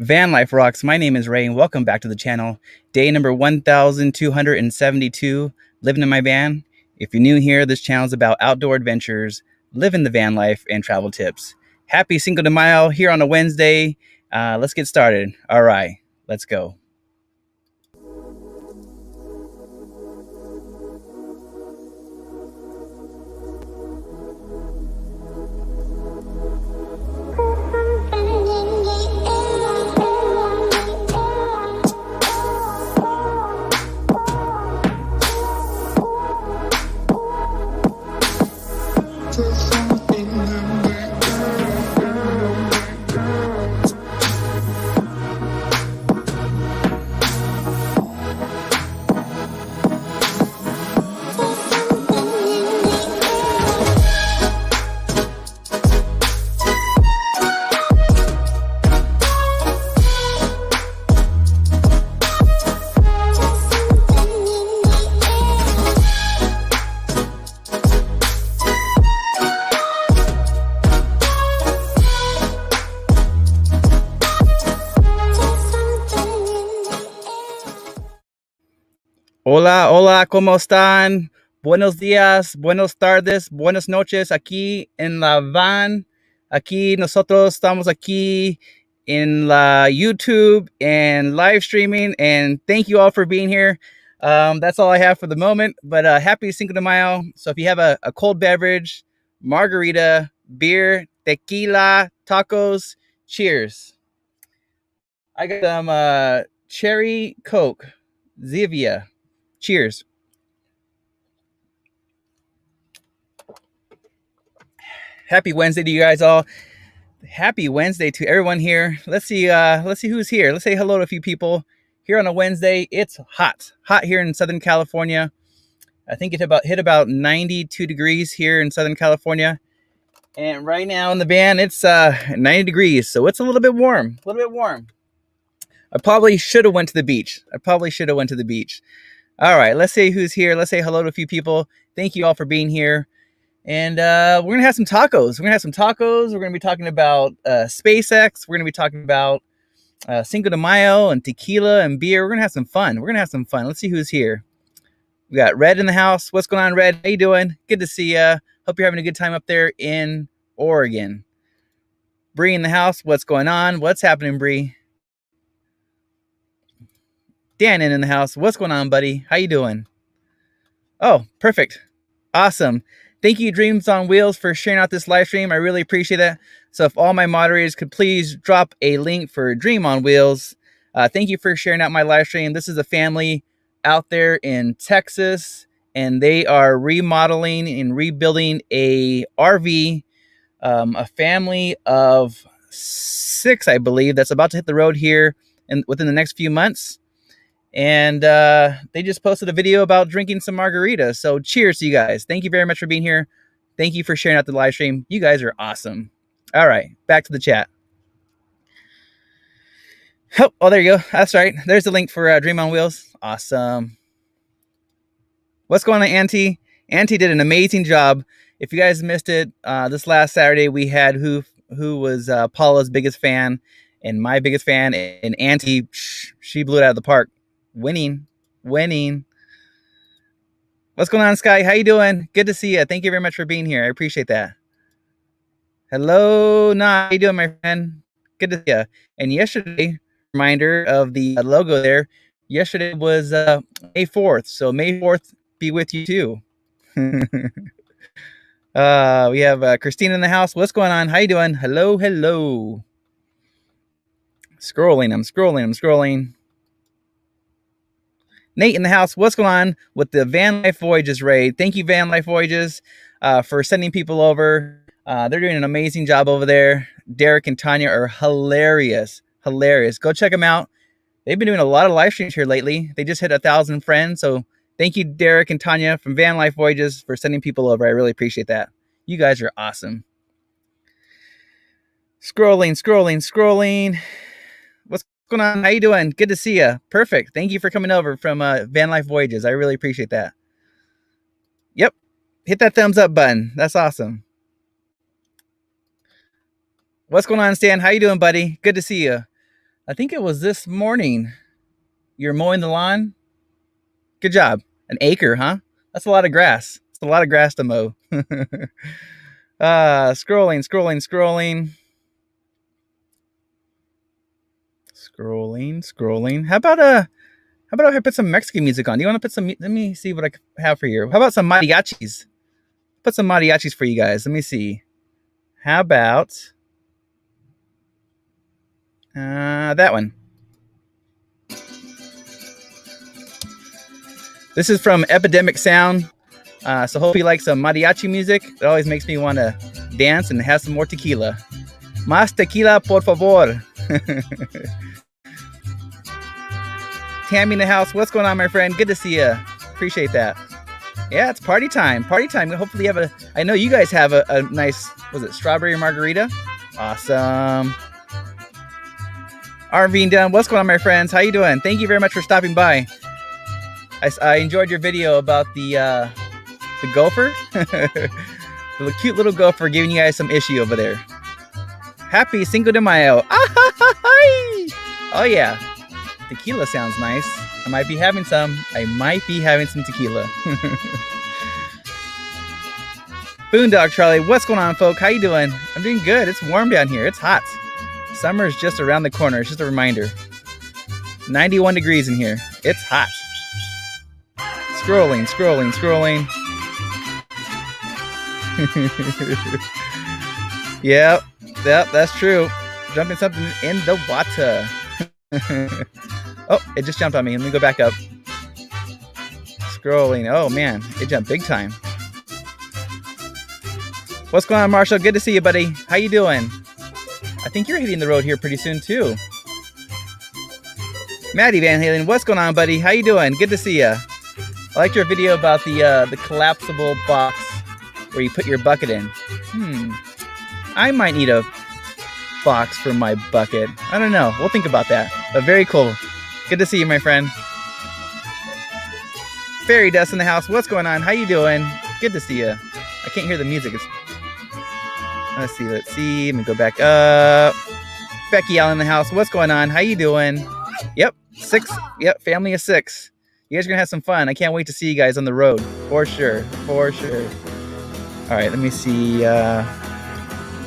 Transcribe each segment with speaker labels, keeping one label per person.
Speaker 1: VanLifeRocks, my name is Ray and welcome back to the channel. Day number 1272, living in my van. If you're new here, this channel is about outdoor adventures, living the van life, and travel tips. Happy Cinco de Mayo here on a Wednesday. Let's get started. All right, let's go. Hola, hola, ¿cómo están? Buenos días, buenas tardes, buenas noches. Aquí en la van, aquí nosotros estamos aquí in la YouTube and live streaming. And thank you all for being here. That's all I have for the moment. But happy Cinco de Mayo. So if you have a cold beverage, margarita, beer, tequila, tacos, cheers. I got some cherry Coke, Zivia. Cheers. Happy Wednesday to you guys all. Happy Wednesday to everyone here. Let's see who's here. Let's say hello to a few people here on a Wednesday. It's hot here in Southern California. I think it hit about 92 degrees here in Southern California. And right now in the van, it's 90 degrees. So it's a little bit warm, I probably should have went to the beach. All right, let's say who's here. Let's say hello to a few people. Thank you all for being here. And we're going to have some tacos. We're going to be talking about SpaceX. We're going to be talking about Cinco de Mayo and tequila and beer. We're going to have some fun. Let's see who's here. We got Red in the house. What's going on, Red? How you doing? Good to see you. Hope you're having a good time up there in Oregon. Bree in the house. What's going on? What's happening, Bree? Dan in the house. What's going on, buddy? How you doing? Oh, perfect. Awesome. Thank you, Dreams on Wheels, for sharing out this live stream. I really appreciate that. So if all my moderators could please drop a link for Dream on Wheels. Thank you for sharing out my live stream. This is a family out there in Texas, and they are remodeling and rebuilding a RV, a family of 6, I believe, that's about to hit the road here within the next few months. And they just posted a video about drinking some margaritas. So cheers to you guys. Thank you very much for being here. Thank you for sharing out the live stream. You guys are awesome. All right, back to the chat. Oh, there you go. That's right. There's the link for Dream on Wheels. Awesome. What's going on, Auntie? Auntie did an amazing job. If you guys missed it, this last Saturday we had who was Paula's biggest fan and my biggest fan, and Auntie, she blew it out of the park. Winning. What's going on, Sky? How you doing? Good to see you. Thank you very much for being here. I appreciate that. Hello, Nah. How you doing, my friend? Good to see you. And yesterday, reminder of the logo there. Yesterday was May 4th, so May 4th be with you too. We have Christine in the house. What's going on? How you doing? Hello. I'm scrolling. Nate in the house. What's going on with the Van Life Voyages raid? Thank you, Van Life Voyages, for sending people over. They're doing an amazing job over there. Derek and Tanya are hilarious. Go check them out. They've been doing a lot of live streams here lately. They just hit 1,000 friends. So thank you, Derek and Tanya from Van Life Voyages, for sending people over. I really appreciate that. You guys are awesome. Scrolling. What's going on? How you doing? Good to see you. Perfect. Thank you for coming over from Van Life Voyages. I really appreciate that. Yep. Hit that thumbs up button. That's awesome. What's going on, Stan? How you doing, buddy? Good to see you. I think it was this morning. You're mowing the lawn? Good job. An acre, huh? That's a lot of grass. It's a lot of grass to mow. Scrolling. How about if I put some Mexican music on? Do you want to put some? Let me see what I have for you. How about some mariachis? Put some mariachis for you guys. Let me see. How about that one? This is from Epidemic Sound. So hope you like some mariachi music. It always makes me want to dance and have some more tequila. Más tequila, por favor. Tammy in the house. What's going on, my friend? Good to see you. Appreciate that. Yeah, it's party time. Party time. Hopefully you have I know you guys have a nice, was it strawberry margarita? Awesome. Arvine Dunn. What's going on, my friends? How you doing? Thank you very much for stopping by. I enjoyed your video about the gopher. The cute little gopher giving you guys some issue over there. Happy Cinco de Mayo. Oh yeah. Tequila sounds nice. I might be having some tequila. Boondog Charlie, what's going on, folk? How you doing? I'm doing good. It's warm down here. It's hot. Summer is just around the corner. It's just a reminder. 91 degrees in here. It's hot. Scrolling. Yep, that's true. Jumping something in the water. Oh, it just jumped on me. Let me go back up. Scrolling. Oh man, it jumped big time. What's going on, Marshall? Good to see you, buddy. How you doing? I think you're hitting the road here pretty soon too. Maddie Van Halen, what's going on, buddy? How you doing? Good to see you. I liked your video about the collapsible box where you put your bucket in. I might need a box for my bucket. I don't know. We'll think about that. But very cool. Good to see you, my friend. Fairy Dust in the house. What's going on? How you doing? Good to see you. I can't hear the music. Let's see. Let me go back up. Becky Allen in the house. What's going on? How you doing? Yep. 6. Yep. Family of 6. You guys are going to have some fun. I can't wait to see you guys on the road. For sure. All right. Let me see.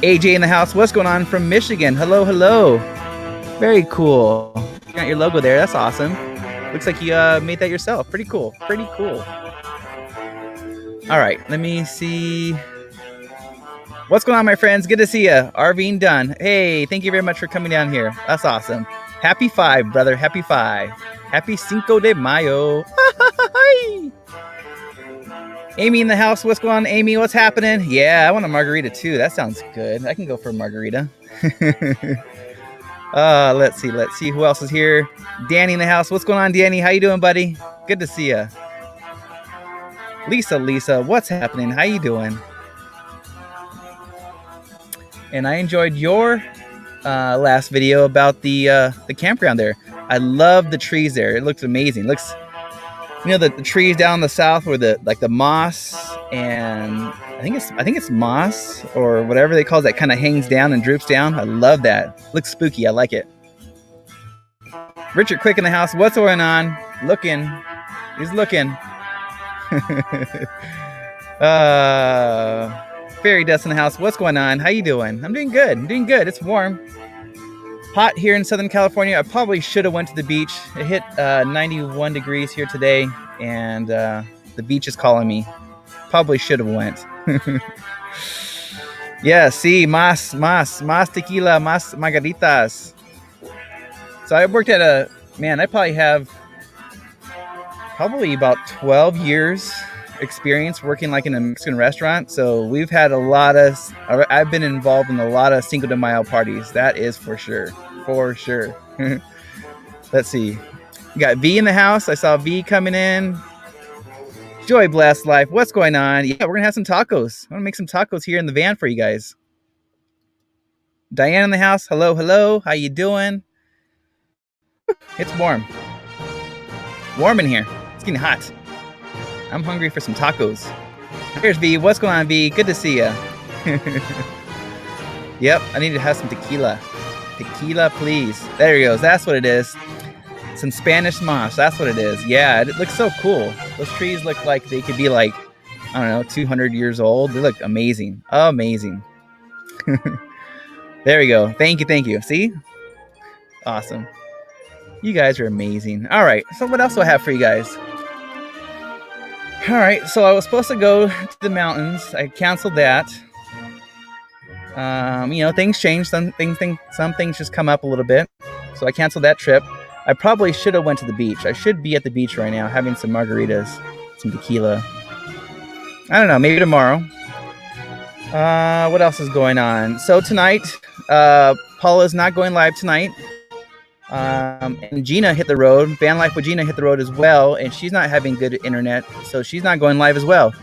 Speaker 1: AJ in the house. What's going on from Michigan? Hello. Very cool. You got your logo there. That's awesome. Looks like you made that yourself. Pretty cool. All right. Let me see. What's going on, my friends? Good to see you. Arvine Dunn. Hey, thank you very much for coming down here. That's awesome. Happy 5, brother. Happy 5. Happy Cinco de Mayo. Amy in the house. What's going on, Amy? What's happening? Yeah, I want a margarita too. That sounds good. I can go for a margarita. Let's see who else is here. Danny in the house. What's going on, Danny? How you doing, buddy? Good to see you. Lisa, what's happening? How you doing? And I enjoyed your last video about the campground there. I love the trees there. It looks amazing. It looks, the trees down the south where the moss, and I think it's moss or whatever they call it, that kind of hangs down and droops down. I love that. Looks spooky. I like it. Richard Quick in the house. What's going on? He's looking. Fairy Dust in the house. What's going on? How you doing? I'm doing good. It's warm. Hot here in Southern California. I probably should have went to the beach. It hit 91 degrees here today, and the beach is calling me. Probably should have went. Yeah, sí, más tequila, más margaritas. So I worked at I probably have about 12 years experience working like in a Mexican restaurant. So we've had I've been involved in a lot of Cinco de Mayo parties. That is for sure. Let's see. We got V in the house. I saw V coming in. Joy Blessed Life. What's going on? Yeah, we're going to have some tacos. I'm going to make some tacos here in the van for you guys. Diane in the house. Hello. How you doing? It's warm. Warm in here. It's getting hot. I'm hungry for some tacos. Here's V. What's going on, V? Good to see ya. Yep, I need to have some tequila. Tequila, please. There he goes. That's what it is. Some Spanish moss. That's what it is. Yeah, it looks so cool. Those trees look like they could be like, I don't know, 200 years old. They look amazing. Amazing. There we go. Thank you. Thank you. See? Awesome. You guys are amazing. All right. So what else do I have for you guys? All right. So I was supposed to go to the mountains. I canceled that. You know, things change. Some things just come up a little bit. So I canceled that trip. I probably should have went to the beach. I should be at the beach right now having some margaritas, some tequila. I don't know. Maybe tomorrow. What else is going on? So tonight, Paula's not going live tonight. And Gina hit the road. VanLife with Gina hit the road as well. And she's not having good internet. So she's not going live as well.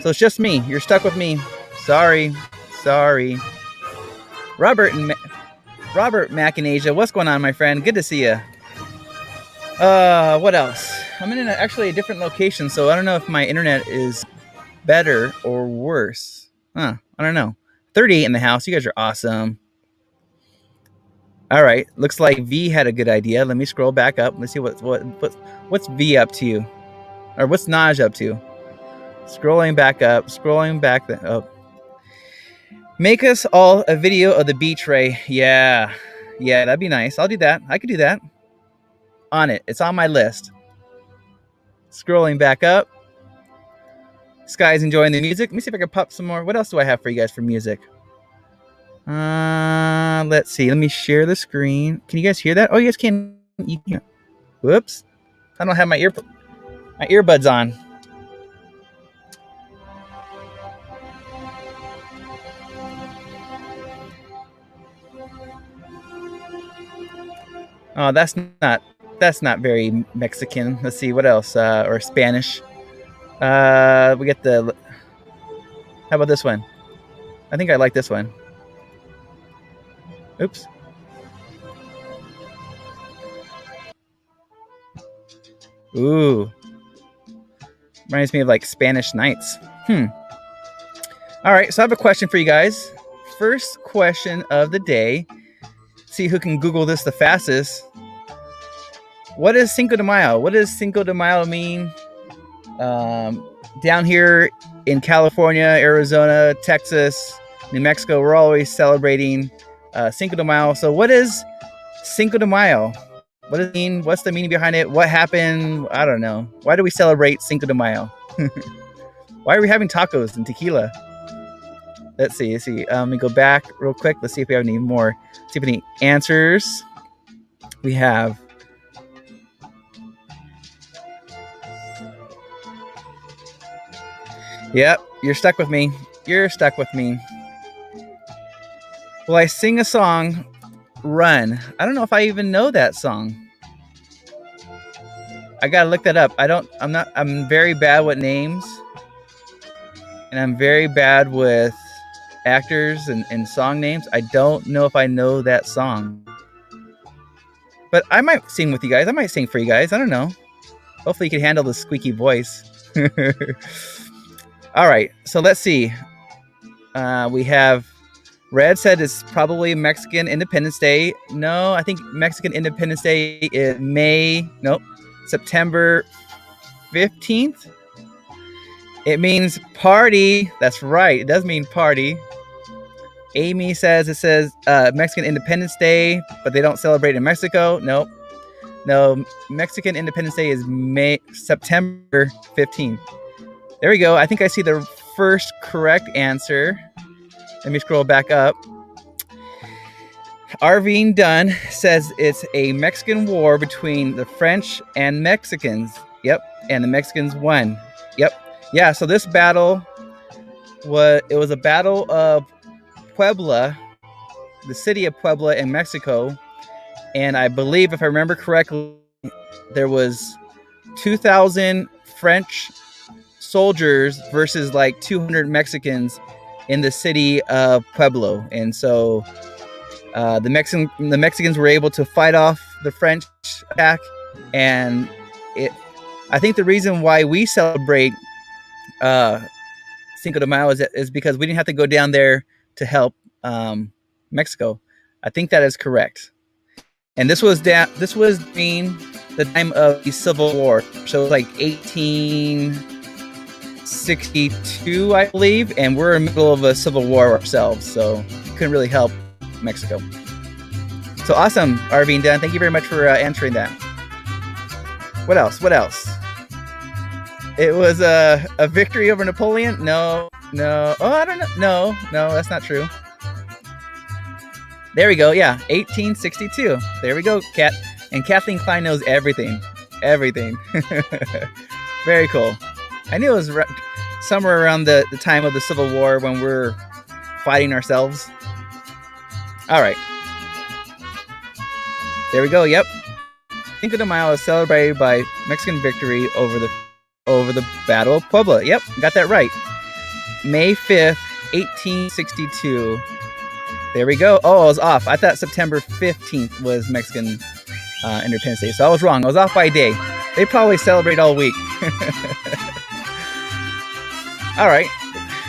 Speaker 1: So it's just me. You're stuck with me. Sorry. Robert Macanasia, what's going on, my friend? Good to see you. What else? I'm in actually a different location, so I don't know if my internet is better or worse. I don't know. 38 in the house. You guys are awesome. All right. Looks like V had a good idea. Let me scroll back up. Let's see what's V up to, or what's Naj up to. Scrolling back up. Up. Make us all a video of the beach, Ray. Yeah, that'd be nice. I'll do that. I could do that. On it. It's on my list. Scrolling back up. Sky's enjoying the music. Let me see if I can pop some more. What else do I have for you guys for music? Let's see. Let me share the screen. Can you guys hear that? Oh, you guys can. Whoops. I don't have my earbuds on. Oh, that's not very Mexican. Let's see what else. Or Spanish. We get the. How about this one? I think I like this one. Oops. Ooh. Reminds me of like Spanish nights. All right, so I have a question for you guys. First question of the day. See who can Google this the fastest. What is Cinco de Mayo? What does Cinco de Mayo mean? Down here in California, Arizona, Texas, New Mexico, we're always celebrating Cinco de Mayo. So what is Cinco de Mayo? What does it mean? What's the meaning behind it? What happened? I don't know. Why do we celebrate Cinco de Mayo? Why are we having tacos and tequila? Let's see. Let me go back real quick. Let's see if we have any more. See if any answers. We have. Yep, you're stuck with me. Well, I sing a song, Run. I don't know if I even know that song. I gotta look that up. I'm very bad with names. And I'm very bad with actors and song names. I don't know if I know that song. But I might sing with you guys. I might sing for you guys. I don't know. Hopefully you can handle the squeaky voice. All right. So let's see. We have Red said it's probably Mexican Independence Day. No, I think Mexican Independence Day is September 15th. It means party. That's right. It does mean party. Amy says it says Mexican Independence Day, but they don't celebrate in Mexico. Nope. No, Mexican Independence Day is September 15th. There we go. I think I see the first correct answer. Let me scroll back up. Arvine Dunn says it's a Mexican war between the French and Mexicans. Yep. And the Mexicans won. Yep. Yeah, so this battle was a battle of Puebla, the city of Puebla in Mexico. And I believe, if I remember correctly, there was 2,000 French soldiers versus like 200 Mexicans in the city of Pueblo. And so the Mexicans were able to fight off the French attack. And I think the reason why we celebrate Cinco de Mayo is because we didn't have to go down there to help Mexico. I think that is correct. And this was during the time of the Civil War. So like 1862, I believe. And we're in the middle of a civil war ourselves. So couldn't really help Mexico. So awesome, RV and Dan. Thank you very much for answering that. What else? What else? It was a victory over Napoleon? No. Oh, I don't know. No, that's not true. There we go. Yeah, 1862. There we go, Kat. And Kathleen Klein knows everything. Everything. Very cool. I knew it was somewhere around the time of the Civil War when we're fighting ourselves. All right. There we go. Yep. Cinco de Mayo is celebrated by Mexican victory over the Battle of Puebla. Yep, got that right. May 5th, 1862. There we go. Oh, I was off. I thought September 15th was Mexican Independence Day. So I was wrong. I was off by a day. They probably celebrate all week. All right.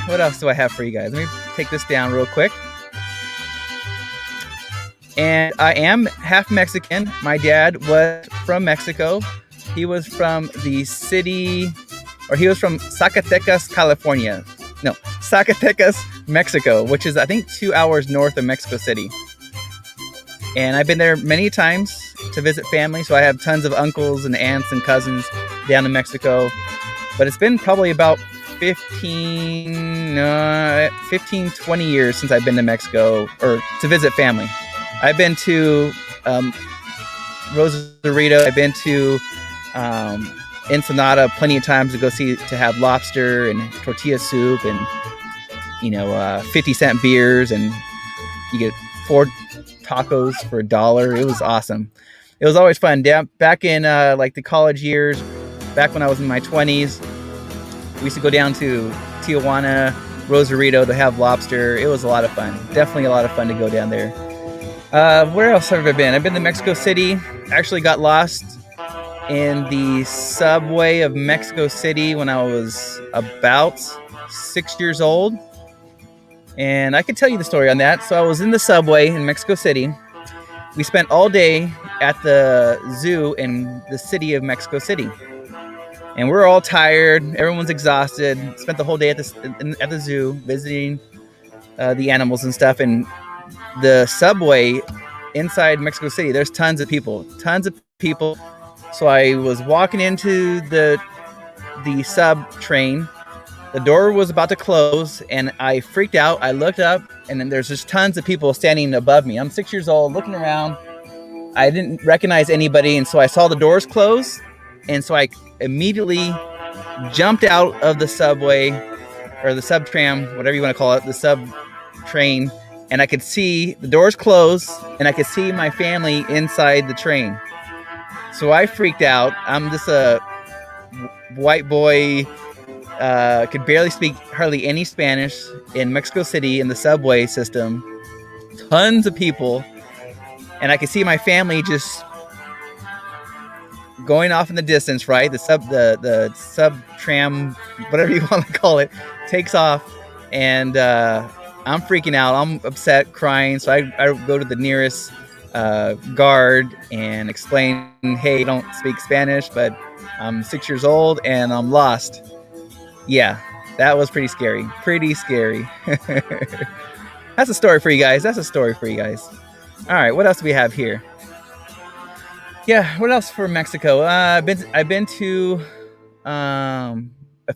Speaker 1: What else do I have for you guys? Let me take this down real quick. And I am half Mexican. My dad was from Mexico. He was from he was from Zacatecas, California. No, Zacatecas, Mexico, which is, I think, 2 hours north of Mexico City. And I've been there many times to visit family. So I have tons of uncles and aunts and cousins down in Mexico. But it's been probably about 15, 20 years since I've been to Mexico or to visit family. I've been to Rosarito. I've been to Ensenada plenty of times to have lobster and tortilla soup and 50-cent beers, and you get 4 tacos for $1. It was awesome. It was always fun. Back in like the college years, back when I was in my 20s, we used to go down to Tijuana, Rosarito to have lobster. It was a lot of fun. Definitely a lot of fun to go down there. Where else have I been? I've been to Mexico City. Actually got lost in the subway of Mexico City when I was about 6 years old. And I can tell you the story on that. So I was in the subway in Mexico City. We spent all day at the zoo in the city of Mexico City. And we're all tired. Everyone's exhausted. Spent the whole day at the zoo visiting the animals and stuff. And the subway inside Mexico City, there's tons of people. So I was walking into the sub train. The door was about to close, and I freaked out. I looked up, and then there's just tons of people standing above me. I'm 6 years old, looking around. I didn't recognize anybody, and so I saw the doors close, and so I immediately jumped out of the subway, or the sub tram, whatever you want to call it, the sub train, and I could see the doors close, and I could see my family inside the train. So I freaked out. I'm just a white boy, could barely speak hardly any Spanish in Mexico City in the subway system. Tons of people. And I could see my family just going off in the distance, right? The sub tram, whatever you want to call it, takes off. And I'm freaking out. I'm upset, crying. So I go to the nearest guard and explain, hey, I don't speak Spanish, but I'm 6 years old and I'm lost. Yeah, that was pretty scary. That's a story for you guys. All right, what else do we have here? Yeah, what else for Mexico? I've been to a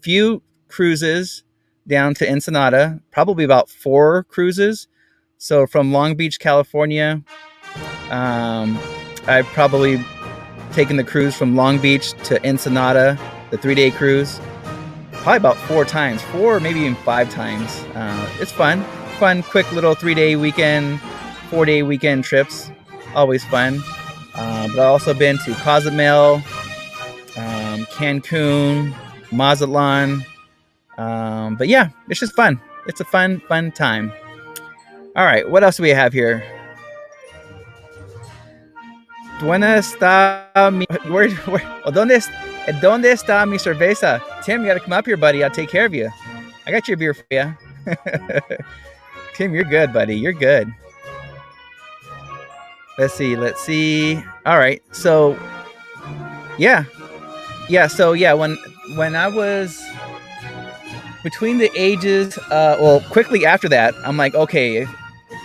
Speaker 1: few cruises down to Ensenada, probably about 4 cruises. So from Long Beach, California, I've probably taken the cruise from Long Beach to Ensenada, the 3-day cruise, probably about 4 times, 4 maybe even 5 times. It's fun, quick little 3-day weekend, 4-day weekend trips, always fun. But I've also been to Cozumel, Cancun, Mazatlan. But yeah, it's just fun. It's a fun time. All right, what else do we have here? ¿Dónde está mi cerveza? Tim, you gotta come up here, buddy. I'll take care of you. I got your beer for you. Tim, you're good, buddy. You're good. Let's see. All right. So yeah. So yeah, when I was between the ages, well, quickly after that, I'm like, okay,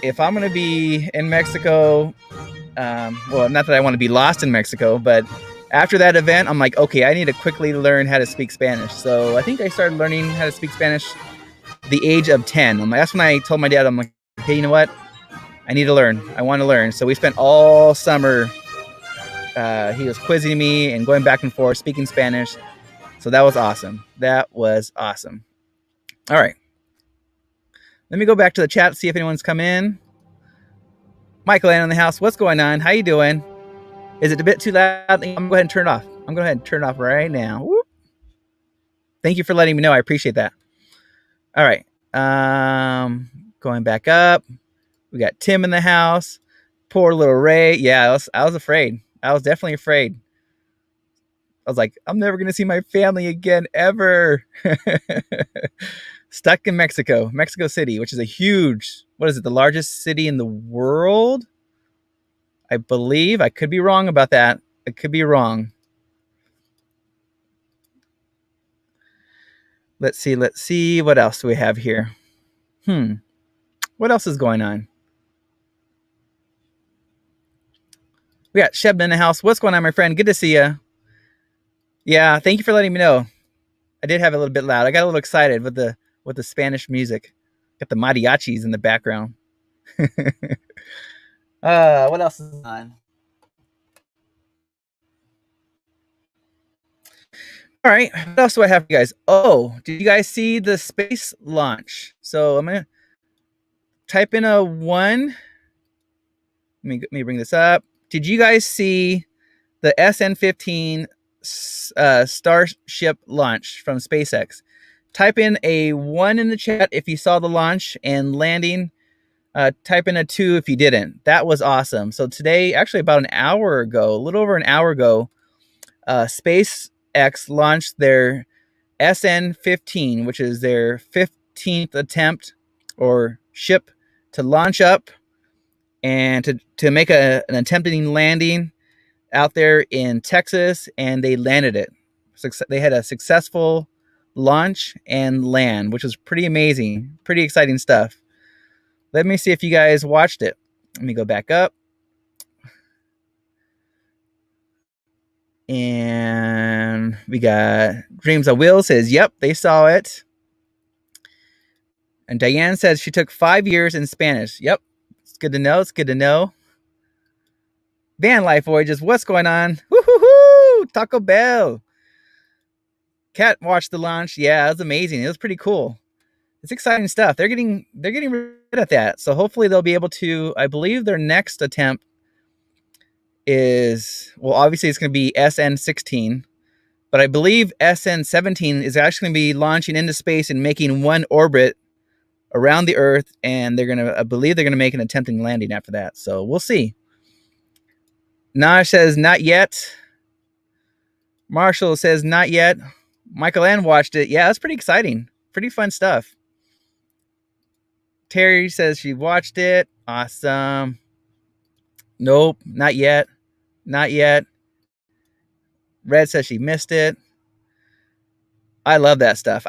Speaker 1: if I'm gonna be in Mexico, well, not that I want to be lost in Mexico, but after that event, I'm like, okay, I need to quickly learn how to speak Spanish. So I think I started learning how to speak Spanish the age of 10. That's when I told my dad, I'm like, hey, you know what? I need to learn. I want to learn. So we spent all summer. He was quizzing me and going back and forth, speaking Spanish. So that was awesome. All right. Let me go back to the chat, see if anyone's come in. Michael Ann in the house. What's going on? How you doing? Is it a bit too loud? I'm going to go ahead and turn it off. I'm going to go ahead and turn it off right now. Whoop. Thank you for letting me know. I appreciate that. All right. Going back up. We got Tim in the house. Poor little Ray. Yeah, I was afraid. I was definitely afraid. I was like, I'm never going to see my family again, ever. Stuck in Mexico City, which is a huge, what is it, the largest city in the world? I believe. I could be wrong about that. I could be wrong. Let's see. What else do we have here? What else is going on? We got Shebna in the house. What's going on, my friend? Good to see you. Yeah, thank you for letting me know. I did have it a little bit loud. I got a little excited with the Spanish music. Got the mariachis in the background. What else is on? All right, what else do I have for you guys? Oh, did you guys see the space launch? So I'm gonna type in a 1. Let me bring this up. Did you guys see the SN-15 Starship launch from SpaceX? Type in a 1 in the chat if you saw the launch and landing. Type in a 2 if you didn't. That was awesome. So today, actually about an hour ago, a little over an hour ago, SpaceX launched their SN-15, which is their 15th attempt or ship to launch up and to make an attempting landing out there in Texas, and they landed it. They had a successful launch and land, which was pretty amazing, pretty exciting stuff. Let me see if you guys watched it. Let me go back up. And we got Dreams of Will says, yep, they saw it. And Diane says she took 5 years in Spanish. Yep, it's good to know. It's good to know. VanLife Voyages, what's going on? Woo-hoo-hoo! Taco Bell. Kat watched the launch. Yeah, it was amazing. It was pretty cool. It's exciting stuff. They're getting really good at that. So hopefully they'll be able to, I believe their next attempt is, well, obviously it's going to be SN-16, but I believe SN-17 is actually going to be launching into space and making one orbit around the Earth, and I believe they're going to make an attempting landing after that. So we'll see. Naj says, not yet. Marshall says, not yet. Michael Ann watched it. Yeah, that's pretty exciting. Pretty fun stuff. Terry says she watched it. Awesome. Nope, not yet. Not yet. Red says she missed it. I love that stuff.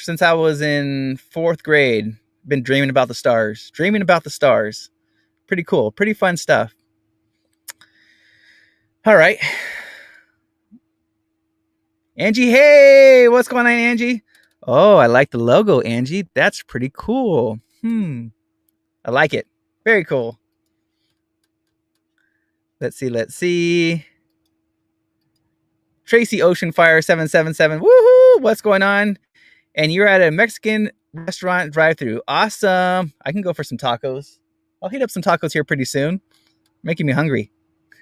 Speaker 1: Since I was in 4th grade, been dreaming about the stars. Pretty cool. Pretty fun stuff. All right. Angie, hey, what's going on, Angie? Oh, I like the logo, Angie. That's pretty cool. I like it. Very cool. Let's see. Tracy Oceanfire 777. Woohoo! What's going on? And you're at a Mexican restaurant drive-thru. Awesome. I can go for some tacos. I'll heat up some tacos here pretty soon. Making me hungry.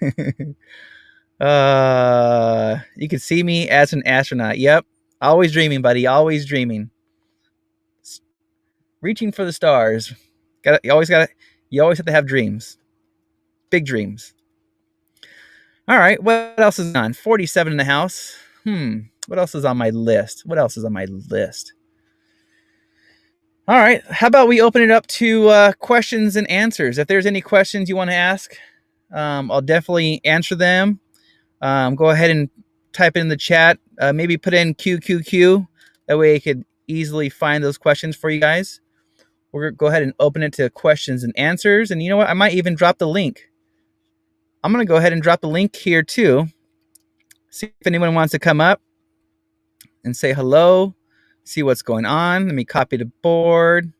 Speaker 1: You can see me as an astronaut. Yep. Always dreaming, buddy. Always dreaming. Reaching for the stars. You always have to have dreams. Big dreams. All right. What else is on? 47 in the house. What else is on my list? All right. How about we open it up to questions and answers? If there's any questions you want to ask, I'll definitely answer them. Go ahead and type it in the chat. Maybe put in QQQ. That way I could easily find those questions for you guys. We're going to go ahead and open it to questions and answers. And you know what? I might even drop the link. I'm going to go ahead and drop the link here too. See if anyone wants to come up and say hello. See what's going on. Let me copy the board.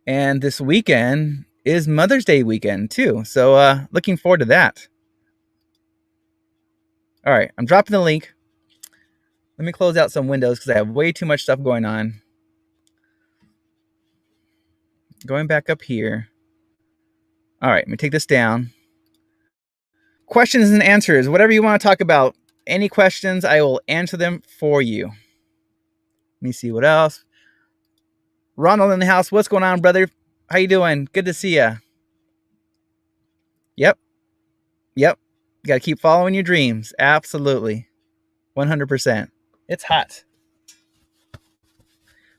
Speaker 1: And this weekend is Mother's Day weekend too. So looking forward to that. All right, I'm dropping the link. Let me close out some windows because I have way too much stuff going on. Going back up here. All right, let me take this down. Questions and answers, whatever you want to talk about. Any questions, I will answer them for you. Let me see what else. Ronald in the house, what's going on, brother? How you doing? Good to see you. Yep. You got to keep following your dreams. Absolutely. 100%. It's hot.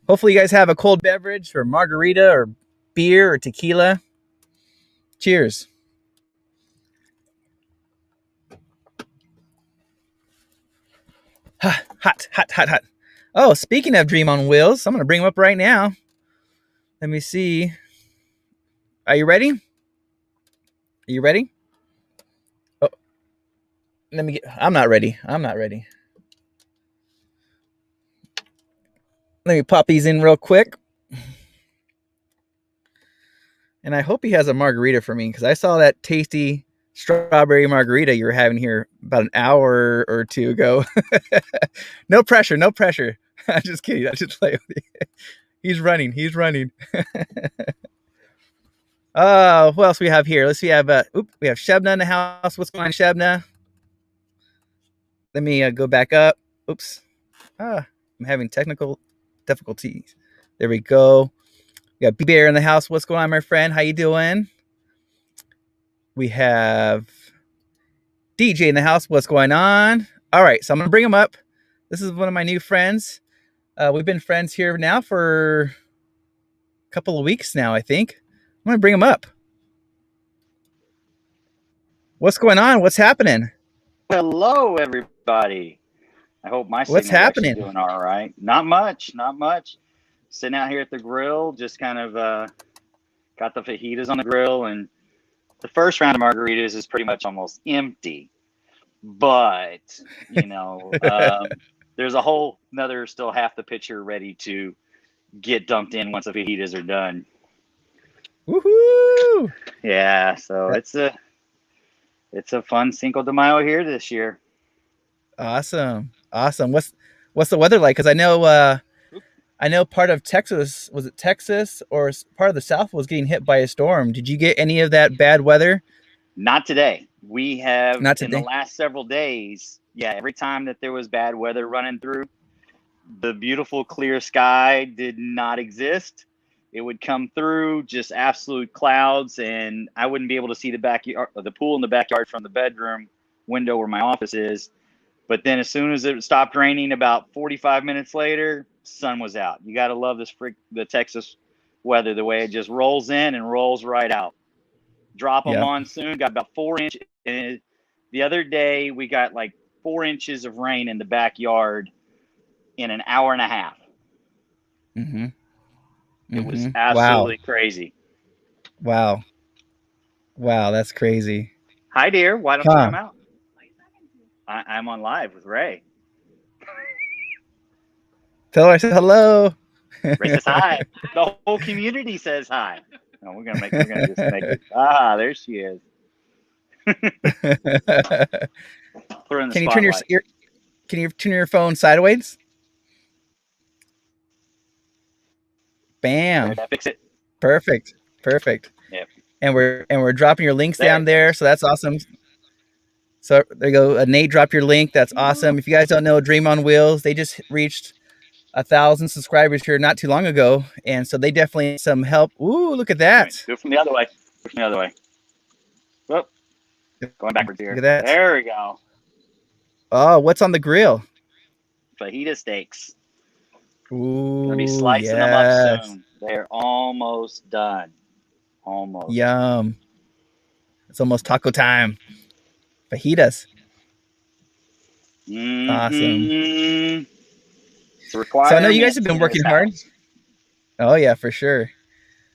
Speaker 1: Hopefully you guys have a cold beverage or margarita or beer or tequila. Cheers. Hot. Oh, speaking of Dream on Wheels, I'm going to bring them up right now. Let me see. Are you ready? Oh, I'm not ready. Let me pop these in real quick. And I hope he has a margarita for me because I saw that tasty strawberry margarita you were having here about an hour or two ago. No pressure. I'm just kidding. I just play with you. He's running. What else we have here? Let's see. We have Shebna in the house. What's going on, Shebna? Let me go back up. Oops. I'm having technical difficulties. There we go. We got B-Bear in the house. What's going on, my friend? How you doing? We have DJ in the house. What's going on? All right, so I'm going to bring him up. This is one of my new friends. We've been friends here now for a couple of weeks now, I think. I'm going to bring him up. What's going on? What's happening?
Speaker 2: Hello, everybody. I hope my signal's actually doing all right. Not much. Sitting out here at the grill, just kind of got the fajitas on the grill, and the first round of margaritas is pretty much almost empty. But, there's a whole another still half the pitcher ready to get dumped in once the fajitas are done.
Speaker 1: Woohoo!
Speaker 2: Yeah, so it's a fun Cinco De Mayo here this year.
Speaker 1: Awesome. What's the weather like? Because I know part of Texas, was it Texas or part of the South was getting hit by a storm. Did you get any of that bad weather?
Speaker 2: Not today. We have in the last several days. Yeah, every time that there was bad weather running through, the beautiful clear sky did not exist. It would come through just absolute clouds, and I wouldn't be able to see the backyard, the pool in the backyard from the bedroom window where my office is. But then as soon as it stopped raining, about 45 minutes later, sun was out. You got to love the Texas weather, the way it just rolls in and rolls right out. Drop a monsoon, got about 4 inches. And the other day, we got like 4 inches of rain in the backyard in an hour and a half.
Speaker 1: Mm-hmm.
Speaker 2: It was absolutely crazy.
Speaker 1: Wow, that's crazy.
Speaker 2: Hi, dear. Why don't you come out? I'm on live with Ray.
Speaker 1: Tell her I said hello.
Speaker 2: Ray says hi. The whole community says hi. No, we're gonna just make it. Ah, there she is.
Speaker 1: Can you turn your phone sideways? Bam.
Speaker 2: Did I fix it?
Speaker 1: Perfect.
Speaker 2: Yep.
Speaker 1: And we're dropping your links down there, so that's awesome. So there you go. Nate dropped your link. That's awesome. If you guys don't know, Dream on Wheels, they just reached 1,000 subscribers here not too long ago, and so they definitely need some help. Ooh, look at that.
Speaker 2: Go from the other way. Whoop. Going backwards here.
Speaker 1: Look at that.
Speaker 2: There we go.
Speaker 1: Oh, what's on the grill?
Speaker 2: Fajita steaks.
Speaker 1: Ooh,
Speaker 2: Gonna be slicing them up soon. They're almost done. Almost.
Speaker 1: Yum. It's almost taco time. Fajitas. Awesome. So I know you guys have been working hard. Oh yeah, for sure.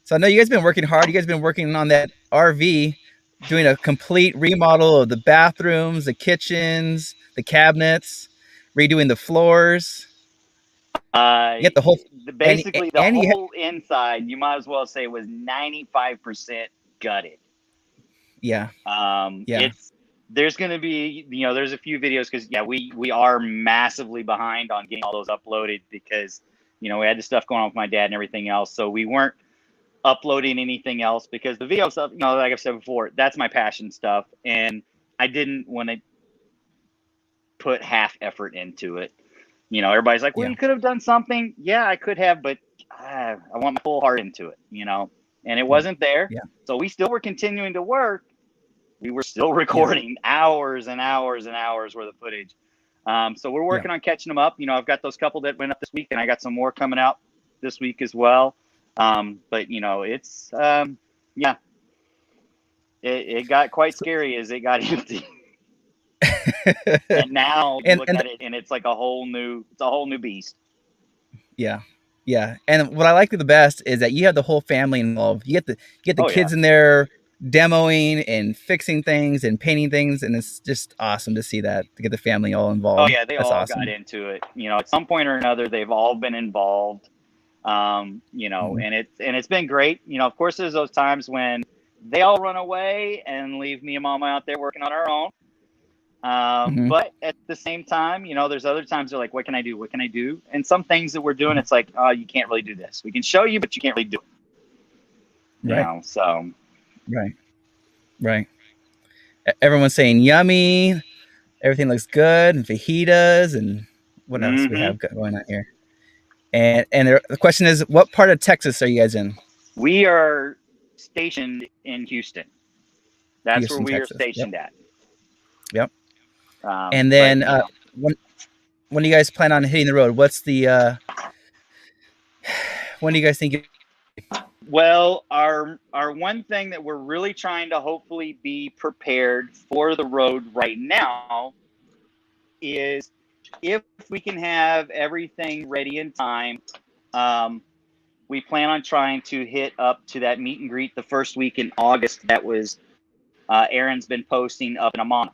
Speaker 1: So I know you guys have been working hard. You guys have been working on that RV, doing a complete remodel of the bathrooms, the kitchens, the cabinets, redoing the floors. You get the whole,
Speaker 2: basically the whole inside. You might as well say was 95% gutted.
Speaker 1: Yeah.
Speaker 2: There's going to be, there's a few videos because we are massively behind on getting all those uploaded because, we had the stuff going on with my dad and everything else. So we weren't uploading anything else because the video stuff, like I've said before, that's my passion stuff. And I didn't want to put half effort into it. Everybody's like, well, you could have done something. Yeah, I could have, but I want my full heart into it, and it wasn't there.
Speaker 1: Yeah.
Speaker 2: So we still were continuing to work. We were still recording hours and hours and hours worth of footage. So we're working on catching them up. I've got those couple that went up this week and I got some more coming out this week as well. But it's, it got quite scary as it got empty. And now you look at it and it's like a whole new beast.
Speaker 1: Yeah. Yeah. And what I like the best is that you have the whole family involved. You get the kids in there demoing and fixing things and painting things. And it's just awesome to see that, to get the family all involved.
Speaker 2: Oh yeah. They all got into it. At some point or another, they've all been involved. And it's been great. Of course, there's those times when they all run away and leave me and Mama out there working on our own. But at the same time, there's other times they're like, what can I do? What can I do? And some things that we're doing, it's like, oh, you can't really do this. We can show you, but you can't really do it.
Speaker 1: Right.
Speaker 2: So.
Speaker 1: Right. Everyone's saying yummy. Everything looks good. And fajitas and what else we have going on here. And the question is, what part of Texas are you guys in?
Speaker 2: We are stationed in Houston. That's Houston, where we Texas. Are stationed at.
Speaker 1: Yep. And then when do you guys plan on hitting the road? What's the when do you guys think?
Speaker 2: Well, our one thing that we're really trying to hopefully be prepared for the road right now is if we can have everything ready in time. We plan on trying to hit up to that meet and greet the first week in August. That was Aaron's been posting up in Amana.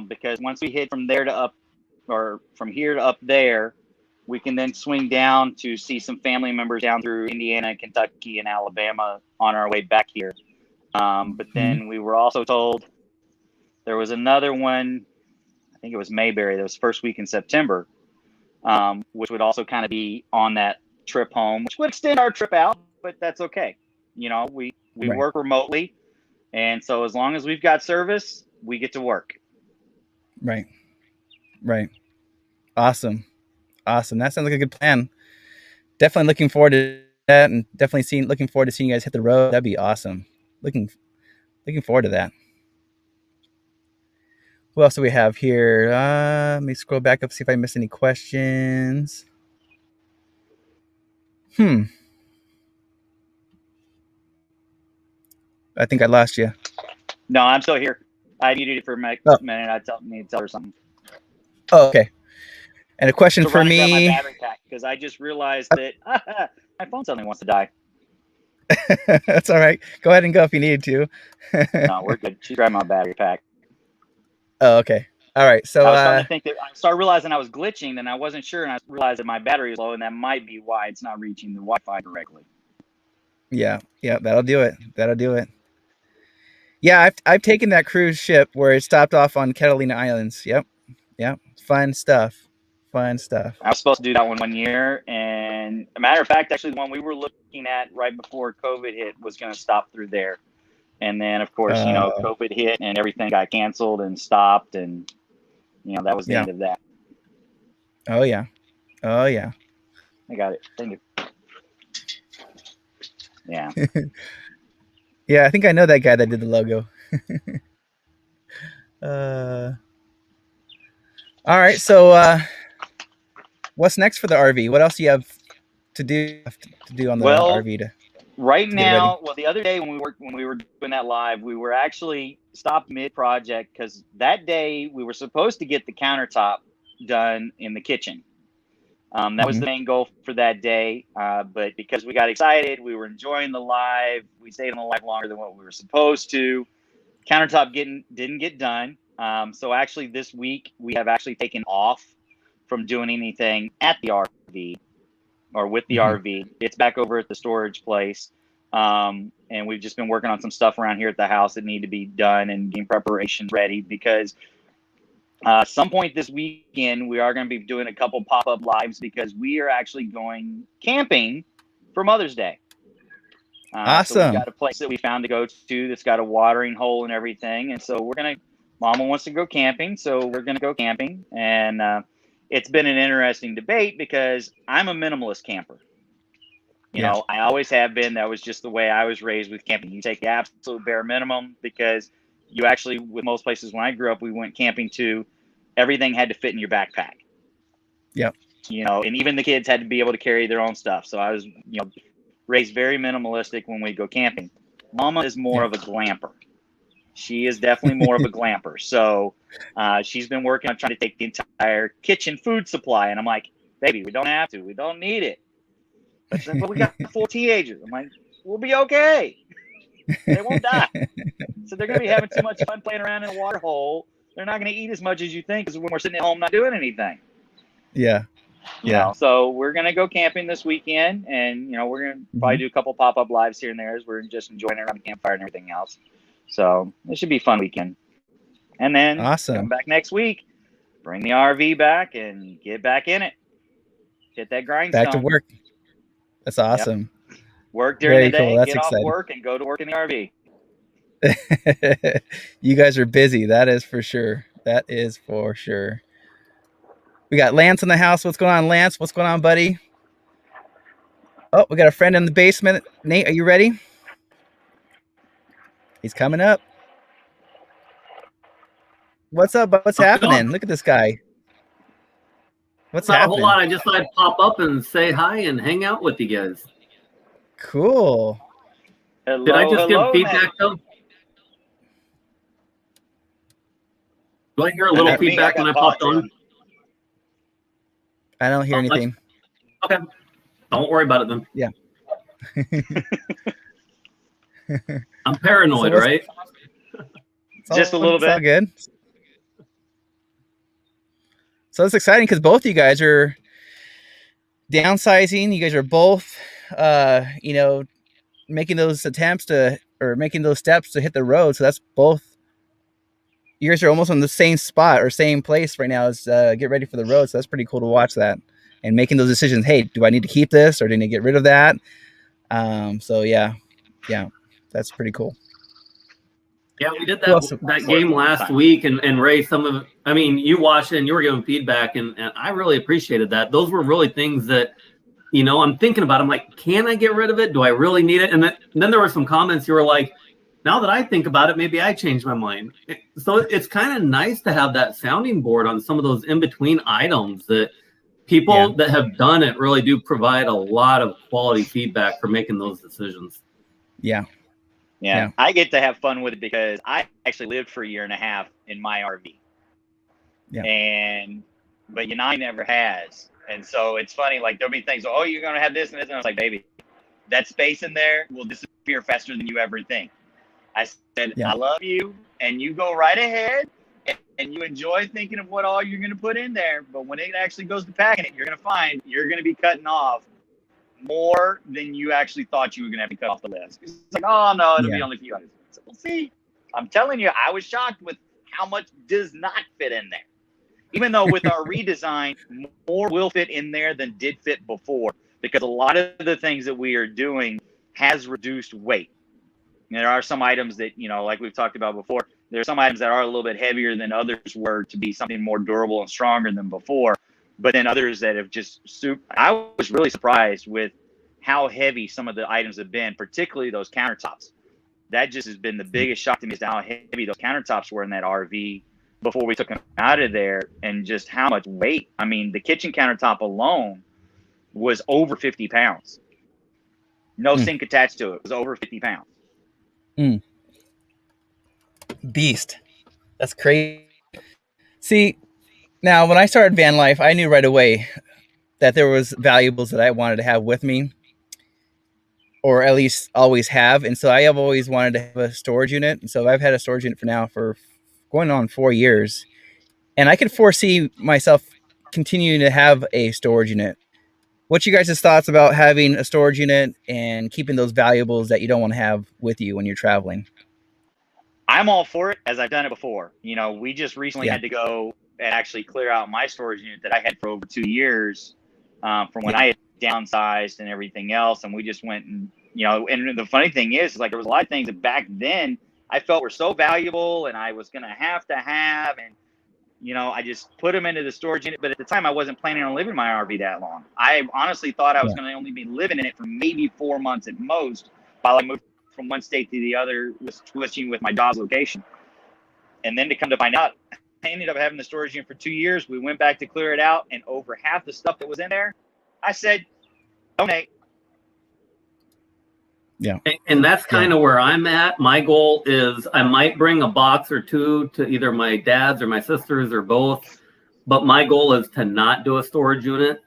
Speaker 2: Because once we hit from there to up, or from here to up there, we can then swing down to see some family members down through Indiana, Kentucky, and Alabama on our way back here. But then we were also told there was another one, I think it was Mayberry, that was first week in September, which would also kind of be on that trip home, which would extend our trip out, but that's okay. We work remotely. And so as long as we've got service, we get to work.
Speaker 1: Right. Awesome. That sounds like a good plan. Definitely looking forward to that, and looking forward to seeing you guys hit the road. That'd be awesome. Looking forward to that. What else do we have here? Let me scroll back up, see if I missed any questions. I think I lost you.
Speaker 2: No, I'm still here. I muted it for a minute. I need to tell her something.
Speaker 1: Oh, okay. And a question for me.
Speaker 2: My battery pack, because I just realized that my phone suddenly wants to die.
Speaker 1: That's all right. Go ahead and go if you need to.
Speaker 2: No, we're good. She's grabbing my battery pack.
Speaker 1: Oh, okay. All right. So
Speaker 2: I was starting to think that I started realizing I was glitching, and I wasn't sure, and I realized that my battery is low, and that might be why it's not reaching the Wi-Fi directly.
Speaker 1: Yeah, that'll do it. Yeah, I've taken that cruise ship where it stopped off on Catalina Islands. Yep. Fun stuff. I was
Speaker 2: supposed to do that one year, and a matter of fact, actually, the one we were looking at right before COVID hit was going to stop through there. And then, of course, COVID hit and everything got canceled and stopped, and that was the end of that.
Speaker 1: Oh yeah.
Speaker 2: I got it. Thank you. Yeah.
Speaker 1: Yeah, I think I know that guy that did the logo. All right, so what's next for the RV? What else do you have to do on the RV?
Speaker 2: Right now, well, the other day when we were doing that live, we were actually stopped mid-project because that day we were supposed to get the countertop done in the kitchen. That was the main goal for that day. But because we got excited, we were enjoying the live. We stayed on the live longer than what we were supposed to. Countertop didn't get done. So actually this week we have actually taken off from doing anything at the RV or with the RV. It's back over at the storage place. And we've just been working on some stuff around here at the house that need to be done and getting preparations ready because some point this weekend, we are going to be doing a couple pop-up lives because we are actually going camping for Mother's Day.
Speaker 1: Awesome.
Speaker 2: So we've got a place that we found to go to that's got a watering hole and everything. And so Mama wants to go camping. So we're going to go camping. And it's been an interesting debate because I'm a minimalist camper. You know, I always have been. That was just the way I was raised with camping. You take the absolute bare minimum because you actually, with most places when I grew up, we went camping too. Everything had to fit in your backpack.
Speaker 1: Yep.
Speaker 2: You know, and even the kids had to be able to carry their own stuff. So I was, raised very minimalistic when we go camping. Mama is more of a glamper. She is definitely more of a glamper. So she's been working on trying to take the entire kitchen food supply. And I'm like, baby, we don't have to. We don't need it. But she's like, well, we got 4 teenagers. I'm like, we'll be okay. They won't die. So they're going to be having too much fun playing around in a water hole. They're not going to eat as much as you think because when we're sitting at home not doing anything.
Speaker 1: Yeah.
Speaker 2: You know, so we're going to go camping this weekend, and, we're going to probably do a couple pop-up lives here and there as we're just enjoying it around the campfire and everything else. So it should be a fun weekend. And then come back next week, bring the RV back and get back in it. Hit that grindstone.
Speaker 1: Back to work. That's awesome.
Speaker 2: Yep. Work during the day, get off work, and go to work in the RV.
Speaker 1: You guys are busy. That is for sure. That is for sure. We got Lance in the house. What's going on, Lance? What's going on, buddy? Oh, we got a friend in the basement. Nate, are you ready? He's coming up. What's up? What's happening? Look at this guy. What's happening?
Speaker 3: Not a whole lot. I just thought I'd pop up and say hi and hang out with you guys.
Speaker 1: Cool.
Speaker 2: Hello,
Speaker 3: Did I just give feedback though? Do I hear a little feedback when I popped on?
Speaker 1: I don't hear anything.
Speaker 3: Okay. Don't worry about it then.
Speaker 1: Yeah.
Speaker 3: I'm paranoid, right?
Speaker 2: Just a little bit.
Speaker 1: All good. So it's exciting because both of you guys are downsizing. You guys are both, making those attempts making those steps to hit the road. So that's both. You guys are almost on the same spot or same place right now as get ready for the road. So that's pretty cool to watch that and making those decisions. Hey, do I need to keep this or do I need to get rid of that? So yeah, that's pretty cool.
Speaker 3: Yeah, we did that game last week, and Ray, you watched it and you were giving feedback, and I really appreciated that. Those were really things that, I'm thinking about. I'm like, can I get rid of it? Do I really need it? And then there were some comments you were like, now that I think about it, maybe I changed my mind. So it's kind of nice to have that sounding board on some of those in-between items that people that have done it really do provide a lot of quality feedback for making those decisions.
Speaker 1: Yeah.
Speaker 2: I get to have fun with it because I actually lived for a year and a half in my RV. Yeah. But United never has. And so it's funny, like there'll be things, oh, you're going to have this and this. And I was like, baby, that space in there will disappear faster than you ever think. I said, I love you, and you go right ahead, and you enjoy thinking of what all you're going to put in there. But when it actually goes to packing it, you're going to find you're going to be cutting off more than you actually thought you were going to have to cut off the list. It's like, oh, no, it'll be only a few items. So we'll see. I'm telling you, I was shocked with how much does not fit in there. Even though with our redesign, more will fit in there than did fit before, because a lot of the things that we are doing has reduced weight. There are some items that, like we've talked about before, there are some items that are a little bit heavier than others were to be something more durable and stronger than before. But then others that have just I was really surprised with how heavy some of the items have been, particularly those countertops. That just has been the biggest shock to me, is how heavy those countertops were in that RV before we took them out of there, and just how much weight. I mean, the kitchen countertop alone was over 50 pounds. No sink attached to it. It was over 50 pounds.
Speaker 1: Beast. That's crazy. See, now when I started van life, I knew right away that there was valuables that I wanted to have with me, or at least always have. And so I have always wanted to have a storage unit. And so I've had a storage unit for going on 4 years. And I could foresee myself continuing to have a storage unit. What's you guys' thoughts about having a storage unit and keeping those valuables that you don't want to have with you when you're traveling?
Speaker 2: I'm all for it, as I've done it before. You know, we just recently had to go and actually clear out my storage unit that I had for over 2 years from when I had downsized and everything else. And we just went and, you know, and the funny thing is like there was a lot of things that back then I felt were so valuable and I was going to have. And, you know, I just put them into the storage unit. But at the time, I wasn't planning on living in my RV that long. I honestly thought I was going to only be living in it for maybe 4 months at most while I moved from one state to the other, was switching with my job's location. And then to come to find out, I ended up having the storage unit for 2 years. We went back to clear it out, and over half the stuff that was in there, I said, donate.
Speaker 3: Yeah. And that's kind of where I'm at. My goal is I might bring a box or two to either my dad's or my sister's or both. But my goal is to not do a storage unit,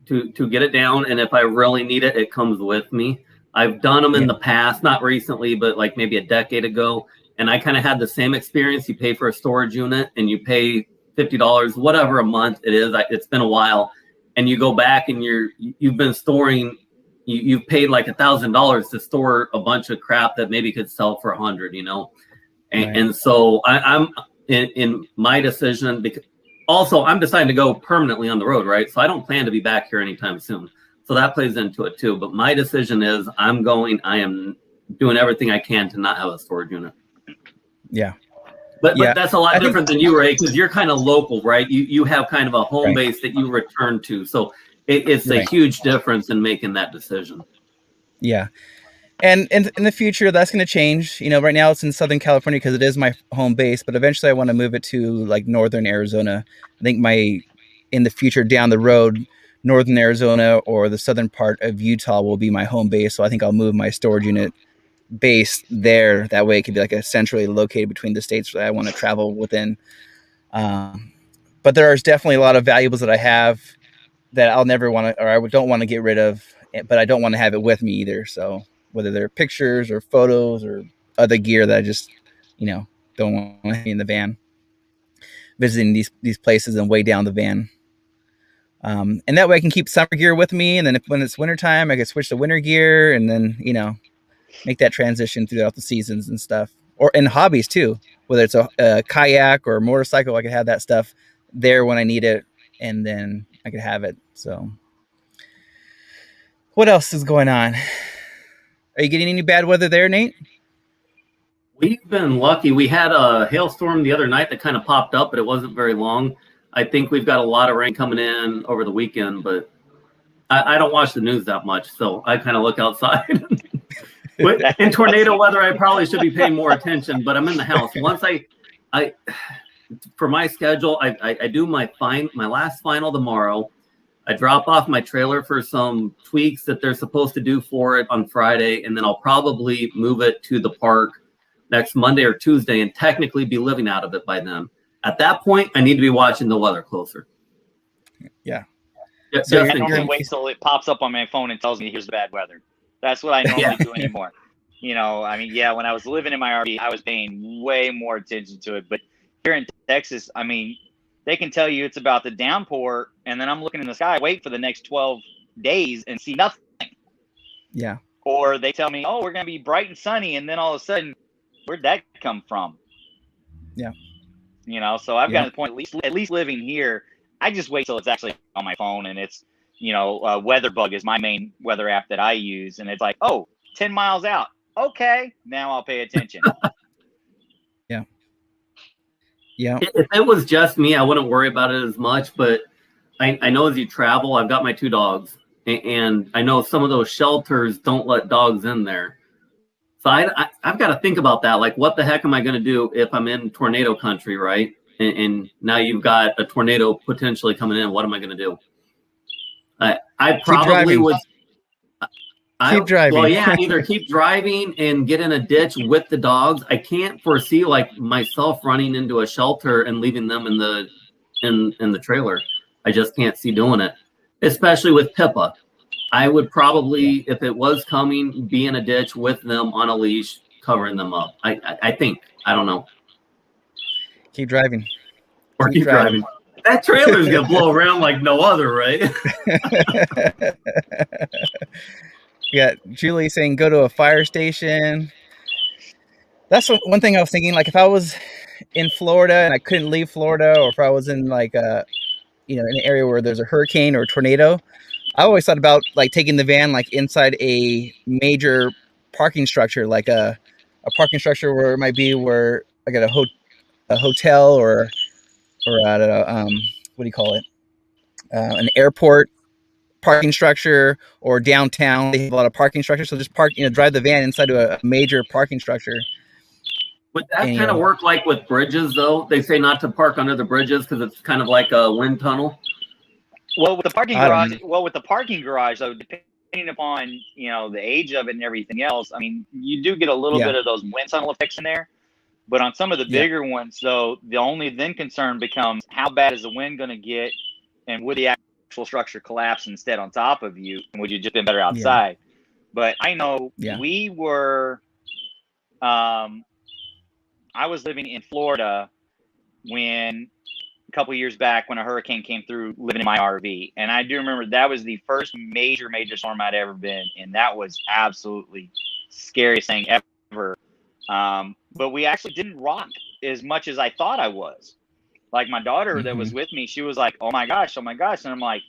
Speaker 3: to get it down. And if I really need it, it comes with me. I've done them in the past, not recently, but like maybe a decade ago. And I kind of had the same experience. You pay for a storage unit and you pay $50, whatever a month it is. It's been a while. And you go back and you've been storing, you've paid like $1,000 to store a bunch of crap that maybe could sell for $100, you know? And so I'm in my decision, because also I'm deciding to go permanently on the road, right? So I don't plan to be back here anytime soon. So that plays into it too. But my decision is I am doing everything I can to not have a storage unit.
Speaker 1: Yeah.
Speaker 3: But that's a lot different than you, Ray, because you're kind of local, right? You have kind of a home base that you return to. So it's a huge difference in making that decision.
Speaker 1: Yeah. And in the future, that's going to change. You know, right now it's in Southern California because it is my home base, but eventually I want to move it to like Northern Arizona. I think in the future down the road, Northern Arizona or the southern part of Utah will be my home base. So I think I'll move my storage unit base there. That way it could be like a centrally located between the states that I want to travel within. But there's definitely a lot of valuables that I have that I'll never want to, or I don't want to get rid of, but I don't want to have it with me either. So whether they're pictures or photos or other gear that I just, you know, don't want to be in the van, visiting these places and way down the van. And that way I can keep summer gear with me. And then when it's wintertime, I can switch to winter gear and then, you know, make that transition throughout the seasons and stuff, or in hobbies too, whether it's a kayak or a motorcycle, I could have that stuff there when I need it. And then I could have it. So what else is going on? Are you getting any bad weather there, Nate?
Speaker 3: We've been lucky. We had a hailstorm the other night that kind of popped up, but it wasn't very long. I think we've got a lot of rain coming in over the weekend, but I don't watch the news that much, so I kind of look outside. In tornado weather, I probably should be paying more attention, but I'm in the house. Once I for my schedule, I do my last final tomorrow. I drop off my trailer for some tweaks that they're supposed to do for it on Friday, and then I'll probably move it to the park next Monday or Tuesday and technically be living out of it by then. At that point, I need to be watching the weather closer.
Speaker 1: Yeah.
Speaker 2: So I normally wait till it pops up on my phone and tells me here's the bad weather. That's what I normally do anymore. You know, I mean, when I was living in my RV, I was paying way more attention to it. But here in Texas, I mean, they can tell you it's about the downpour, and then I'm looking in the sky, wait for the next 12 days and see nothing.
Speaker 1: Yeah.
Speaker 2: Or they tell me, oh, we're going to be bright and sunny, and then all of a sudden, where'd that come from?
Speaker 1: Yeah.
Speaker 2: You know, so I've got to the point, at least living here, I just wait till it's actually on my phone, and it's, you know, WeatherBug is my main weather app that I use, and it's like, oh, 10 miles out. Okay, now I'll pay attention.
Speaker 1: Yeah. Yeah.
Speaker 3: If it was just me, I wouldn't worry about it as much, but I know as you travel, I've got my 2 dogs, and I know some of those shelters don't let dogs in there. So I've got to think about that. Like, what the heck am I going to do if I'm in tornado country, right? And now you've got a tornado potentially coming in. What am I going to do? I probably would.
Speaker 1: Keep driving.
Speaker 3: Well, yeah, either keep driving and get in a ditch with the dogs. I can't foresee like myself running into a shelter and leaving them in the trailer. I just can't see doing it, especially with Pippa. I would probably, if it was coming, be in a ditch with them on a leash, covering them up. I think. I don't know.
Speaker 1: Keep driving.
Speaker 3: Or keep driving. That trailer's gonna blow around like no other, right?
Speaker 1: Yeah, Julie saying go to a fire station. That's one thing I was thinking. Like if I was in Florida and I couldn't leave Florida, or if I was in like in an area where there's a hurricane or a tornado, I always thought about like taking the van like inside a major parking structure, like a parking structure where it might be where I got a hotel or at a what do you call it? An airport parking structure, or downtown. They have a lot of parking structures, so just drive the van inside to a major parking structure.
Speaker 3: Would that kind of work like with bridges, though? They say not to park under the bridges because it's kind of like a wind tunnel.
Speaker 2: Well, with the parking garage, though, depending upon the age of it and everything else, I mean, you do get a little bit of those wind tunnel effects in there. But on some of the bigger ones, though, the only then concern becomes how bad is the wind going to get, and would the actual structure collapse instead on top of you, and would you just been better outside? But I know we were. I was living in Florida when a couple of years back when a hurricane came through, living in my RV. And I do remember that was the first major storm I'd ever been. And that was absolutely scariest thing ever. But we actually didn't rock as much as I thought I was. Like my daughter that was with me, she was like, oh my gosh. And I'm like,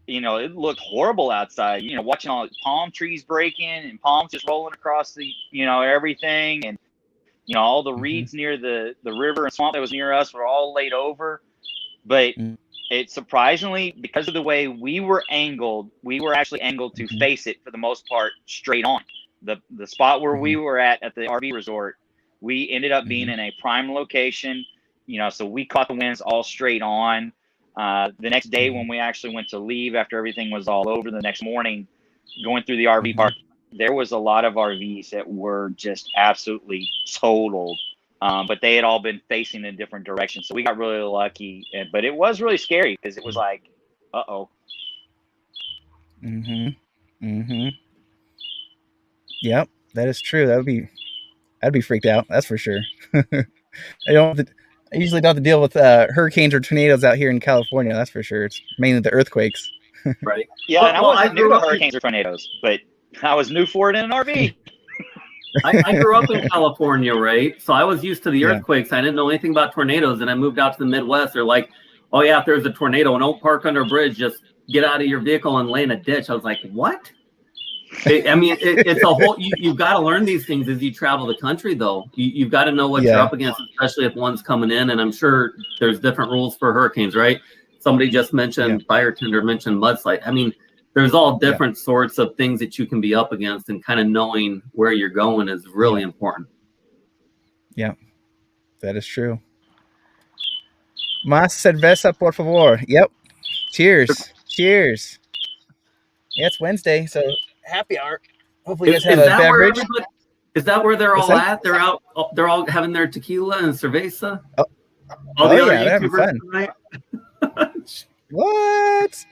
Speaker 2: it looked horrible outside, watching all the palm trees breaking and palms just rolling across the, everything. And, all the reeds near the river and swamp that was near us were all laid over. But it surprisingly, because of the way we were actually angled to face it for the most part straight on. The spot where we were at the RV resort, we ended up being in a prime location, so we caught the winds all straight on. The next day when we actually went to leave after everything was all over, the next morning, going through the RV park, there was a lot of RVs that were just absolutely totaled, but they had all been facing in different directions. So we got really lucky, but it was really scary because it was like, uh-oh.
Speaker 1: Yep, that is true. I'd be freaked out. That's for sure. I usually don't have to deal with hurricanes or tornadoes out here in California. That's for sure. It's mainly the earthquakes.
Speaker 2: Right. Yeah, and I wasn't new to hurricanes or tornadoes, but I was new for it in an RV.
Speaker 3: I grew up in California, right? So I was used to the earthquakes. I didn't know anything about tornadoes, and I moved out to the Midwest. They're like, oh yeah, if there's a tornado, and don't park under a bridge, just get out of your vehicle and lay in a ditch. I was like, what? I mean, it's a whole. You've got to learn these things as you travel the country, though. You've got to know what you're up against, especially if one's coming in. And I'm sure there's different rules for hurricanes, right? Somebody just mentioned fire tender, mentioned mudslide. I mean, there's all different sorts of things that you can be up against, and kind of knowing where you're going is really important. Yeah,
Speaker 1: that is true. Más cerveza, por favor. Yep. Cheers. Cheers. Yeah, it's Wednesday, so happy hour. Hopefully you guys have a beverage.
Speaker 3: Is that where they're all at? They're out. They're all having their tequila and cerveza.
Speaker 1: Oh yeah, they're having fun. What?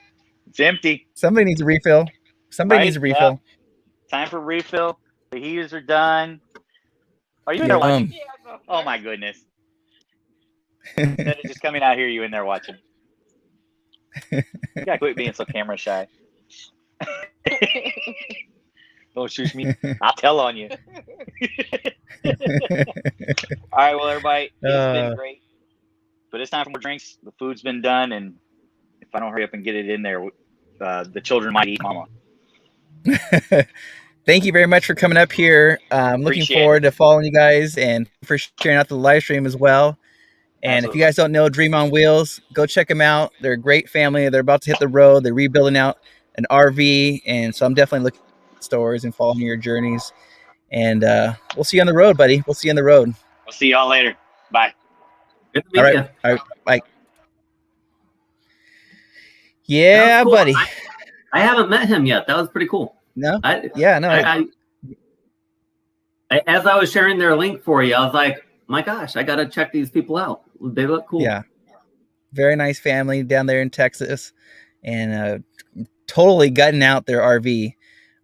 Speaker 2: It's empty.
Speaker 1: Somebody needs a refill. Somebody needs a refill.
Speaker 2: Time for refill. The heaters are done. Are you in there watching? Oh my goodness. Instead of just coming out here, you in there watching. You gotta quit being so camera shy. Don't shoot me. I'll tell on you. All right, well, everybody, it's been great. But it's time for more drinks. The food's been done, and if I don't hurry up and get it in there, the children might eat mama.
Speaker 1: Thank you very much for coming up here. I'm looking forward to following you guys and for sharing out the live stream as well. And if you guys don't know Dream on Wheels, go check them out. They're a great family. They're about to hit the road. They're rebuilding out an RV. And so I'm definitely looking at stores and following your journeys. And we'll see you on the road, buddy. We'll see you on the road.
Speaker 2: We'll see y'all later. Bye.
Speaker 3: Good to meet you.
Speaker 1: All right. Bye. Yeah,
Speaker 3: cool.
Speaker 1: buddy.
Speaker 3: I haven't met him yet. That was pretty cool.
Speaker 1: No.
Speaker 3: No. As I was sharing their link for you, I was like, my gosh, I got to check these people out. They look cool.
Speaker 1: Yeah. Very nice family down there in Texas, and totally gutting out their RV.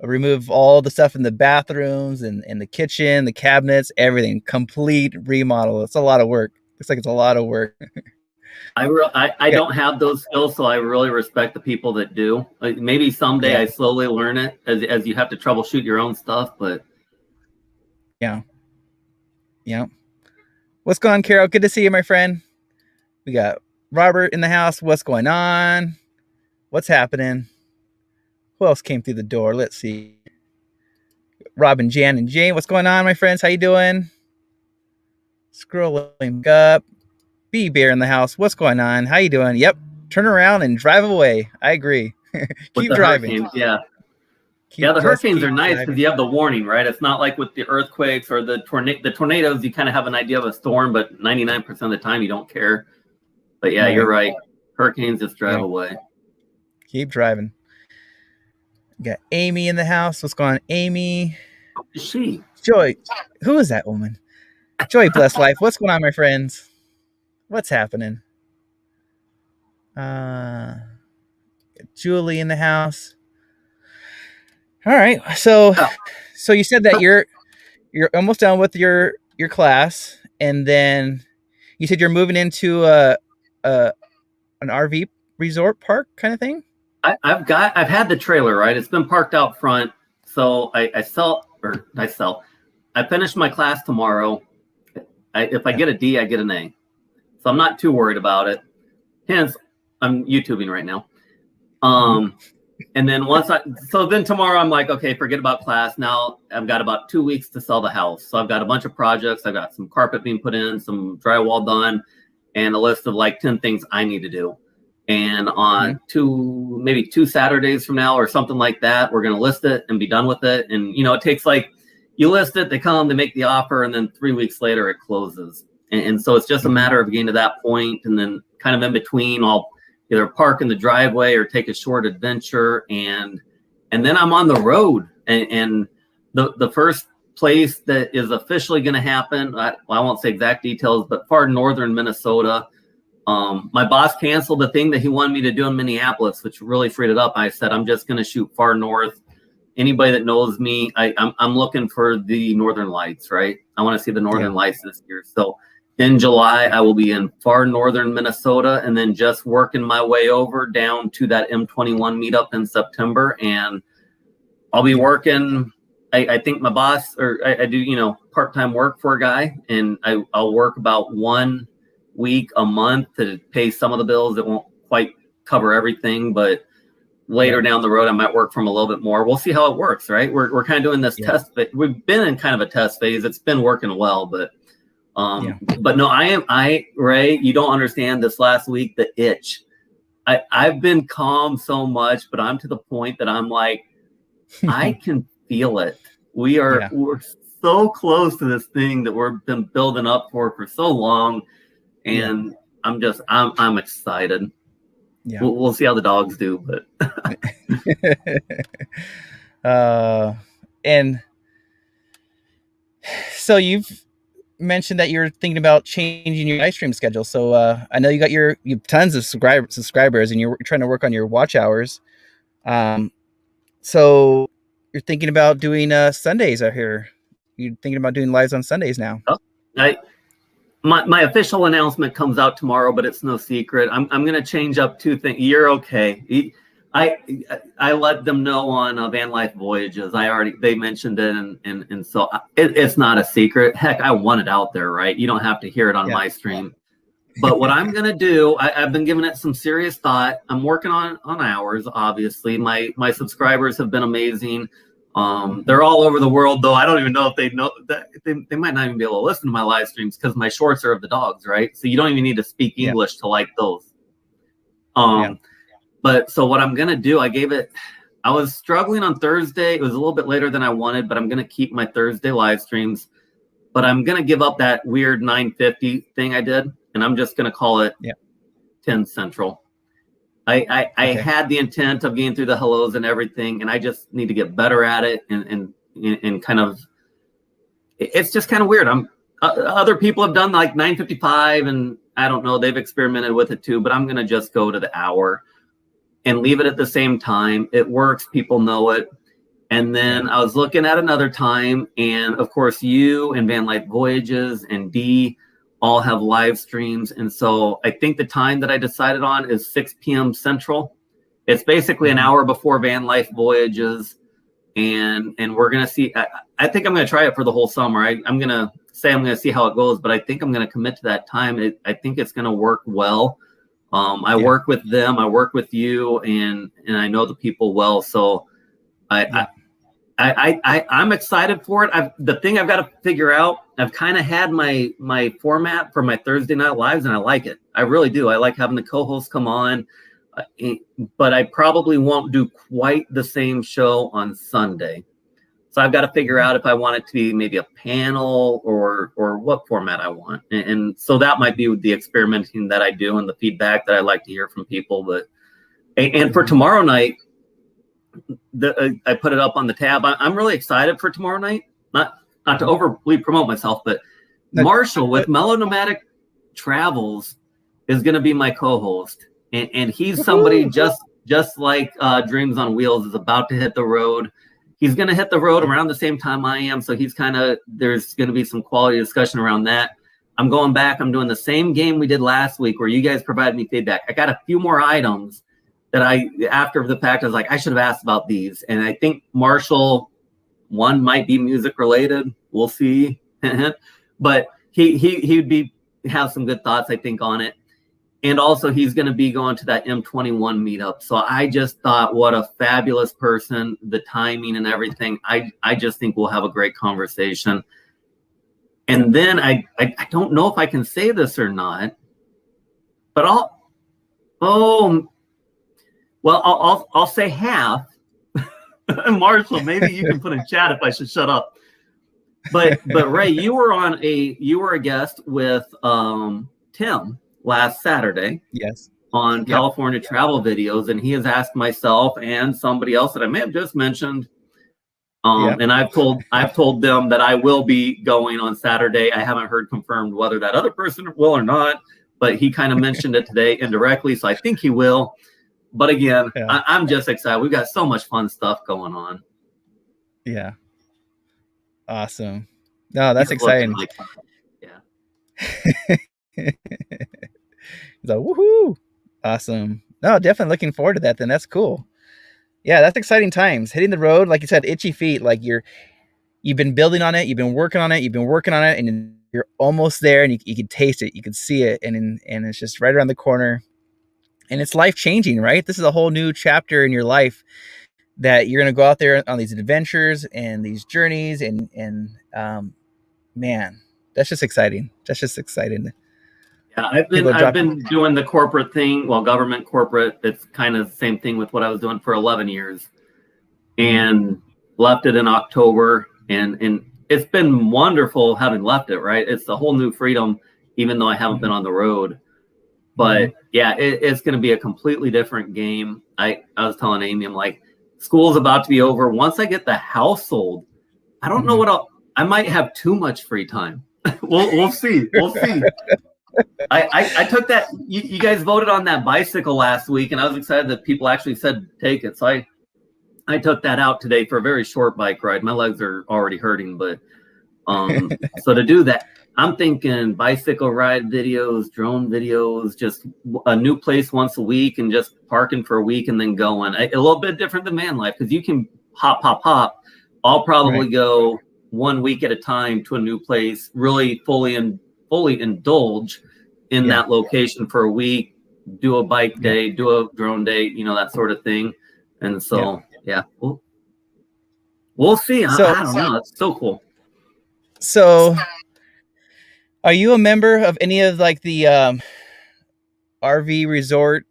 Speaker 1: Remove all the stuff in the bathrooms and the kitchen, the cabinets, everything. Complete remodel. It's a lot of work. Looks like it's a lot of work.
Speaker 3: I don't have those skills, so I really respect the people that do. Like, maybe someday I slowly learn it as you have to troubleshoot your own stuff, but
Speaker 1: yeah. What's going on, Carol? Good to see you, my friend. We got Robert in the house. What's going on? What's happening? Who else came through the door? Let's see. Robin, Jan, and Jane. What's going on, my friends? How you doing? Scrolling up. B-Bear in the house. What's going on? How you doing? Yep. Turn around and drive away. I agree. Keep driving.
Speaker 3: The hurricanes are nice because you have the warning, right? It's not like with the earthquakes or the tornadoes. You kind of have an idea of a storm, but 99% of the time you don't care. But yeah, you're right. Hurricanes just drive away.
Speaker 1: Keep driving. Got Amy in the house. What's going on, Amy?
Speaker 3: Who is she?
Speaker 1: Joy. Who is that woman? Joy, bless life. What's going on, my friends? What's happening? Julie in the house. All right. So you said that you're almost done with your class, and then you said you're moving into an RV resort park kind of thing.
Speaker 3: I've had the trailer, right? It's been parked out front. So I finished my class tomorrow. If I get a D, I get an A. So I'm not too worried about it. Hence, I'm YouTubing right now. And then then tomorrow I'm like, okay, forget about class. Now I've got about 2 weeks to sell the house. So I've got a bunch of projects. I've got some carpet being put in, some drywall done, and a list of like 10 things I need to do. And on maybe 2 Saturdays from now or something like that, we're going to list it and be done with it. And, it takes you list it, they come, they make the offer, and then 3 weeks later it closes. And so it's just a matter of getting to that point, and then kind of in between, I'll either park in the driveway or take a short adventure, and then I'm on the road. And the first place that is officially going to happen, I won't say exact details, but far northern Minnesota. My boss canceled the thing that he wanted me to do in Minneapolis, which really freed it up. I said, I'm just going to shoot far north. Anybody that knows me, I'm looking for the Northern Lights, right? I want to see the Northern Lights this year. So in July, I will be in far northern Minnesota, and then just working my way over down to that M21 meetup in September. And I'll be working. I think my boss, or I do, part-time work for a guy, and I'll work about 1 week a month to pay some of the bills that won't quite cover everything, but later down the road, I might work from a little bit more. We'll see how it works, right? We're kind of doing this test. We've been in kind of a test phase. It's been working well, but no, Ray, you don't understand this last week, the itch. I've been calm so much, but I'm to the point that I'm like, I can feel it. We're so close to this thing that we've been building up for so long. And I'm excited. Yeah. We'll see how the dogs do, but
Speaker 1: and so you've mentioned that you're thinking about changing your live stream schedule. So I know you have tons of subscribers, and you're trying to work on your watch hours. So you're thinking about doing Sundays out here. You're thinking about doing lives on Sundays now.
Speaker 3: My official announcement comes out tomorrow, but it's no secret. I'm going to change up 2 things. You're okay. I let them know on VanLife Voyages. They mentioned it, and so it's not a secret. Heck, I want it out there, right? You don't have to hear it on my stream. But what I'm going to do, I've been giving it some serious thought. I'm working on hours, obviously. My subscribers have been amazing. They're all over the world, though. I don't even know if they know that they might not even be able to listen to my live streams because my shorts are of the dogs, right? So you don't even need to speak English to like those. But so what I'm going to do, I was struggling on Thursday. It was a little bit later than I wanted, but I'm going to keep my Thursday live streams. But I'm going to give up that weird 9:50 thing I did, and I'm just going to call it 10 Central. I had the intent of getting through the hellos and everything, and I just need to get better at it and kind of, it's just kind of weird. Other people have done like 9:55, and I don't know, they've experimented with it too, but I'm going to just go to the hour and leave it at the same time. It works. People know it. And then I was looking at another time, and of course you and VanLife Voyages and D all have live streams. And so I think the time that I decided on is 6 p.m. Central. It's basically an hour before VanLife Voyages. And we're going to see, I think I'm going to try it for the whole summer. I'm going to say I'm going to see how it goes, but I think I'm going to commit to that time. I think it's going to work well. I work with them, I work with you, and I know the people well. So I'm excited for it. The thing I've got to figure out, I've kind of had my format for my Thursday night lives, and I like it. I really do. I like having the co-hosts come on, but I probably won't do quite the same show on Sunday. So I've got to figure out if I want it to be maybe a panel or what format I want. And so that might be the experimenting that I do and the feedback that I like to hear from people. But and for tomorrow night, I put it up on the tab. I'm really excited for tomorrow night. Not to overly promote myself, but Marshall with Mellow Nomadic Travels is going to be my co-host, and he's somebody just like Dreams on Wheels is about to hit the road. He's going to hit the road around the same time I am, so he's there's going to be some quality discussion around that. I'm going back. I'm doing the same game we did last week where you guys provided me feedback. I got a few more items that after the fact, I was like, I should have asked about these. And I think Marshall, one might be music related. We'll see. But he'd have some good thoughts, I think, on it. And also he's going to be going to that M21 meetup. So I just thought, what a fabulous person, the timing and everything. I just think we'll have a great conversation. And then I don't know if I can say this or not, but I'll say half. Marshall, maybe you can put in chat if I should shut up. But Ray, you were a guest with Tim last Saturday.
Speaker 1: Yes.
Speaker 3: On California travel videos, and he has asked myself and somebody else that I may have just mentioned. And I've told them that I will be going on Saturday. I haven't heard confirmed whether that other person will or not, but he kind of mentioned it today indirectly, so I think he will. But again, I'm just excited. We've got so much fun stuff going on.
Speaker 1: Yeah. Awesome. No, that's exciting. He's like, woohoo. Awesome. No, definitely looking forward to that then. That's cool. Yeah, that's exciting times. Hitting the road, like you said, itchy feet. Like you've been building on it, you've been working on it, and you're almost there, and you can taste it, you can see it, and it's just right around the corner. And it's life-changing, right? This is a whole new chapter in your life that you're going to go out there on these adventures and these journeys, and man, that's just exciting. That's just exciting.
Speaker 3: Yeah, I've been doing the corporate thing, government corporate. It's kind of the same thing with what I was doing for 11 years, and left it in October, and it's been wonderful having left it. Right, it's a whole new freedom, even though I haven't been on the road. But yeah, it's going to be a completely different game. I was telling Amy, I'm like, school's about to be over. Once I get the house sold, I don't know what I might have too much free time. We'll see. We'll see. I took that. You guys voted on that bicycle last week, and I was excited that people actually said take it. So I took that out today for a very short bike ride. My legs are already hurting, but so to do that, I'm thinking bicycle ride videos, drone videos, just a new place once a week, and just parking for a week and then going. A little bit different than VanLife, because you can hop. I'll probably go 1 week at a time to a new place, really fully indulge in that location for a week, do a bike day, do a drone day, that sort of thing. And so, we'll see. I don't know. It's so cool.
Speaker 1: So, are you a member of any of like the RV resort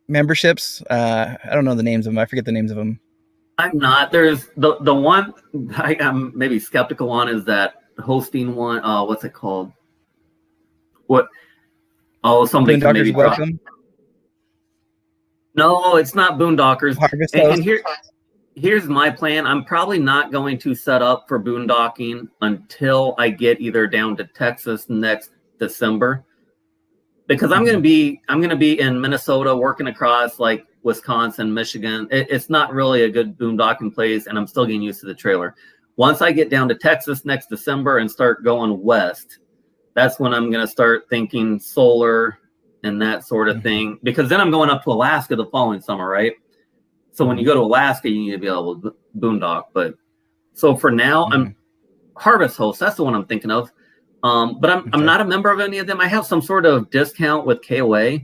Speaker 1: memberships? I don't know the names of them. I forget the names of them.
Speaker 3: I'm not. There's the one I'm maybe skeptical on is that hosting one. What's it called? What? Oh, somebody can maybe
Speaker 1: welcome.
Speaker 3: No, it's not boondockers.
Speaker 1: Harvest
Speaker 3: And here's my plan. I'm probably not going to set up for boondocking until I get either down to Texas next December, because I'm going to be in Minnesota working across like Wisconsin, Michigan. It's not really a good boondocking place, and I'm still getting used to the trailer. Once I get down to Texas next December and start going west, that's when I'm going to start thinking solar and that sort of thing, because then I'm going up to Alaska the following summer, right? So when you go to Alaska, you need to be able to boondock. But so for now, I'm Harvest Host. That's the one I'm thinking of. But I'm not a member of any of them. I have some sort of discount with KOA,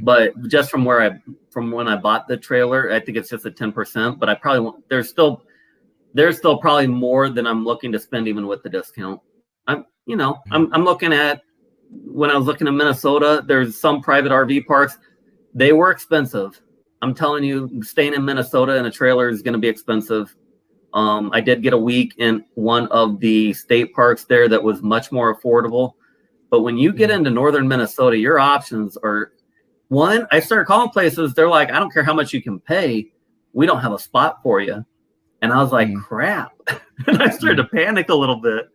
Speaker 3: but just from when I bought the trailer, I think it's just a 10%. But I probably won't. There's still probably more than I'm looking to spend even with the discount. I'm looking at, when I was looking at Minnesota, there's some private RV parks. They were expensive. I'm telling you, staying in Minnesota in a trailer is going to be expensive. I did get a week in one of the state parks there that was much more affordable. But when you get into northern Minnesota, your options are, one, I started calling places. They're like, I don't care how much you can pay. We don't have a spot for you. And I was like, crap. And I started to panic a little bit.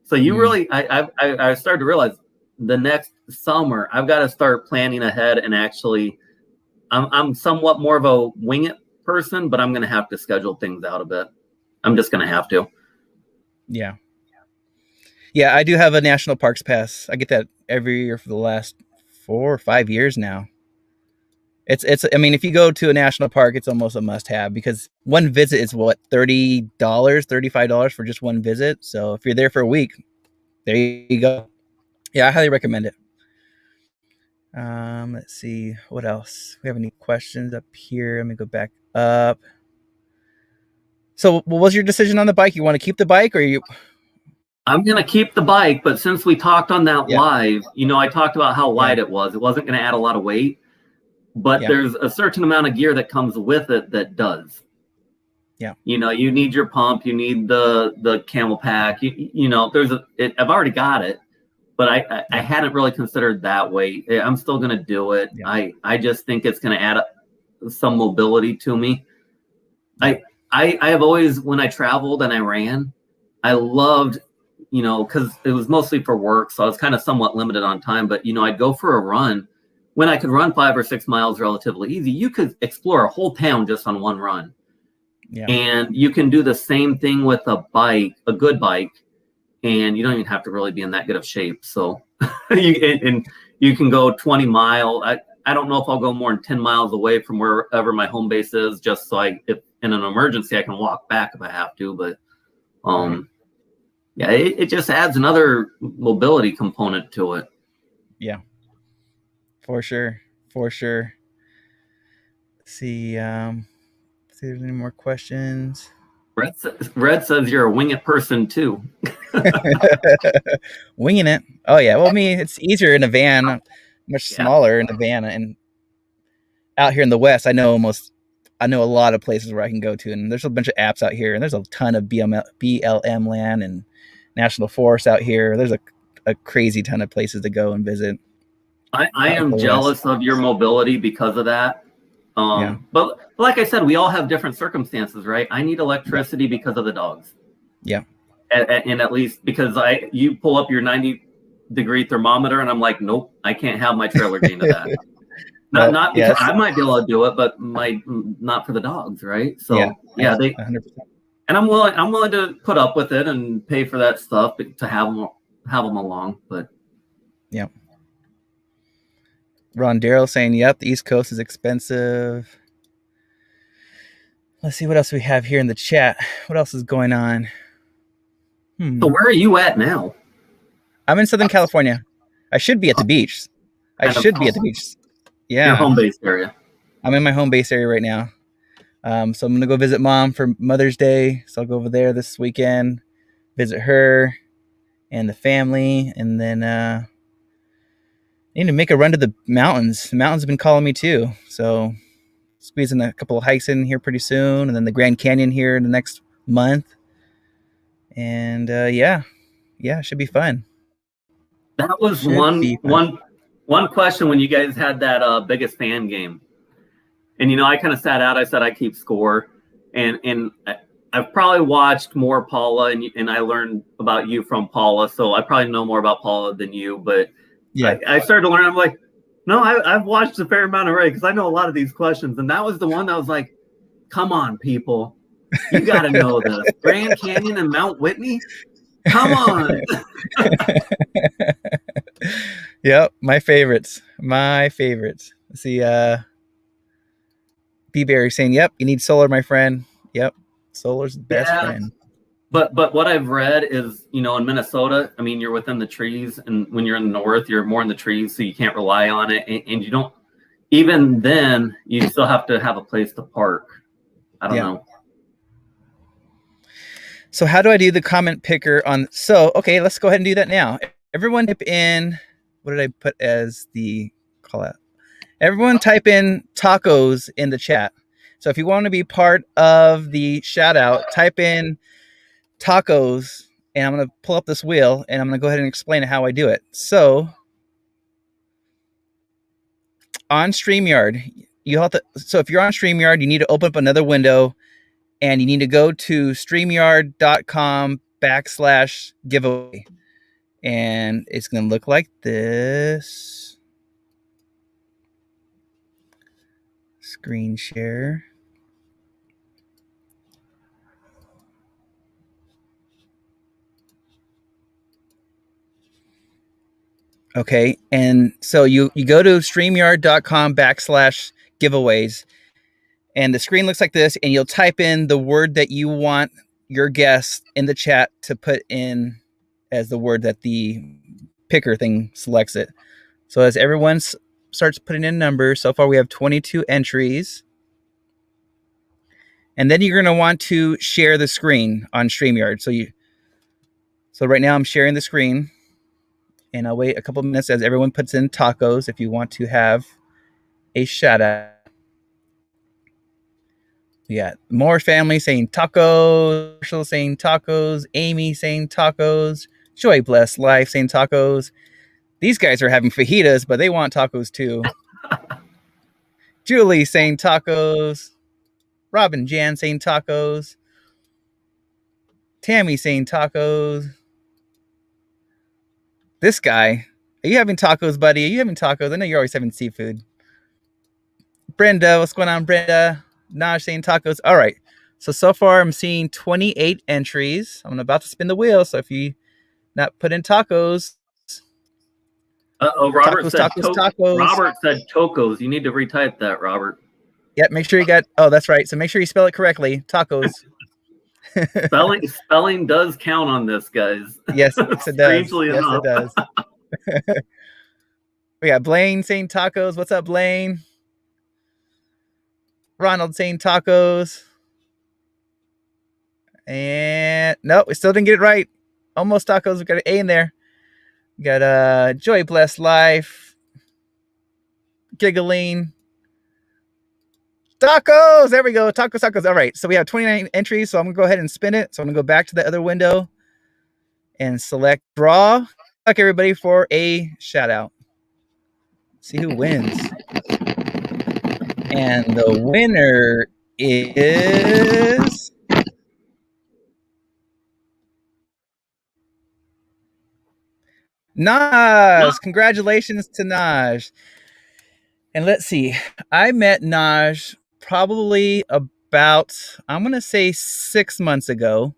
Speaker 3: So you really, I started to realize the next summer, I've got to start planning ahead, and actually, I'm somewhat more of a wing it person, but I'm going to have to schedule things out a bit. I'm just going to have to.
Speaker 1: Yeah. Yeah, I do have a national parks pass. I get that every year for the last 4 or 5 years now. I mean, if you go to a national park, it's almost a must have, because one visit is what, $30, $35 for just one visit. So if you're there for a week, there you go. Yeah, I highly recommend it. Let's see what else. We have any questions up here? Let me go back up. So what was your decision on the bike? You want to keep the bike, or you?
Speaker 3: I'm going to keep the bike, but since we talked on that live, I talked about how light it was. It wasn't going to add a lot of weight, but there's a certain amount of gear that comes with it that does. Yeah. You need your pump, you need the camel pack, I've already got it, but I hadn't really considered that weight. I'm still going to do it. Yeah. I just think it's going to add some mobility to me. I have always, when I traveled and I ran, I loved, because it was mostly for work, so I was kind of somewhat limited on time, but I'd go for a run. When I could run 5 or 6 miles relatively easy, you could explore a whole town just on one run. Yeah. And you can do the same thing with a bike, a good bike, and you don't even have to really be in that good of shape. So you can go 20 miles. I don't know if I'll go more than 10 miles away from wherever my home base is, just so if in an emergency I can walk back if I have to. But yeah, it just adds another mobility component to it. Yeah.
Speaker 1: For sure. Let's see if there's any more questions.
Speaker 3: Red says you're a wing it person too.
Speaker 1: Winging it. Oh yeah. Well, it's easier in a van, much smaller in a van, and out here in the West, I know a lot of places where I can go to, and there's a bunch of apps out here, and there's a ton of BLM land and national forests out here. There's a crazy ton of places to go and visit.
Speaker 3: I am jealous of your mobility because of that. But like I said, we all have different circumstances, right? I need electricity because of the dogs. Yeah. And at least because you pull up your 90-degree thermometer and I'm like, nope, I can't have my trailer gain to that. Not because I might be able to do it, but not for the dogs, right? So yeah, 100%. And I'm willing to put up with it and pay for that stuff to have them along, but
Speaker 1: yeah. Ron Darrell saying, yep, the East Coast is expensive. Let's see what else we have here in the chat. What else is going on?
Speaker 3: So where are you at now?
Speaker 1: I'm in Southern California. I should be at the beach. Yeah.
Speaker 3: Your home base area.
Speaker 1: I'm in my home base area right now. So I'm going to go visit Mom for Mother's Day. So I'll go over there this weekend, visit her and the family, and then I need to make a run to the mountains. The mountains have been calling me too. So squeezing a couple of hikes in here pretty soon, and then the Grand Canyon here in the next month. And it should be fun.
Speaker 3: That was one question when you guys had that biggest fan game. And, you know, I kind of sat out. I said I keep score. And I've probably watched more Paula, and I learned about you from Paula. So I probably know more about Paula than you. But yeah, I started to learn. I'm like, no, I've watched a fair amount of Ray because I know a lot of these questions. And that was the one that was like, come on, people. You got to know this. Grand Canyon and Mount Whitney? Come on.
Speaker 1: Yep, my favorites. Let's see, B-Berry saying, yep, you need solar, my friend. Yep, solar's the best friend.
Speaker 3: But what I've read is, you know, in Minnesota, I mean, you're within the trees, and when you're in the north, you're more in the trees, so you can't rely on it, and you don't. Even then, you still have to have a place to park. I don't know.
Speaker 1: So how do I do the comment picker on? So, okay, let's go ahead and do that now. Everyone type in, what did I put as the call out? Everyone type in tacos in the chat. So if you want to be part of the shout out, type in tacos, and I'm going to pull up this wheel, and I'm going to go ahead and explain how I do it. So on StreamYard, you have to, so if you're on StreamYard, you need to open up another window, and you need to go to streamyard.com/giveaway. And it's going to look like this. Screen share. Okay. And so you go to streamyard.com/giveaways. And the screen looks like this, and you'll type in the word that you want your guest in the chat to put in as the word that the picker thing selects it. So as everyone starts putting in numbers, so far we have 22 entries. And then you're going to want to share the screen on StreamYard. So right now I'm sharing the screen, and I'll wait a couple of minutes as everyone puts in tacos if you want to have a shout out. We got more family saying tacos, Marshall saying tacos, Amy saying tacos, Joy Bless Life saying tacos. These guys are having fajitas, but they want tacos too. Julie saying tacos. Robin Jan saying tacos. Tammy saying tacos. This guy, are you having tacos, buddy? Are you having tacos? I know you're always having seafood. Brenda, what's going on, Brenda? Naj saying tacos. All right. So far I'm seeing 28 entries. I'm about to spin the wheel. So if you not put in tacos.
Speaker 3: Robert said tacos. Robert said tacos. You need to retype that, Robert.
Speaker 1: Yep. Make sure you got, that's right. So make sure you spell it correctly. Tacos.
Speaker 3: Spelling does count on this, guys.
Speaker 1: Yes, it does.
Speaker 3: Strangely
Speaker 1: yes,
Speaker 3: enough.
Speaker 1: It does. We got Blaine saying tacos. What's up, Blaine? Ronald saying tacos. And no, we still didn't get it right. Almost tacos. We got an A in there. We got Joy Bless Life. Giggling. Tacos. There we go. Tacos. All right. So we have 29 entries. So I'm going to go ahead and spin it. So I'm going to go back to the other window and select draw. Good luck, everybody, for a shout out. See who wins. And the winner is Naj. Congratulations to Naj. And let's see. I met Naj probably about, I'm going to say 6 months ago.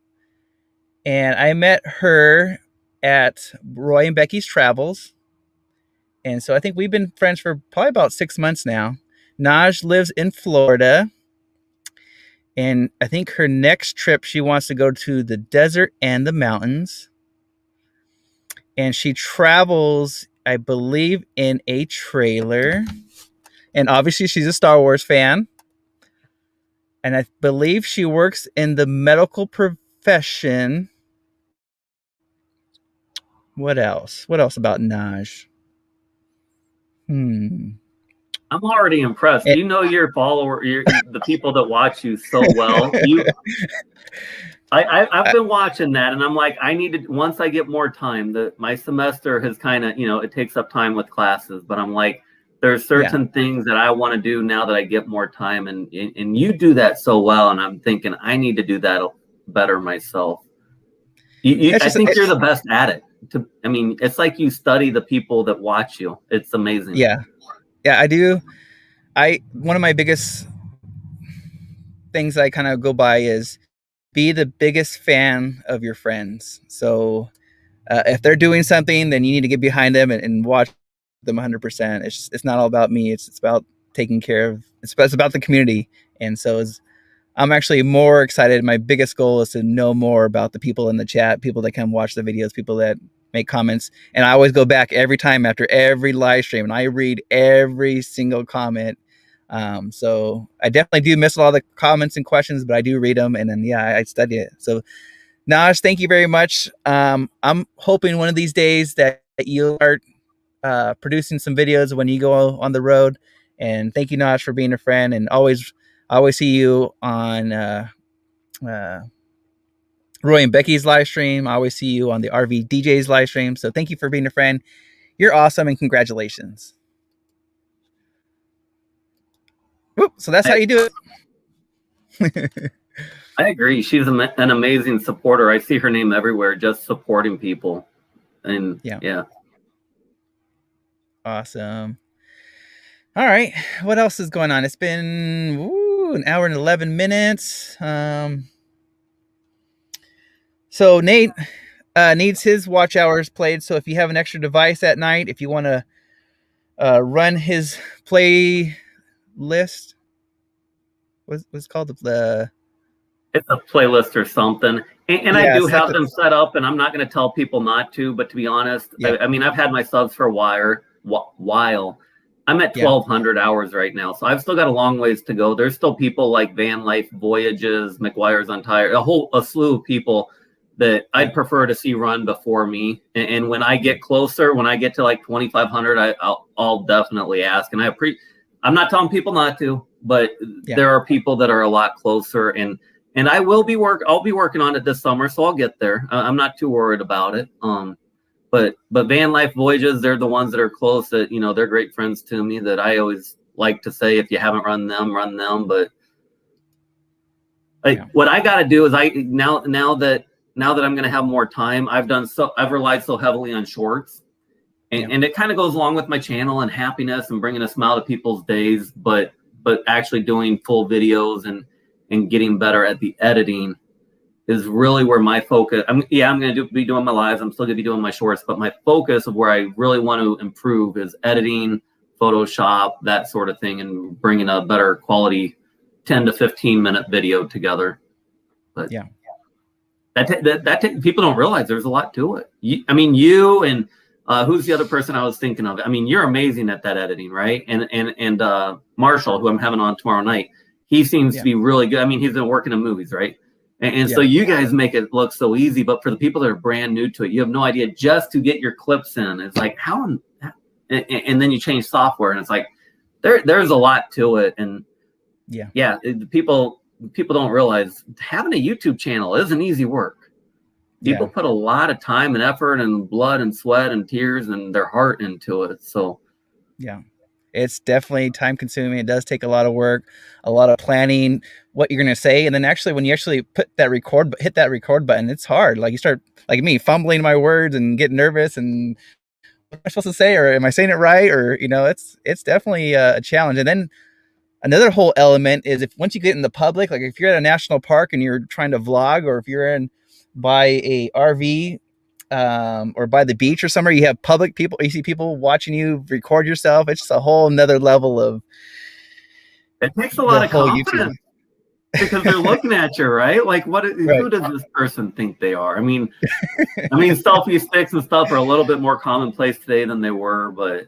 Speaker 1: And I met her at Roy and Becky's Travels. And so I think we've been friends for probably about 6 months now. Naj lives in Florida, and I think her next trip, she wants to go to the desert and the mountains. And she travels, I believe, in a trailer. And obviously, she's a Star Wars fan. And I believe she works in the medical profession. What else? What else about Naj?
Speaker 3: I'm already impressed. You know your follower, the people that watch you so well. I've been watching that, and I'm like, I need to, once I get more time. My semester has kind of, it takes up time with classes, but I'm like, there's certain things that I want to do now that I get more time, and you do that so well, and I'm thinking I need to do that better myself. I think you're the best at it. I mean, it's like you study the people that watch you. It's amazing.
Speaker 1: Yeah, I do. One of my biggest things I kind of go by is be the biggest fan of your friends. So if they're doing something, then you need to get behind them and watch them 100%. It's not all about me. It's about taking care of. It's about the community. And so I'm actually more excited. My biggest goal is to know more about the people in the chat, people that come watch the videos, people that make comments. And I always go back every time after every live stream, and I read every single comment. So I definitely do miss a lot of the comments and questions, but I do read them, and then I study it. So Naj, thank you very much. I'm hoping one of these days that you'll start producing some videos when you go on the road. And thank you, Naj, for being a friend. And I always see you on Roy and Becky's live stream. I always see you on the RV DJ's live stream. So thank you for being a friend. You're awesome, and congratulations. Whoop, so that's how you do it.
Speaker 3: I agree. She's an amazing supporter. I see her name everywhere, just supporting people. And yeah. Awesome.
Speaker 1: All right. What else is going on? It's been an hour and 11 minutes. So Nate needs his watch hours played. So if you have an extra device at night, if you want to run his play list, what's called
Speaker 3: it's a playlist or something, and I do have them set up, and I'm not going to tell people not to, but to be honest, I mean, I've had my subs for a while. I'm at 1,200 hours right now, so I've still got a long ways to go. There's still people like VanLife Voyages, McGuire's Untitled, a slew of people that I'd prefer to see run before me. And when I get closer, when I get to like 2,500, I'll definitely ask. And I'm not telling people not to, but there are people that are a lot closer, and I'll be working on it this summer, so I'll get there. I'm not too worried about it. But VanLife Voyages, they're the ones that are close. That they're great friends to me. That I always like to say, if you haven't run them, run them. But what I got to do is now that I'm going to have more time, I've relied so heavily on shorts, and it kind of goes along with my channel and happiness and bringing a smile to people's days. But actually doing full videos and getting better at the editing is really where my focus. I'm going to be doing my lives. I'm still going to be doing my shorts, but my focus of where I really want to improve is editing, Photoshop, that sort of thing, and bringing a better quality 10 to 15 minute video together. But that people don't realize there's a lot to it. You and who's the other person I was thinking of? I mean, you're amazing at that editing, right? And Marshall, who I'm having on tomorrow night, he seems to be really good. I mean, he's been working in movies, right? And so you guys make it look so easy, but for the people that are brand new to it, you have no idea just to get your clips in. It's like, how, and then you change software, and it's like, there's a lot to it. And people don't realize having a YouTube channel isn't easy work. People put a lot of time and effort and blood and sweat and tears and their heart into it. So
Speaker 1: it's definitely time consuming. It does take a lot of work, a lot of planning, what you're going to say. And then actually, when you actually hit that record button, it's hard. Like you start, like me, fumbling my words and getting nervous and what am I supposed to say? Or am I saying it right? Or, it's definitely a challenge. And then another whole element is once you get in the public, like if you're at a national park and you're trying to vlog, or if you're by a RV, or by the beach or somewhere, you have public people, you see people watching you record yourself. It's just a whole nother level of.
Speaker 3: It takes a lot of confidence because they're looking at you, right? Like, who does this person think they are? I mean, selfie sticks and stuff are a little bit more commonplace today than they were, but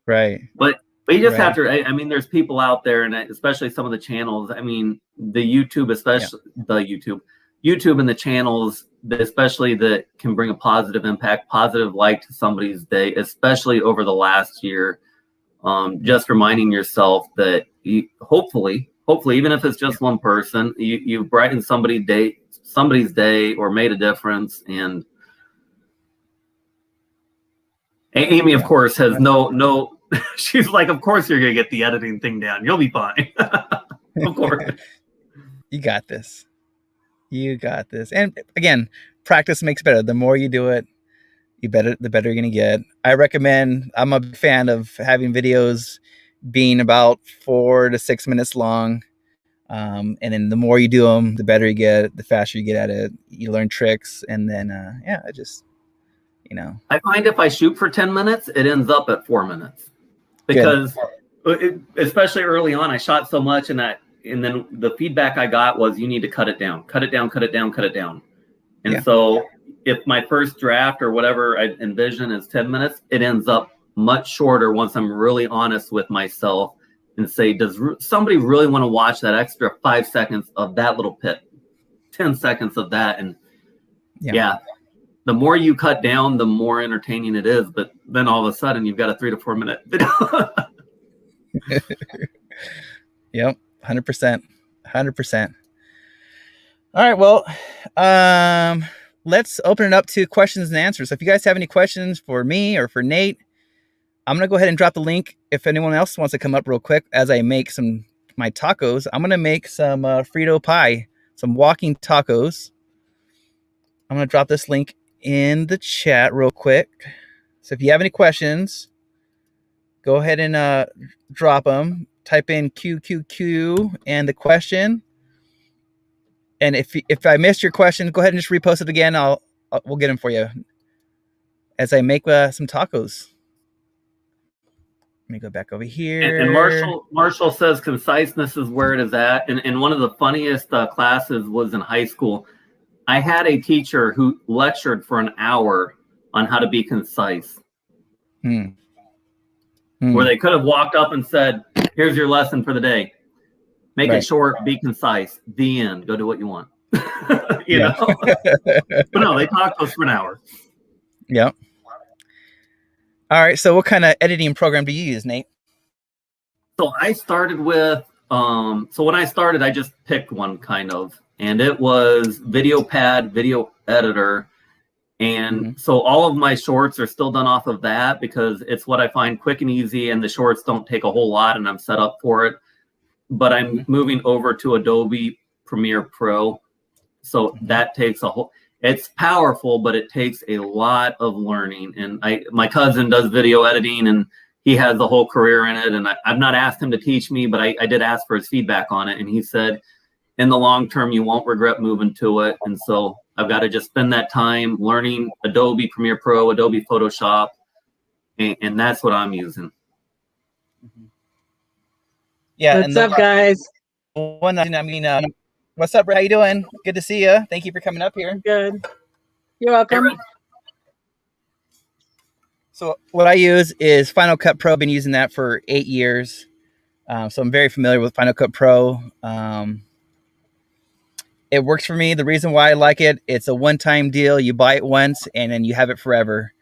Speaker 3: you just have to. I mean, there's people out there, and especially some of the channels. I mean, the YouTube, especially YouTube and the channels, especially that can bring a positive impact, positive light to somebody's day, especially over the last year. Just reminding yourself that hopefully, even if it's just one person, you've brightened somebody's day or made a difference. And Amy, of course, has no She's like, of course you're going to get the editing thing down. You'll be fine. Of course.
Speaker 1: You got this. You got this. And again, practice makes better. The more you do it, the better you're going to get. I recommend, I'm a big fan of having videos being about 4 to 6 minutes long. And then the more you do them, the better you get, the faster you get at it. You learn tricks. And then, I just, I
Speaker 3: find if I shoot for 10 minutes, it ends up at 4 minutes because especially early on, I shot so much and then the feedback I got was you need to cut it down. And so if my first draft or whatever I envision is 10 minutes, it ends up much shorter once I'm really honest with myself and say, does somebody really want to watch that extra 5 seconds of that little pit, 10 seconds of that? And the more you cut down, the more entertaining it is. But then all of a sudden you've got a 3 to 4 minute video.
Speaker 1: Yep. 100%. All right. Well, let's open it up to questions and answers. So if you guys have any questions for me or for Nate, I'm going to go ahead and drop the link. If anyone else wants to come up real quick as I make my tacos, I'm going to make some Frito pie, some walking tacos. I'm going to drop this link in the chat real quick. So if you have any questions, go ahead and drop them. Type in QQQ and the question. And if I missed your question, go ahead and just repost it again. We'll get them for you as I make some tacos. Let me go back over here.
Speaker 3: And Marshall says conciseness is where it is at. And one of the funniest classes was in high school. I had a teacher who lectured for an hour on how to be concise. Where they could have walked up and said, here's your lesson for the day. Make it short, be concise. The end. Go do what you want. you know? But no, they talked to us for an hour.
Speaker 1: Yep. All right. So what kind of editing program do you use, Nate?
Speaker 3: So I started with, when I started, I just picked one kind of, and it was VideoPad, video editor. And so all of my shorts are still done off of that because it's what I find quick and easy, and the shorts don't take a whole lot and I'm set up for it. But I'm moving over to Adobe Premiere Pro. So that takes it's powerful, but it takes a lot of learning. And my cousin does video editing and he has a whole career in it. And I've not asked him to teach me, but I did ask for his feedback on it. And he said, in the long term, you won't regret moving to it. And so I've got to just spend that time learning Adobe Premiere Pro, Adobe Photoshop, and that's what I'm using.
Speaker 1: Yeah.
Speaker 4: What's up, guys?
Speaker 1: What's up, Brad? How you doing? Good to see you. Thank you for coming up here.
Speaker 4: Good. You're welcome.
Speaker 1: So what I use is Final Cut Pro. I've been using that for 8 years. So I'm very familiar with Final Cut Pro. It works for me. The reason why I like it, it's a one-time deal. You buy it once and then you have it forever.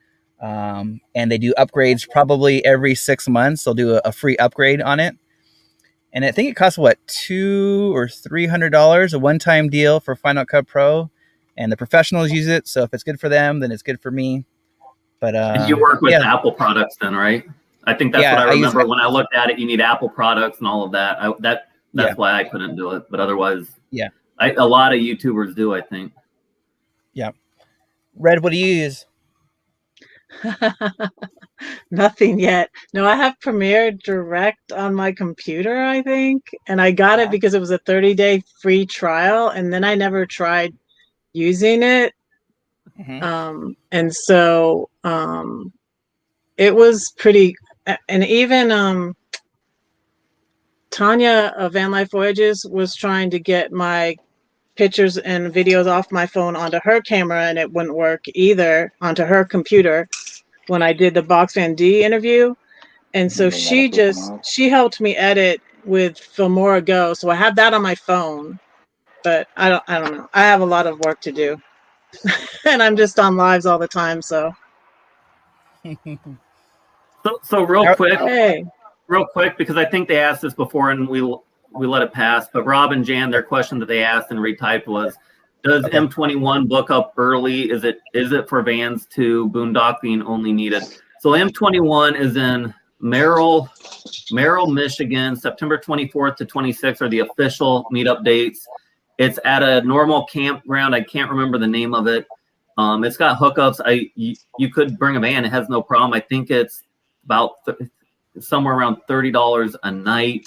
Speaker 1: And they do upgrades probably every 6 months. They'll do a free upgrade on it. And I think it costs $200 or $300, a one-time deal for Final Cut Pro. And the professionals use it. So if it's good for them, then it's good for me. But
Speaker 3: and you work with Apple products then, right? I think that's what I remember when I looked at it. You need Apple products and all of that. That's why I couldn't do it. But otherwise, a lot of YouTubers do, I think.
Speaker 1: Yeah. Red, what do you use?
Speaker 4: Nothing yet. No, I have Premiere Direct on my computer, I think. And I got it because it was a 30-day free trial. And then I never tried using it. And so it was pretty, and even Tanya of VanLife Voyages was trying to get my pictures and videos off my phone onto her camera, and it wouldn't work either onto her computer when I did the Box Fan D interview. And so she helped me edit with Filmora Go. So I have that on my phone, but I don't know. I have a lot of work to do. And I'm just on lives all the time, so
Speaker 3: real quick, because I think they asked this before and we let it pass, but Rob and Jan, their question that they asked and retyped was, does M21 book up early? Is it for vans too? Boondocking only needed? So M21 is in Merrill, Michigan, September 24th to 26th are the official meetup dates. It's at a normal campground. I can't remember the name of it. It's got hookups. You could bring a van. It has no problem. I think it's about somewhere around $30 a night.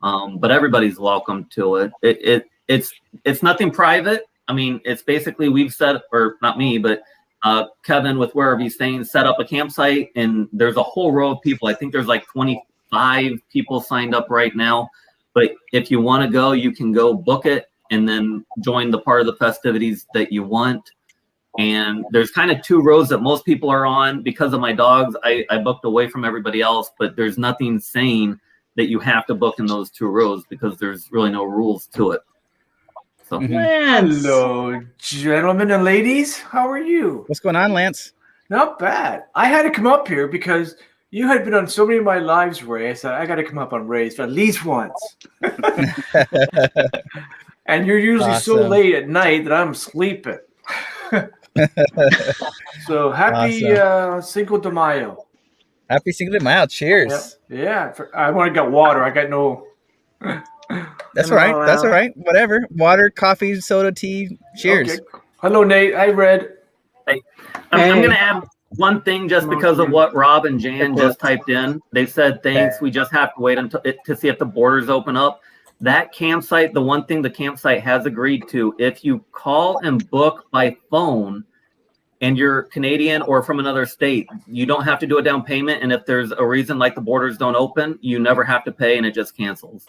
Speaker 3: But everybody's welcome to it. It's nothing private. I mean, it's basically we've set, or not me, but Kevin with Wherever He's Staying set up a campsite, and there's a whole row of people. I think there's like 25 people signed up right now. But if you want to go, you can go book it and then join the part of the festivities that you want. And there's kind of two rows that most people are on. Because of my dogs, I booked away from everybody else, but there's nothing saying that you have to book in those two rows because there's really no rules to it. So
Speaker 5: Hello, gentlemen and ladies. How are you?
Speaker 1: What's going on, Lance?
Speaker 5: Not bad. I had to come up here because you had been on so many of my lives, Ray. I said, I got to come up on Ray's at least once. And you're usually so late at night that I'm sleeping. So happy Cinco De Mayo.
Speaker 1: Happy Cinco De Mayo. Cheers.
Speaker 5: Yeah. I want to get water. I got no.
Speaker 1: That's all right. That's all right. Whatever. Water, coffee, soda, tea. Cheers. Okay.
Speaker 5: Hello, Nate. I read.
Speaker 3: Hey, I'm going to add one thing just because of what Rob and Jan just typed in. They said, thanks. We just have to wait until to see if the borders open up. That campsite, the one thing the campsite has agreed to, if you call and book by phone and you're Canadian or from another state, you don't have to do a down payment. And if there's a reason like the borders don't open, you never have to pay and it just cancels.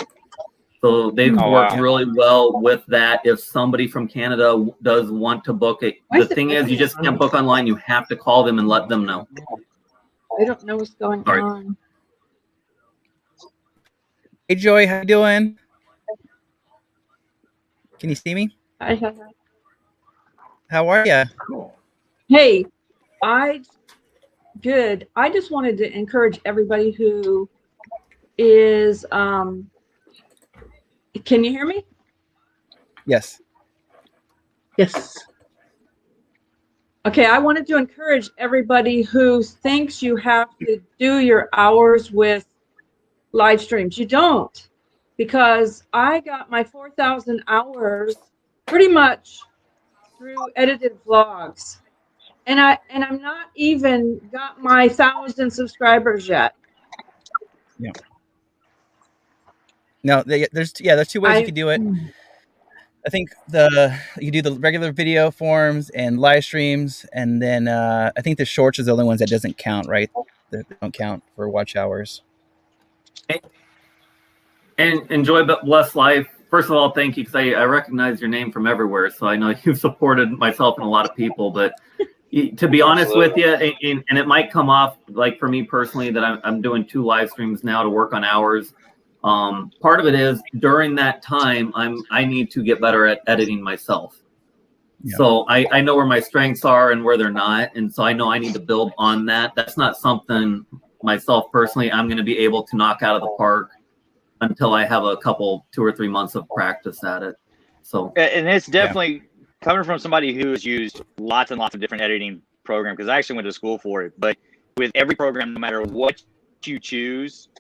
Speaker 3: So they've worked really well with that. If somebody from Canada does want to book it, the thing is you just can't book online. You have to call them and let them know.
Speaker 6: I don't know what's going on.
Speaker 1: Hey, Joy, how you doing? Can you see me?
Speaker 6: Hi.
Speaker 1: How are you?
Speaker 5: Cool.
Speaker 6: Hey, good. I just wanted to encourage everybody who is, can you hear me?
Speaker 1: Yes.
Speaker 6: Yes. Okay, I wanted to encourage everybody who thinks you have to do your hours with live streams. You don't. Because I got my 4,000 hours pretty much through edited vlogs, and I'm not even got my 1,000 subscribers yet.
Speaker 1: Yeah. No, there's two ways you can do it. I think you do the regular video forms and live streams, and then I think the shorts is the only ones that doesn't count, right? They don't count for watch hours.
Speaker 3: And enjoy Blessed Life. First of all, thank you, because I recognize your name from everywhere, so I know you've supported myself and a lot of people. But to be honest with you, and it might come off like for me personally that I'm doing 2 live streams now to work on hours. Part of it is during that time I need to get better at editing myself. Yeah. So I know where my strengths are and where they're not, and so I know I need to build on that. That's not something myself personally I'm going to be able to knock out of the park until I have a couple 2 or 3 months of practice at it. So,
Speaker 2: and it's definitely coming from somebody who has used lots and lots of different editing programs, because I actually went to school for it. But with every program, no matter what you choose,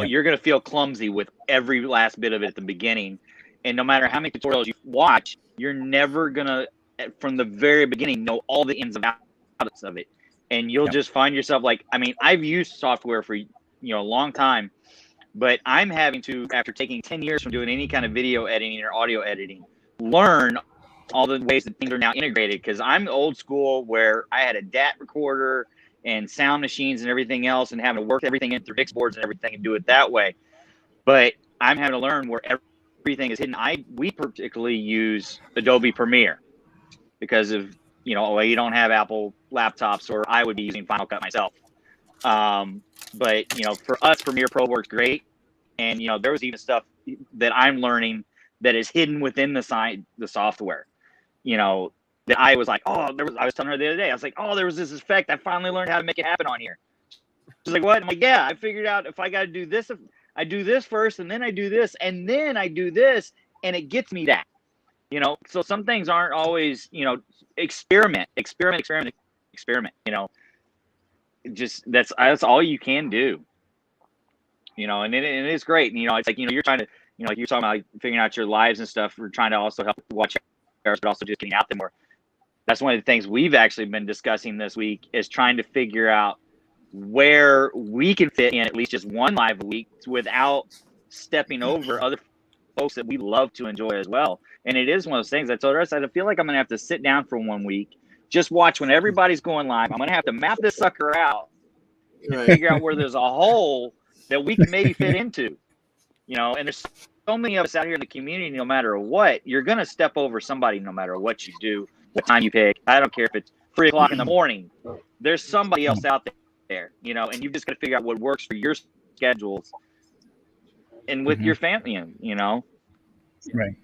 Speaker 2: you're going to feel clumsy with every last bit of it at the beginning. And no matter how many tutorials you watch, you're never going to, from the very beginning, know all the ins and outs of it. And you'll just find yourself like, I mean, I've used software for a long time. But I'm having to, after taking 10 years from doing any kind of video editing or audio editing, learn all the ways that things are now integrated. Because I'm old school where I had a DAT recorder and sound machines and everything else and having to work everything in through mix boards and everything and do it that way. But I'm having to learn where everything is hidden. We particularly use Adobe Premiere because of, you don't have Apple laptops, or I would be using Final Cut myself. But for us, Premiere Pro works great, and there was even stuff that I'm learning that is hidden within the software. That I was like, I was telling her the other day, I was like, there was this effect. I finally learned how to make it happen on here. She's like, what? I'm like, yeah, I figured out if I got to do this, I do this first, and then I do this, and then I do this, and it gets me that. So some things aren't always, experiment. Just that's all you can do. you know, and it is great. You know, it's like, you know, you're trying to, you know, like you're talking about like figuring out your lives and stuff. We're trying to also help watch ours, but also just getting out there more. That's one of the things we've actually been discussing this week, is trying to figure out where we can fit in at least just one live a week without stepping over other folks that we love to enjoy as well. And it is one of those things I told her, I said, I feel like I'm going to have to sit down for 1 week, just watch when everybody's going live. I'm going to have to map this sucker out, figure out where there's a hole that we can maybe fit into, you know. And there's so many of us out here in the community, no matter what, you're going to step over somebody no matter what you do, what time you pick. I don't care if it's 3 o'clock in the morning, there's somebody else out there, you know, and you've just got to figure out what works for your schedules and with your family, you know.
Speaker 1: Right.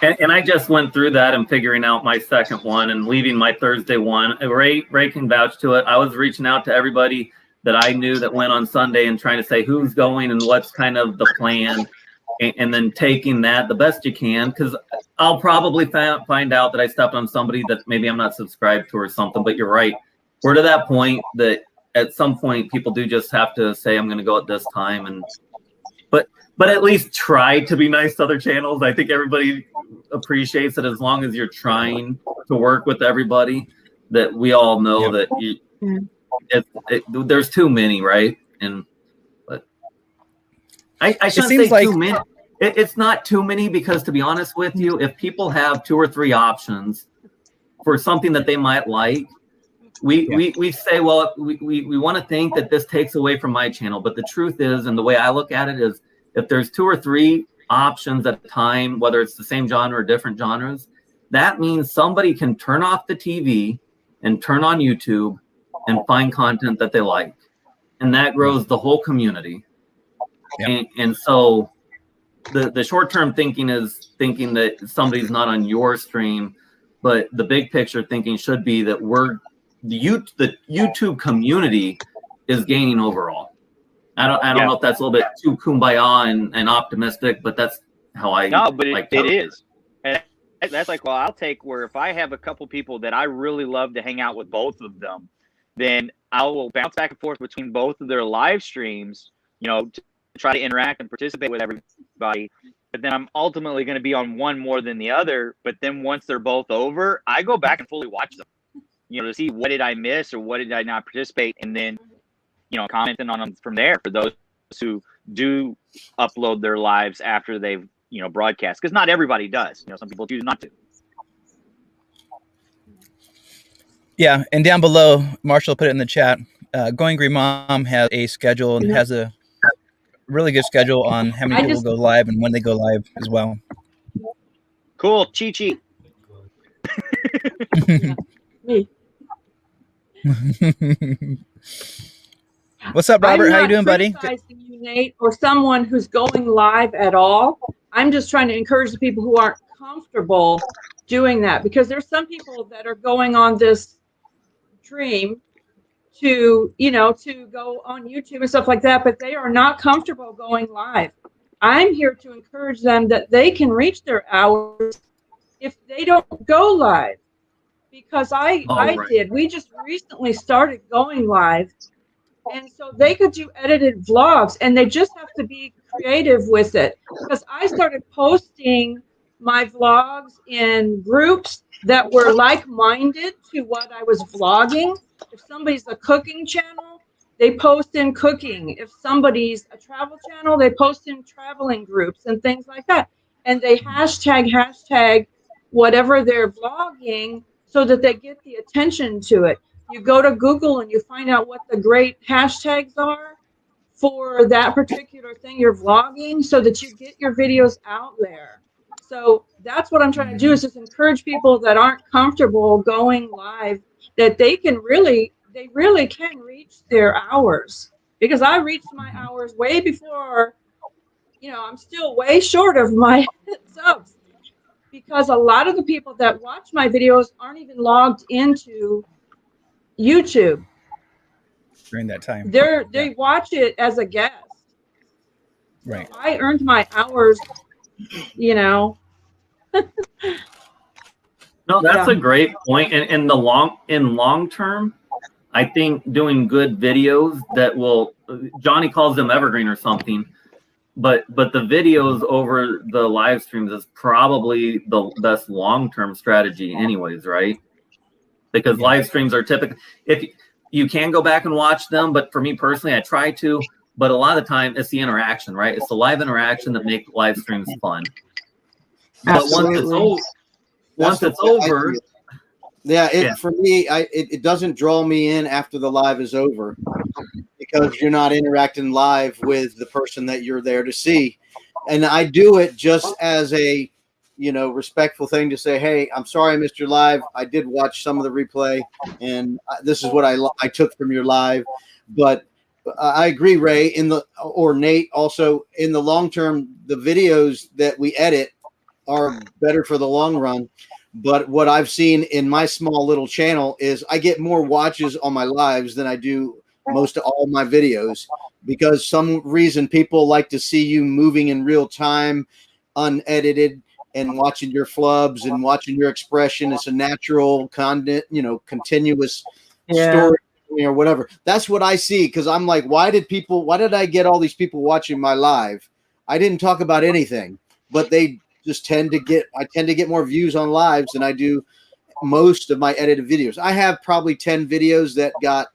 Speaker 3: And I just went through that and figuring out my second one and leaving my Thursday one. Ray can vouch to it. I was reaching out to everybody that I knew that went on Sunday and trying to say who's going and what's kind of the plan, and then taking that the best you can, because I'll probably find out that I stepped on somebody that maybe I'm not subscribed to or something. But you're right. We're to that point that at some point people do just have to say, I'm going to go at this time. And but at least try to be nice to other channels. I think everybody appreciates it, as long as you're trying to work with everybody, that we all know that there's too many, right? And but I shouldn't say like too many. It's not too many, because to be honest with you, if people have 2 or 3 options for something that they might like, we say, well, we want to think that this takes away from my channel. But the truth is, and the way I look at it is, if there's 2 or 3 options at a time, whether it's the same genre or different genres, that means somebody can turn off the TV and turn on YouTube and find content that they like. And that grows the whole community. Yep. And so the short-term thinking is thinking that somebody's not on your stream, but the big picture thinking should be that the YouTube community is gaining overall. I don't know if that's a little bit too kumbaya and optimistic, but that's how I it
Speaker 2: is. And that's like, well, I'll take where if I have a couple people that I really love to hang out with both of them, then I will bounce back and forth between both of their live streams, you know, to try to interact and participate with everybody. But then I'm ultimately going to be on one more than the other. But then once they're both over, I go back and fully watch them, you know, to see what did I miss or what did I not participate, and then, you know, commenting on them from there for those who do upload their lives after they've, you know, broadcast. Because not everybody does. You know, some people choose not to.
Speaker 1: Yeah, and down below, Marshall put it in the chat. Going Green Mom has a schedule and has a really good schedule on how many people go live and when they go live as well.
Speaker 2: Cool, Chi.
Speaker 6: Me.
Speaker 1: What's up, Robert? How you doing, buddy?
Speaker 6: You, Nate, or someone who's going live at all. I'm just trying to encourage the people who aren't comfortable doing that, because there's some people that are going on this dream to, you know, to go on YouTube and stuff like that, but they are not comfortable going live. I'm here to encourage them that they can reach their hours if they don't go live, because I did. We just recently started going live. And so they could do edited vlogs, and they just have to be creative with it. Because I started posting my vlogs in groups that were like-minded to what I was vlogging. If somebody's a cooking channel, they post in cooking. If somebody's a travel channel, they post in traveling groups and things like that. And they hashtag whatever they're vlogging so that they get the attention to it. You go to Google and you find out what the great hashtags are for that particular thing you're vlogging, so that you get your videos out there. So that's what I'm trying to do, is just encourage people that aren't comfortable going live, that they really can reach their hours. Because I reached my hours way before, you know, I'm still way short of my subs. Because a lot of the people that watch my videos aren't even logged into YouTube
Speaker 1: during that time.
Speaker 6: They watch it as a guest.
Speaker 1: Right.
Speaker 6: So I earned my hours, you know.
Speaker 3: No, that's a great point. And in long term, I think doing good videos that will Johnny calls them evergreen or something. But the videos over the live streams is probably the best long-term strategy anyways, right? Because live streams are typically, if you can go back and watch them, but for me personally, I try to, but a lot of the time it's the interaction, right? It's the live interaction that make live streams fun.
Speaker 7: Absolutely.
Speaker 3: But once it's over,
Speaker 7: for me, it doesn't draw me in after the live is over, because you're not interacting live with the person that you're there to see. And I do it just as a, respectful thing to say, hey, I'm sorry I missed your live. I did watch some of the replay, and this is what I took from your live. But I agree, Ray, or Nate, also in the long term, the videos that we edit are better for the long run. But what I've seen in my small little channel is I get more watches on my lives than I do most of all my videos, because some reason people like to see you moving in real time, unedited, and watching your flubs and watching your expression. It's a natural content, continuous story or whatever. That's what I see, because I'm like, why did I get all these people watching my live? I didn't talk about anything, but they just I tend to get more views on lives than I do most of my edited videos. I have probably 10 videos that got,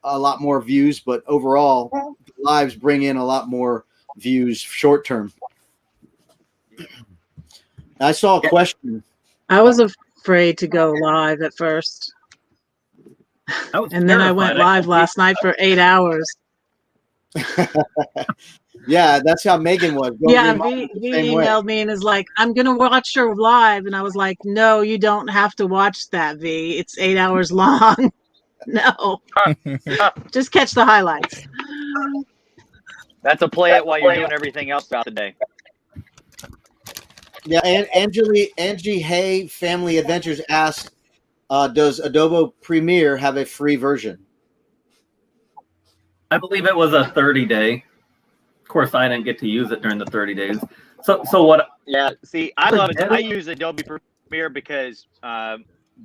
Speaker 7: a lot more views, but overall lives bring in a lot more views short term. I saw a question.
Speaker 4: I was afraid to go live at first. And then I went live last night for 8 hours.
Speaker 7: Yeah, that's how Megan was.
Speaker 4: V emailed me and is like, I'm going to watch your live. And I was like, no, you don't have to watch that, V. It's 8 hours long. No. Just catch the highlights.
Speaker 2: That's a play it while you're doing everything else throughout the day.
Speaker 7: Yeah, and Angie Hay Family Adventures asked, does Adobo Premiere have a free version?
Speaker 3: I believe it was a 30-day. Of course, I didn't get to use it during the 30 days. So what?
Speaker 2: Yeah, see, I love it. I use Adobe Premiere because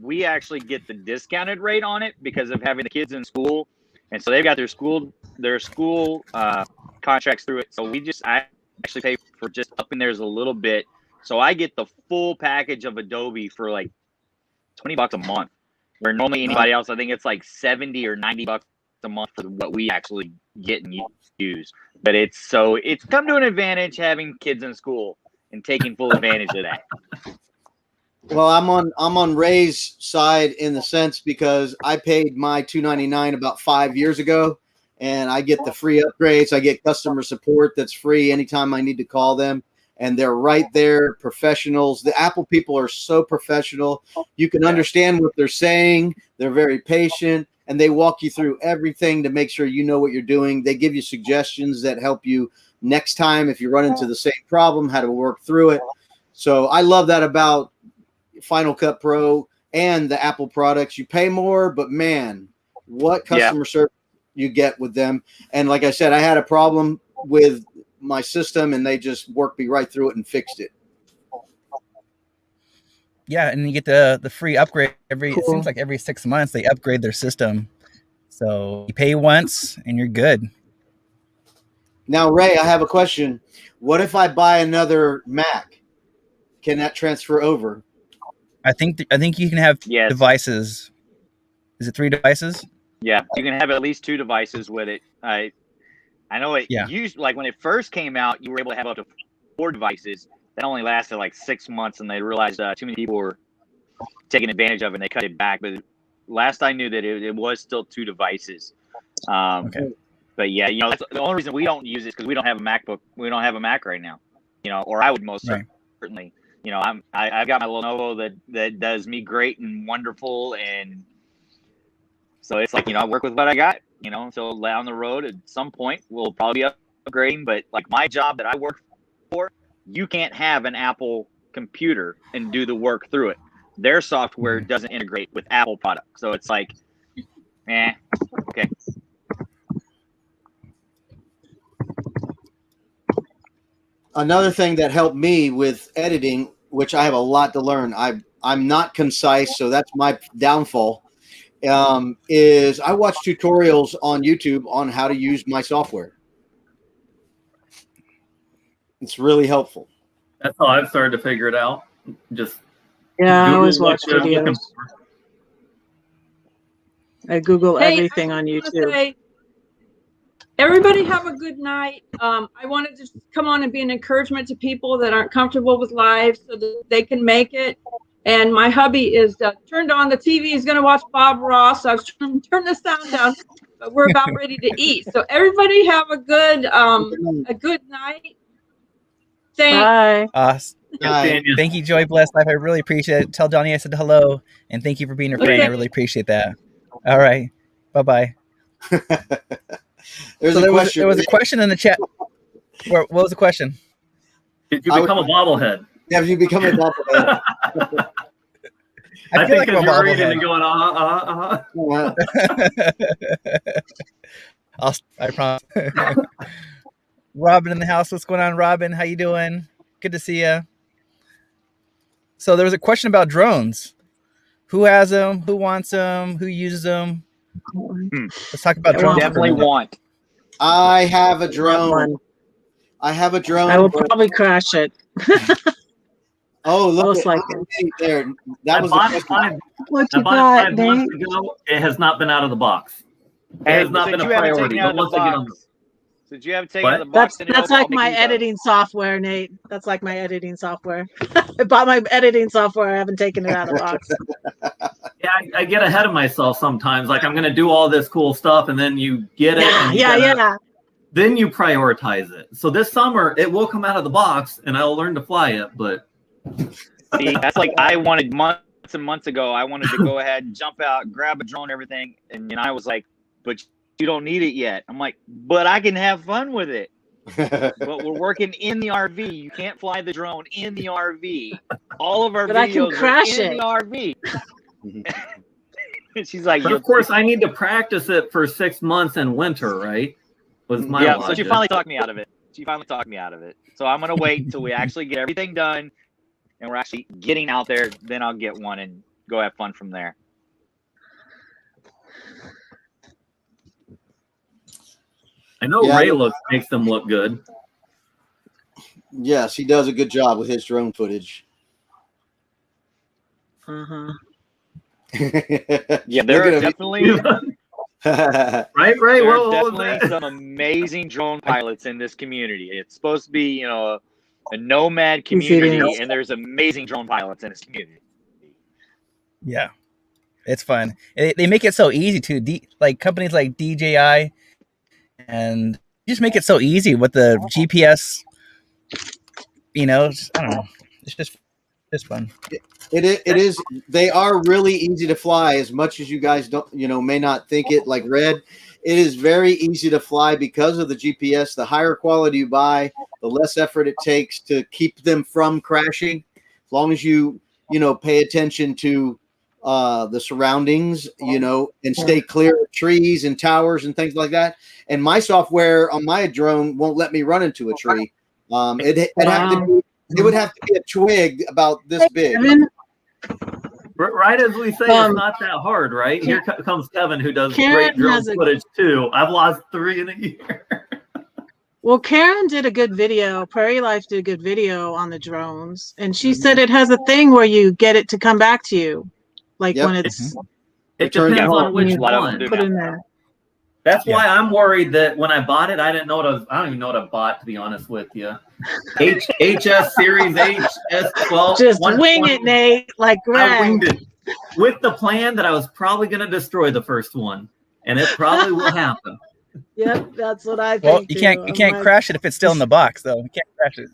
Speaker 2: we actually get the discounted rate on it because of having the kids in school, and so they've got their school contracts through it. So I actually pay for just upping theirs a little bit, so I get the full package of Adobe for like $20 a month, where normally anybody else, I think it's like $70 or $90 a month for what we actually get and use. But it's come to an advantage having kids in school and taking full advantage of that.
Speaker 7: Well, I'm on Ray's side in the sense because I paid my $2.99 about 5 years ago, and I get the free upgrades. I get customer support that's free anytime I need to call them, and they're right there, professionals. The Apple people are so professional. You can understand what they're saying. They're very patient, and they walk you through everything to make sure you know what you're doing. They give you suggestions that help you next time if you run into the same problem, how to work through it. So I love that about Final Cut Pro and the Apple products. You pay more, but man, what customer service you get with them. And like I said, I had a problem with my system and they just worked me right through it and fixed it.
Speaker 1: Yeah, and you get the free upgrade it seems like every 6 months they upgrade their system. So you pay once and you're good.
Speaker 7: Now, Ray, I have a question. What if I buy another Mac? Can that transfer over?
Speaker 1: I think you can have devices. Is it 3 devices?
Speaker 2: Yeah, you can have at least 2 devices with it. I know it used, like when it first came out, you were able to have up to 4 devices. That only lasted like 6 months, and they realized too many people were taking advantage of it, and they cut it back. But last I knew that it was still 2 devices. Okay. But yeah, that's the only reason we don't use it is because we don't have a MacBook. We don't have a Mac right now. Or I would most certainly. I've got my Lenovo that does me great and wonderful, and so it's like I work with what I got. So down the road at some point we'll probably be upgrading. But like my job that I work for, you can't have an Apple computer and do the work through it. Their software doesn't integrate with Apple products, so it's like, okay.
Speaker 7: Another thing that helped me with editing, which I have a lot to learn, I'm not concise, so that's my downfall, is I watch tutorials on YouTube on how to use my software. It's really helpful.
Speaker 3: That's how I've started to figure it out. Just
Speaker 4: I always watch videos. I Google everything on YouTube.
Speaker 6: Everybody have a good night. I wanted to come on and be an encouragement to people that aren't comfortable with live so that they can make it. And my hubby is turned on the TV. He's going to watch Bob Ross. I was trying to turn the sound down, but we're about ready to eat. So everybody have a good night.
Speaker 4: Bye.
Speaker 1: Awesome. Thank you, Joy Bless Life. I really appreciate it. Tell Donnie I said hello, and thank you for being a friend. I really appreciate that. All right. Bye-bye. There was a question in the chat. What was the question?
Speaker 3: Did you become a bobblehead?
Speaker 7: Yeah, you become a bobblehead.
Speaker 3: I think like you're reading and going,
Speaker 1: I promise. Robin in the house. What's going on, Robin? How you doing? Good to see you. So there was a question about drones. Who has them? Who wants them? Who uses them? Let's talk about drones.
Speaker 2: Definitely want.
Speaker 7: I have a drone. I have a drone.
Speaker 4: I will probably crash it.
Speaker 7: Oh, look!
Speaker 4: Most
Speaker 7: there. That was
Speaker 4: what you got, Nate?
Speaker 3: It has not been out of the box. It has not been a priority. But once I get on,
Speaker 2: did you have to take out of the box?
Speaker 4: That's like my editing software, Nate. That's like my editing software. I bought my editing software. I haven't taken it out of the box.
Speaker 3: Yeah, I get ahead of myself sometimes. Like I'm going to do all this cool stuff, and then you get it.
Speaker 4: Yeah.
Speaker 3: Then you prioritize it. So this summer, it will come out of the box, and I'll learn to fly it. But
Speaker 2: see, that's like I wanted months and months ago. I wanted to go ahead and jump out, grab a drone, everything, and I was like, "But you don't need it yet." I'm like, "But I can have fun with it." But we're working in the RV. You can't fly the drone in the RV. All of our videos are in the RV. And she's like,
Speaker 3: but of course, I need to practice it for 6 months in winter, right? Was my logic.
Speaker 2: So she finally talked me out of it. So I'm gonna wait until we actually get everything done, and we're actually getting out there. Then I'll get one and go have fun from there.
Speaker 3: I know Ray makes them look good.
Speaker 7: Yes, he does a good job with his drone footage.
Speaker 2: Yeah, there are definitely
Speaker 3: right.
Speaker 2: There are definitely some amazing drone pilots in this community. It's supposed to be, a nomad community, and there's amazing drone pilots in this community.
Speaker 1: Yeah, it's fun. They make it so easy too. Like companies like DJI, and just make it so easy with the GPS. I don't know. It's just fun.
Speaker 7: It is. They are really easy to fly. As much as you guys may not think it. Like Red, it is very easy to fly because of the GPS. The higher quality you buy, the less effort it takes to keep them from crashing. As long as you pay attention to the surroundings, and stay clear of trees and towers and things like that. And my software on my drone won't let me run into a tree. It would have to be a twig about this big.
Speaker 3: Right as we say, it's not that hard, right? Here comes Kevin, who does great drone footage too. I've lost 3 in a year.
Speaker 4: Well, Karen did a good video. Prairie Life did a good video on the drones, and she said it has a thing where you get it to come back to you, like when it's.
Speaker 3: It depends on which one.
Speaker 4: Put in there.
Speaker 3: That's why I'm worried that when I bought it, I don't even know what I bought, to be honest with you. HS Series HS12.
Speaker 4: Just wing it, Nate, like Greg.
Speaker 3: I winged it with the plan that I was probably going to destroy the first one, and it probably will happen.
Speaker 4: Yep, that's what I think.
Speaker 1: Well, you can't crash it if it's still in the box, though. You can't crash it.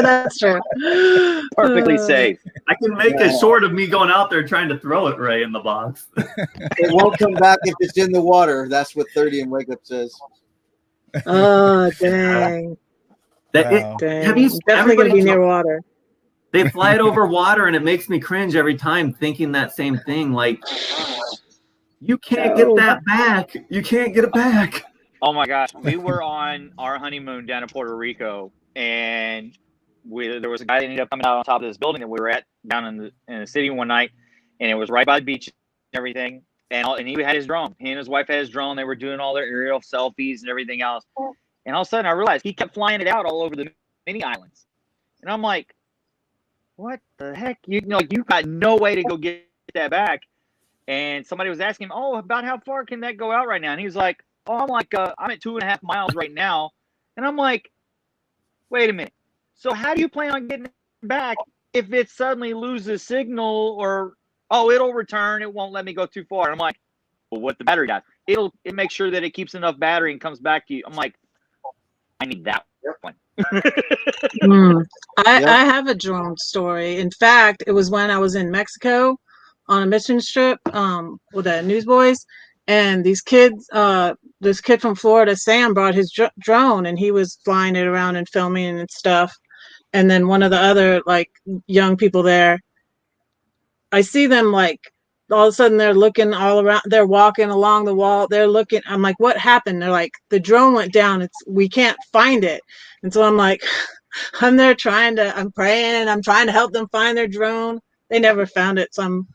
Speaker 4: That's true.
Speaker 2: Perfectly safe.
Speaker 3: I can make a short of me going out there trying to throw it, Ray, in the box.
Speaker 7: It won't come back if it's in the water. That's what 30 and Wake Up says.
Speaker 4: Oh, dang.
Speaker 3: Dang.
Speaker 4: Definitely going to be near water.
Speaker 3: They fly it over water, and it makes me cringe every time thinking that same thing. Like, you can't get that back. You can't get it back.
Speaker 2: Oh my gosh. We were on our honeymoon down in Puerto Rico, and there was a guy that ended up coming out on top of this building that we were at down in the city one night, and it was right by the beach and everything. And he had his drone. He and his wife had his drone. They were doing all their aerial selfies and everything else. And all of a sudden, I realized he kept flying it out all over the mini islands. And I'm like, what the heck? You got no way to go get that back. And somebody was asking him, oh, about how far can that go out right now? And he was like, oh, I'm at 2.5 miles right now. And I'm like, wait a minute. So how do you plan on getting it back if it suddenly loses signal, or, oh, it'll return, it won't let me go too far? And I'm like, well, what the battery does? It makes sure that it keeps enough battery and comes back to you. I'm like, I need that one.
Speaker 4: I have a drone story. In fact, it was when I was in Mexico on a mission trip with the Newsboys, and these kids, this kid from Florida, Sam, brought his drone, and he was flying it around and filming and stuff. And then one of the other like young people there, I see them like all of a sudden they're looking all around, they're walking along the wall, they're looking. I'm like, what happened? They're like, the drone went down, we can't find it. And so I'm like, I'm there I'm praying, I'm trying to help them find their drone. They never found it. Some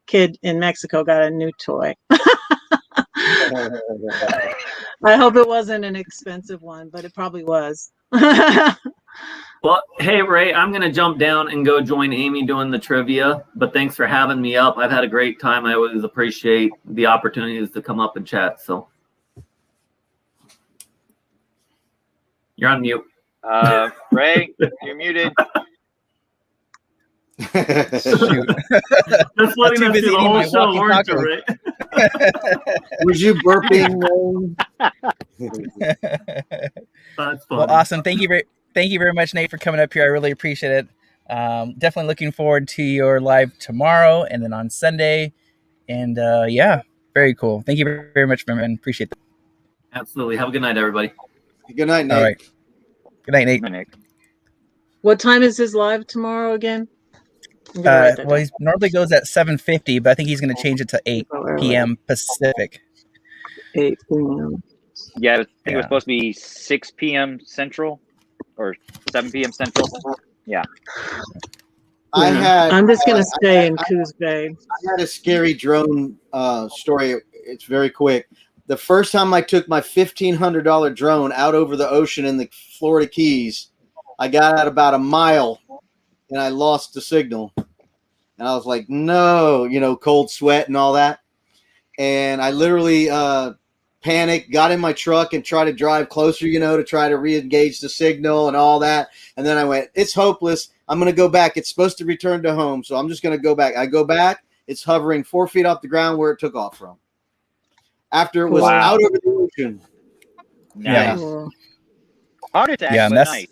Speaker 4: kid in Mexico got a new toy. I hope it wasn't an expensive one, but it probably was.
Speaker 3: Well, hey, Ray, I'm going to jump down and go join Amy doing the trivia, but thanks for having me up. I've had a great time. I always appreciate the opportunities to come up and chat. So you're on mute.
Speaker 2: Ray, you're muted.
Speaker 1: Shoot.
Speaker 3: Just letting us do the whole show, weren't you, Ray?
Speaker 7: Was you burping?
Speaker 3: That's fun.
Speaker 1: Well, awesome. Thank you very much, Nate, for coming up here. I really appreciate it. Definitely looking forward to your live tomorrow and then on Sunday. And yeah, very cool. Thank you very much, man. Appreciate that.
Speaker 3: Absolutely. Have a good night, everybody.
Speaker 7: Good night, Nate.
Speaker 1: All right. Good night, Nate.
Speaker 2: Good night, Nick.
Speaker 4: What time is his live tomorrow again?
Speaker 1: Well, he normally goes at 7:50, but I think he's going to change it to 8 p.m. Pacific.
Speaker 4: 8 p.m.
Speaker 2: Yeah, I think it was supposed to be 6 p.m. Central or 7 p.m. Central. Yeah.
Speaker 4: I'm just going to stay in Coos Bay.
Speaker 7: I had a scary drone story. It's very quick. The first time I took my $1,500 drone out over the ocean in the Florida Keys, I got out about a mile and I lost the signal. And I was like, no, cold sweat and all that. And I literally panicked, got in my truck and tried to drive closer, to try to re-engage the signal and all that. And then I went, it's hopeless. I'm going to go back. It's supposed to return to home. So I'm just going to go back. I go back. It's hovering 4 feet off the ground where it took off from. After it was out over the ocean.
Speaker 2: Nice.
Speaker 4: Yeah.
Speaker 2: Heart attack,
Speaker 1: yeah,
Speaker 2: but nice.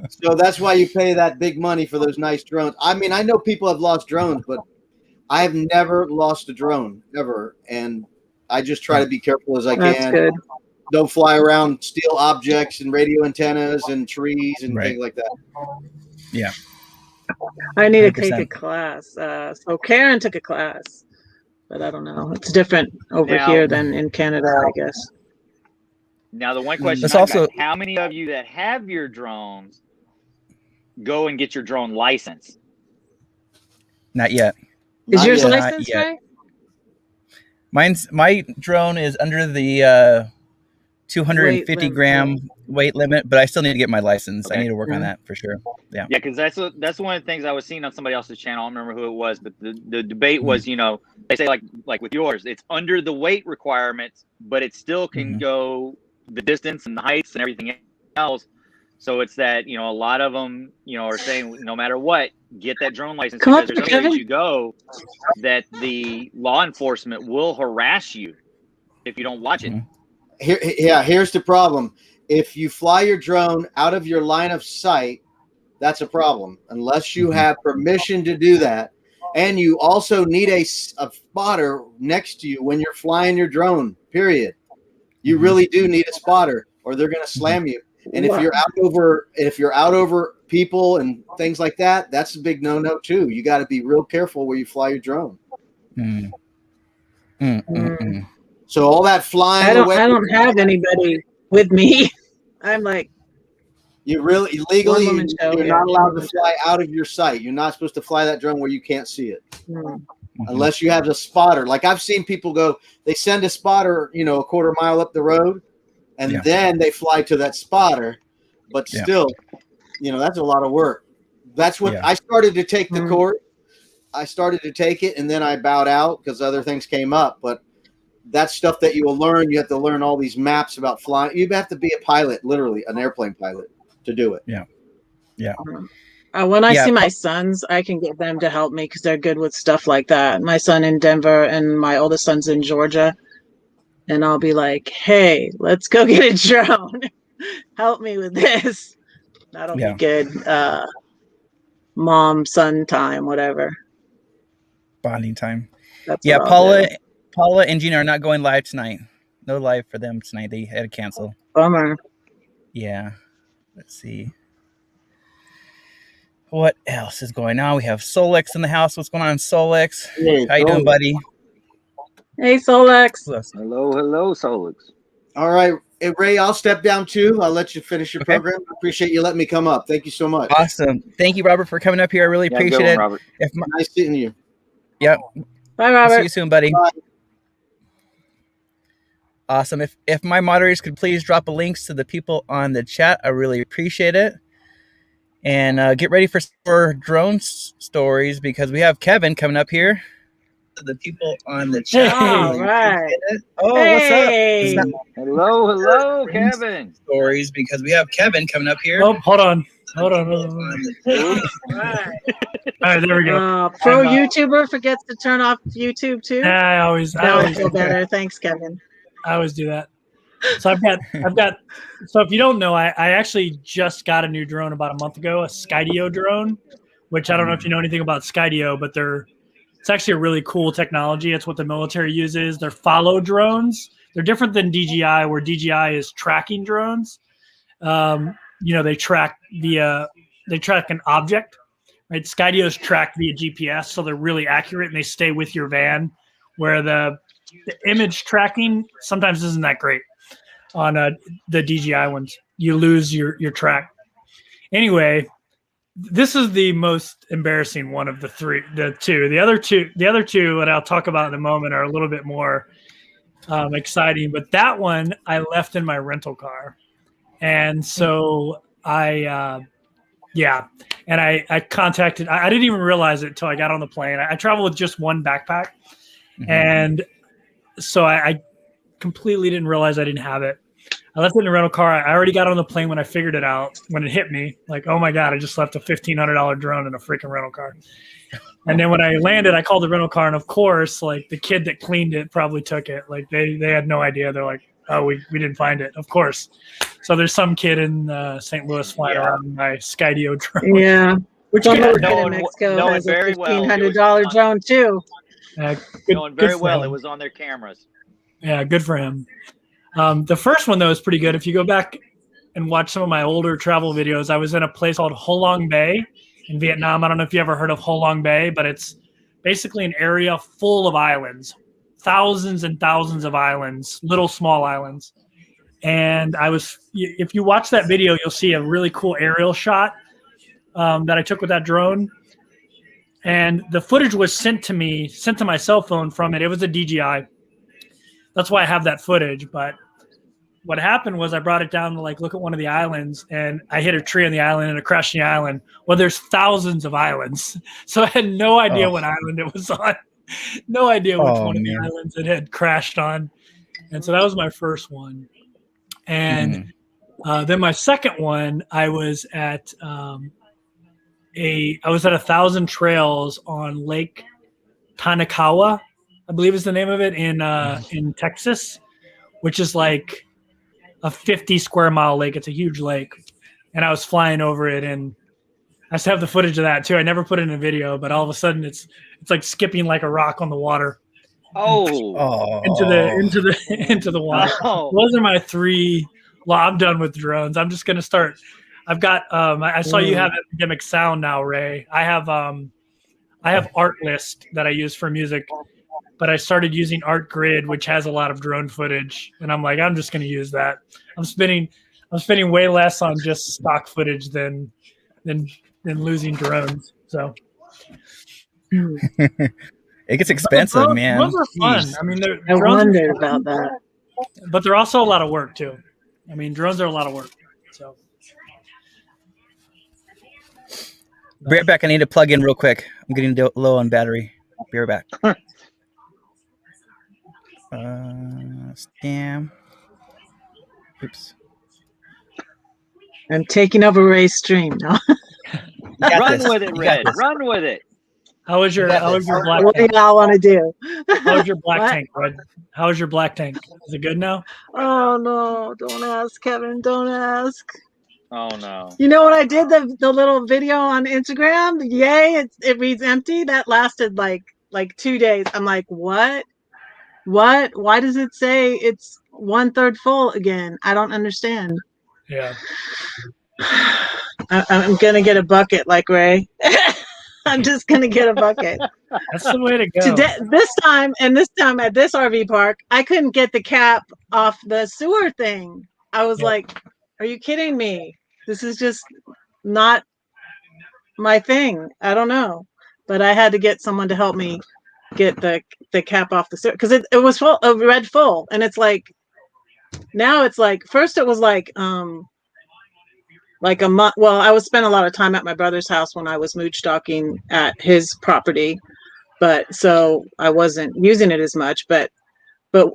Speaker 7: So that's why you pay that big money for those nice drones. I mean, I know people have lost drones, but I've never lost a drone ever. And I just try to be careful as I can.
Speaker 4: That's good.
Speaker 7: Don't fly around steel objects and radio antennas and trees and things like that.
Speaker 1: Yeah.
Speaker 4: I need to
Speaker 1: 100%.
Speaker 4: take a class. So Karen took a class, but I don't know. It's different over here than in Canada, I guess.
Speaker 2: Now, the one question how many of you that have your drones go and get your drone license?
Speaker 1: Not yet.
Speaker 4: Is yours licensed, Ray?
Speaker 1: My drone is under the 250 gram weight limit, but I still need to get my license. Okay. I need to work on that for sure. Yeah.
Speaker 2: Yeah, because that's one of the things I was seeing on somebody else's channel. I don't remember who it was, but the debate was, they say like with yours, it's under the weight requirements, but it still can go the distance and the heights and everything else. So it's that, a lot of them, are saying no matter what, get that drone license, because there's other ways you go that the law enforcement will harass you if you don't watch it.
Speaker 7: Here's the problem. If you fly your drone out of your line of sight, that's a problem. Unless you have permission to do that. And you also need a spotter next to you when you're flying your drone, period. You really do need a spotter or they're going to slam you. And if you're out over people and things like that, that's a big no-no too. You got to be real careful where you fly your drone. So all that flying
Speaker 4: I don't have anybody with me. I'm like,
Speaker 7: You really legally you're not allowed to fly out of your sight. You're not supposed to fly that drone where you can't see it. Unless you have a spotter. Like I've seen people go, they send a spotter, a quarter mile up the road, and then they fly to that spotter. But still, that's a lot of work. That's what I started to take the course. I started to take it, and then I bowed out because other things came up. But that's stuff that you will learn. You have to learn all these maps about flying. You have to be a pilot, literally an airplane pilot, to do it.
Speaker 1: Yeah.
Speaker 4: When I see my sons, I can get them to help me because they're good with stuff like that. My son in Denver and my oldest son's in Georgia. And I'll be like, hey, let's go get a drone. Help me with this. That'll be good. Mom, son time, whatever.
Speaker 1: Bonding time. Paula and Gina are not going live tonight. No live for them tonight. They had to cancel.
Speaker 4: Bummer.
Speaker 1: Yeah. Let's see. What else is going on? We have Solex in the house. What's going on, Solex?
Speaker 8: Hey,
Speaker 1: how you doing, buddy?
Speaker 4: Hey, Solex.
Speaker 8: Hello, Solex.
Speaker 7: All right. Hey, Ray, I'll step down too. I'll let you finish your program. I appreciate you letting me come up. Thank you so much.
Speaker 1: Awesome. Thank you, Robert, for coming up here. I really appreciate it.
Speaker 8: Robert.
Speaker 7: Nice seeing you.
Speaker 1: Yep.
Speaker 4: Bye, Robert.
Speaker 1: See you soon, buddy.
Speaker 7: Bye.
Speaker 1: Awesome. If my moderators could please drop a links to the people on the chat, I really appreciate it. And get ready for drone stories because we have Kevin coming up here. The people on the chat.
Speaker 4: All right.
Speaker 1: Oh,
Speaker 4: hey.
Speaker 1: What's up?
Speaker 8: Hello, Kevin.
Speaker 1: Stories because we have Kevin coming up here.
Speaker 9: Oh, hold on. All right. All right, there we go.
Speaker 4: Pro YouTuber forgets to turn off YouTube too.
Speaker 9: I always
Speaker 4: feel better. Thanks, Kevin.
Speaker 9: I always do that. So I've got. So if you don't know, I actually just got a new drone about a month ago, a Skydio drone, which I don't know if you know anything about Skydio, but it's actually a really cool technology. It's what the military uses. They're follow drones. They're different than DJI, where DJI is tracking drones. They track an object, right? Skydio's tracked via GPS, so they're really accurate and they stay with your van, where the image tracking sometimes isn't that great on the DJI ones. You lose your track. Anyway, this is the most embarrassing one of the two. The other two that I'll talk about in a moment are a little bit more exciting, but that one I left in my rental car. And so I contacted, I didn't even realize it until I got on the plane. I travel with just one backpack. And so I completely didn't realize I didn't have it. I left it in the rental car. I already got on the plane when I figured it out, when it hit me. Like, oh my God, I just left a $1,500 drone in a freaking rental car. And then when I landed, I called the rental car. And of course, like the kid that cleaned it probably took it. Like they had no idea. They're like, oh, we didn't find it. Of course. So there's some kid in St. Louis flying around my Skydio drone.
Speaker 4: Yeah.
Speaker 2: Which
Speaker 4: kid in Mexico has a $1,500 drone too.
Speaker 2: Knowing very well it was on their cameras.
Speaker 9: Yeah, good for him. The first one, though, is pretty good. If you go back and watch some of my older travel videos, I was in a place called Ho Long Bay in Vietnam. I don't know if you ever heard of Ho Long Bay, but it's basically an area full of islands, thousands and thousands of islands, little small islands. And if you watch that video, you'll see a really cool aerial shot that I took with that drone. And the footage was sent to my cell phone from it. It was a DJI. That's why I have that footage. But what happened was I brought it down to look at one of the islands, and I hit a tree on the island and it crashed on the island. Well, there's thousands of islands. So I had no idea what island it was on. No idea which one of the islands it had crashed on. And so that was my first one. And then my second one, I was at 1,000 Trails on Lake Tanakawa, I believe is the name of it, in Texas, which is like a 50 square mile lake. It's a huge lake. And I was flying over it, and I still have the footage of that too. I never put it in a video, but all of a sudden it's like skipping like a rock on the water. Into the water. Those are my three. Well, I'm done with drones. I'm just gonna start. I've got I saw you have Epidemic Sound now, Ray. I have Artlist that I use for music, but I started using ArtGrid, which has a lot of drone footage, and I'm like, I'm just gonna use that. I'm spending way less on just stock footage than losing drones. So
Speaker 1: it gets expensive, man.
Speaker 9: Drones are fun. I mean,
Speaker 4: I wondered about that.
Speaker 9: But they're also a lot of work too. I mean, drones are a lot of work. So.
Speaker 1: Be right back. I need to plug in real quick. I'm getting low on battery. Be right back. Scam. Oops.
Speaker 4: I'm taking over Ray's stream now.
Speaker 2: Run with it, Red. Run with it.
Speaker 9: How was your black
Speaker 4: What
Speaker 9: tank?
Speaker 4: do y'all want to do?
Speaker 9: How was your black tank, Red? How was your black tank? Is it good now?
Speaker 4: Oh no! Don't ask, Kevin. Don't ask.
Speaker 2: Oh no!
Speaker 4: You know what I did? The little video on Instagram. Yay! It reads empty. That lasted like 2 days. I'm like, what? What? Why does it say it's 1/3 full again? I don't understand.
Speaker 9: Yeah.
Speaker 4: I'm gonna get a bucket like Ray. I'm just gonna get a bucket.
Speaker 9: That's the way to go.
Speaker 4: This time at this RV park, I couldn't get the cap off the sewer thing. I was like, are you kidding me? This is just not my thing. I don't know. But I had to get someone to help me get the cap off the sewer because it was full of red full. And it's like now it's like first it was like a month. Well, I was spending a lot of time at my brother's house when I was mooch stalking at his property, but so I wasn't using it as much. But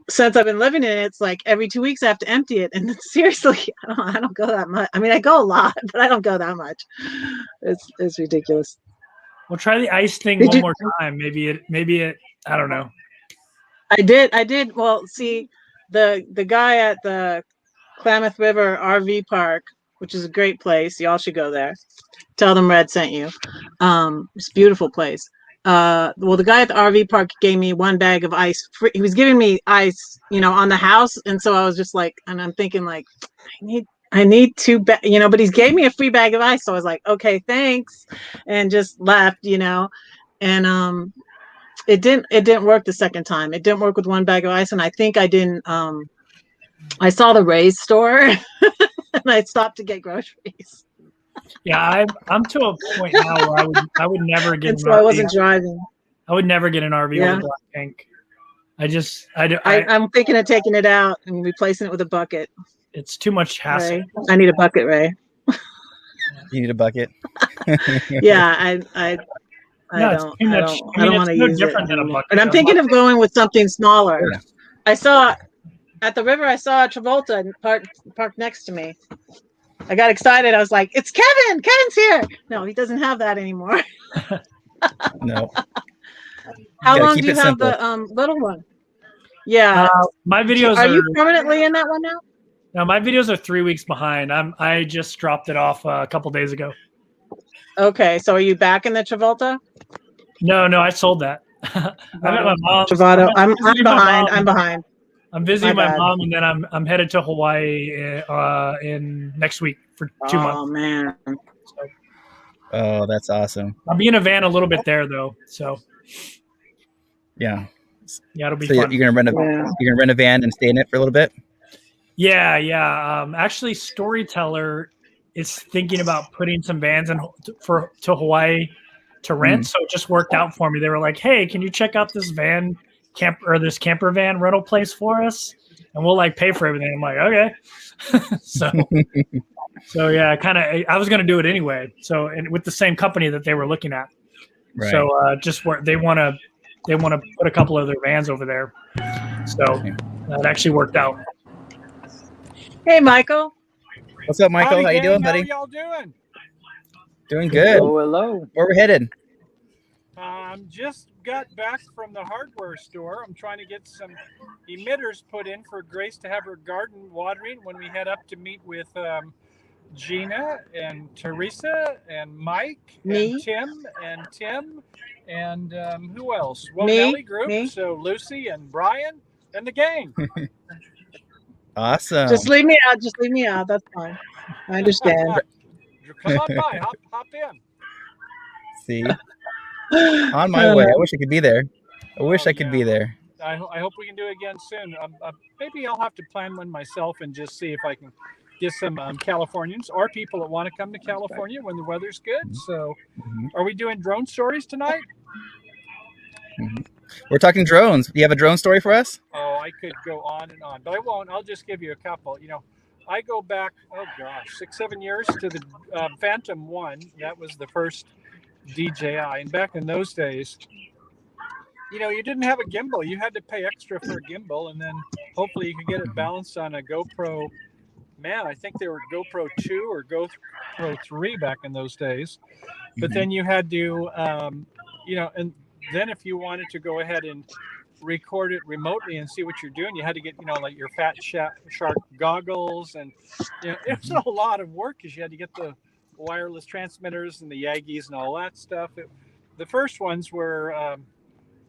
Speaker 4: since I've been living in it, it's like every 2 weeks I have to empty it. And seriously, I don't go that much. I mean, I go a lot, but I don't go that much. It's ridiculous.
Speaker 9: Well, try the ice thing one more time. Maybe it. I don't know.
Speaker 4: I did. Well, see, the guy at the Klamath River RV Park, which is a great place. Y'all should go there. Tell them Red sent you. It's a beautiful place. Well, the guy at the RV park gave me 1 bag of ice. He was giving me ice, on the house. And so I was just like, and I'm thinking like, I need 2 but he gave me a free bag of ice. So I was like, okay, thanks. And just left, and, it didn't work the second time. It didn't work with 1 bag of ice. And I think I didn't, I saw the Ray's store and I stopped to get groceries.
Speaker 9: Yeah, I'm to a point now where I would never get.
Speaker 4: So I wasn't driving.
Speaker 9: I would never get an RV with a black tank.
Speaker 4: I'm thinking of taking it out and replacing it with a bucket.
Speaker 9: It's too much hassle.
Speaker 4: Ray. I need a bucket, Ray.
Speaker 1: You need a bucket.
Speaker 4: Yeah, I don't want to use it. And I'm thinking of going with something smaller. Yeah. I saw at the river. I saw a Travolta parked next to me. I got excited. I was like, "It's Kevin! Kevin's here!" No, he doesn't have that anymore.
Speaker 1: No.
Speaker 4: How long do you have the little one? Yeah.
Speaker 9: My videos
Speaker 4: are you permanently in that one now?
Speaker 9: No, my videos are 3 weeks behind. I just dropped it off a couple days ago.
Speaker 4: Okay, so are you back in the Travolta?
Speaker 9: No, I sold that. I'm at my mom's.
Speaker 4: Travato. I'm behind. I'm behind.
Speaker 9: I'm visiting my mom, and then I'm headed to Hawaii in next week for 2 months.
Speaker 4: Oh man!
Speaker 1: Oh, that's awesome.
Speaker 9: I'll be in a van a little bit there though, so
Speaker 1: yeah,
Speaker 9: it'll be fun.
Speaker 1: You're gonna rent a van and stay in it for a little bit.
Speaker 9: Yeah. Actually, Storyteller is thinking about putting some vans to Hawaii to rent, so it just worked out for me. They were like, "Hey, can you check out this this camper van rental place for us, and we'll pay for everything." I'm like, okay. so yeah, I was going to do it anyway. So, and with the same company that they were looking at. Right. So just where they want to put a couple of their vans over there. So that actually worked out.
Speaker 4: Hey, Michael.
Speaker 1: What's up, Michael? How you doing, buddy?
Speaker 10: How y'all doing?
Speaker 1: Doing good.
Speaker 8: Hello.
Speaker 1: Where we headed?
Speaker 10: Just got back from the hardware store. I'm trying to get some emitters put in for Grace to have her garden watering when we head up to meet with Gina and Teresa and Mike and Tim and who else? Well, Nelly Group. So Lucy and Brian and the gang.
Speaker 1: Awesome.
Speaker 4: Just leave me out. That's fine. I understand.
Speaker 10: Come on by. Hop in.
Speaker 1: See? On my way. I wish I could be there. I could be there.
Speaker 10: I hope we can do it again soon. Maybe I'll have to plan one myself and just see if I can get some Californians or people that want to come to California when the weather's good. So are we doing drone stories tonight?
Speaker 1: We're talking drones. Do you have a drone story for us?
Speaker 10: Oh, I could go on and on, but I won't. I'll just give you a couple. I go back, 6-7 years to the Phantom 1. That was the first DJI. And back in those days, you didn't have a gimbal. You had to pay extra for a gimbal, and then hopefully you could get it balanced on a GoPro. Man, I think they were GoPro 2 or GoPro 3 back in those days. But then you had to, and then if you wanted to go ahead and record it remotely and see what you're doing, you had to get, like your Fat Shark goggles. And, it was a lot of work because you had to get the wireless transmitters and the Yagis and all that stuff. The first ones were,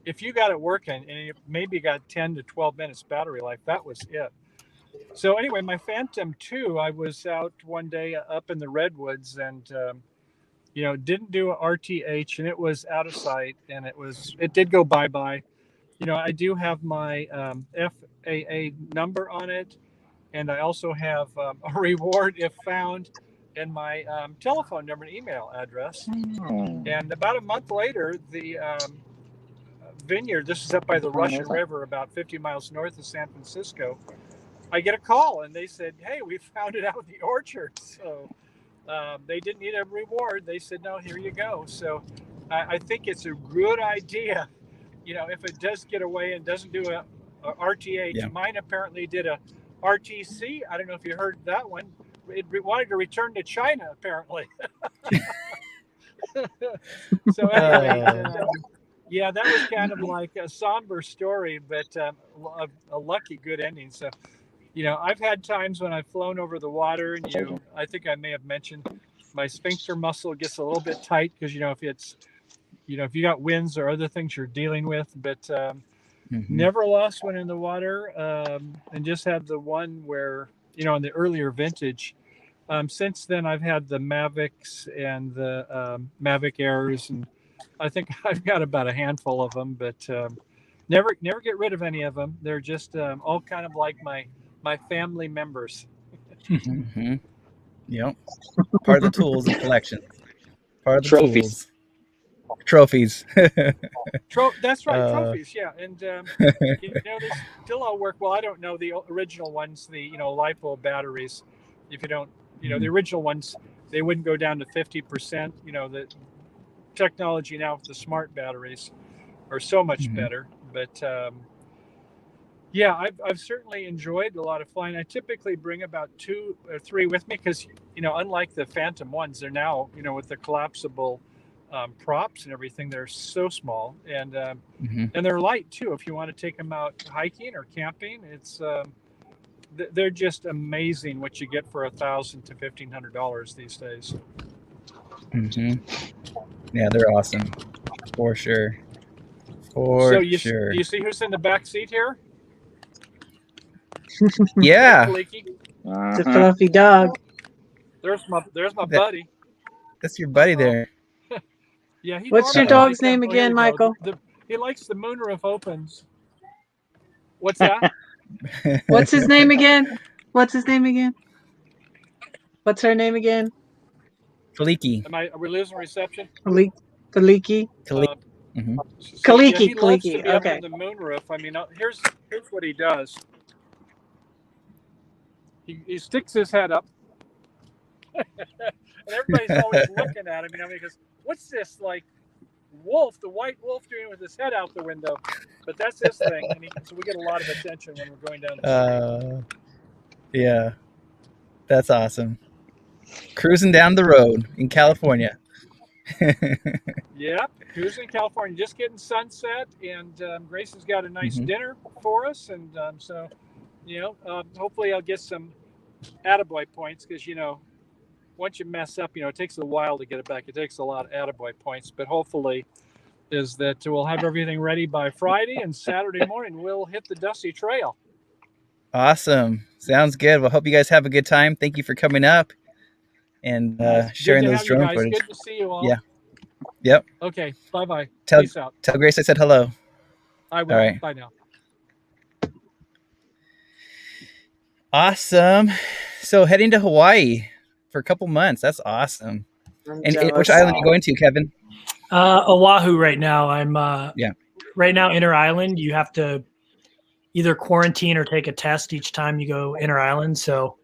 Speaker 10: if you got it working and it maybe got 10 to 12 minutes battery life, that was it. So anyway, my Phantom 2, I was out one day up in the redwoods and, didn't do a RTH, and it was out of sight, and it did go bye-bye. I do have my FAA number on it, and I also have a reward if found, and my telephone number and email address. And about a month later, the vineyard, this is up by the Russian River, about 50 miles north of San Francisco, I get a call, and they said, hey, we found it out in the orchard. So they didn't need a reward. They said, no, here you go. So I think it's a good idea, if it does get away and doesn't do a RTH. Yeah. Mine apparently did a RTC. I don't know if you heard that one. It wanted to return to China, apparently. So anyway, yeah, that was kind of like a somber story, but a lucky good ending. So, I've had times when I've flown over the water, and I think I may have mentioned my sphincter muscle gets a little bit tight because, if you got winds or other things you're dealing with, but never lost one in the water, and just had the one where, in the earlier vintage. Since then, I've had the Mavics and the Mavic Airs, and I think I've got about a handful of them, but never get rid of any of them. They're just all kind of like my family members.
Speaker 1: Yep. Part of the tools in collection. Part of the
Speaker 2: trophies.
Speaker 1: Trophies.
Speaker 10: That's right, trophies. Yeah, and they still all work well. I don't know the original ones, the LiPo batteries. If you don't, the original ones, they wouldn't go down to 50%. The technology now with the smart batteries are so much better. But yeah, I've certainly enjoyed a lot of flying. I typically bring about 2 or 3 with me because unlike the Phantom ones, they're now with the collapsible props and everything, they're so small, and they're light too. If you want to take them out hiking or camping, it's they're just amazing what you get for $1,000 to $1,500 these days.
Speaker 1: Yeah, they're awesome for sure.
Speaker 10: So you see who's in the back seat here?
Speaker 1: Yeah,
Speaker 4: it's a fluffy dog.
Speaker 10: There's my buddy.
Speaker 1: That's your buddy there.
Speaker 10: Yeah.
Speaker 4: What's your dog's name again, Michael?
Speaker 10: He likes the moonroof opens. What's that?
Speaker 4: What's his name again? What's her name again?
Speaker 1: Kaliki.
Speaker 10: Are we losing reception?
Speaker 4: Kaliki.
Speaker 10: Kaliki.
Speaker 4: Okay.
Speaker 10: Up in the moonroof. I mean, here's what he does. He sticks his head up, and everybody's always looking at him. Because what's this like wolf, the white wolf, doing with his head out the window? But that's his thing, and so we get a lot of attention when we're going down the street.
Speaker 1: Yeah, that's awesome. Cruising down the road in California.
Speaker 10: Yeah, cruising in California, just getting sunset, and Grace has got a nice dinner for us, and so hopefully I'll get some attaboy points because once you mess up, it takes a while to get it back. It takes a lot of attaboy points, but hopefully is that we'll have everything ready by Friday, and Saturday morning we'll hit the dusty trail.
Speaker 1: Awesome. Sounds good. Well, hope you guys have a good time. Thank you for coming up and sharing those drone footage.
Speaker 10: Good to see you all.
Speaker 1: Yeah. Yep.
Speaker 10: Okay. Bye-bye.
Speaker 1: Peace out. Tell Grace I said hello.
Speaker 10: I will. All right. Bye now.
Speaker 1: Awesome. So heading to Hawaii for a couple months. That's awesome. And which island are you going to, Kevin?
Speaker 9: Oahu right now. I'm right now inter island. You have to either quarantine or take a test each time you go inter island. So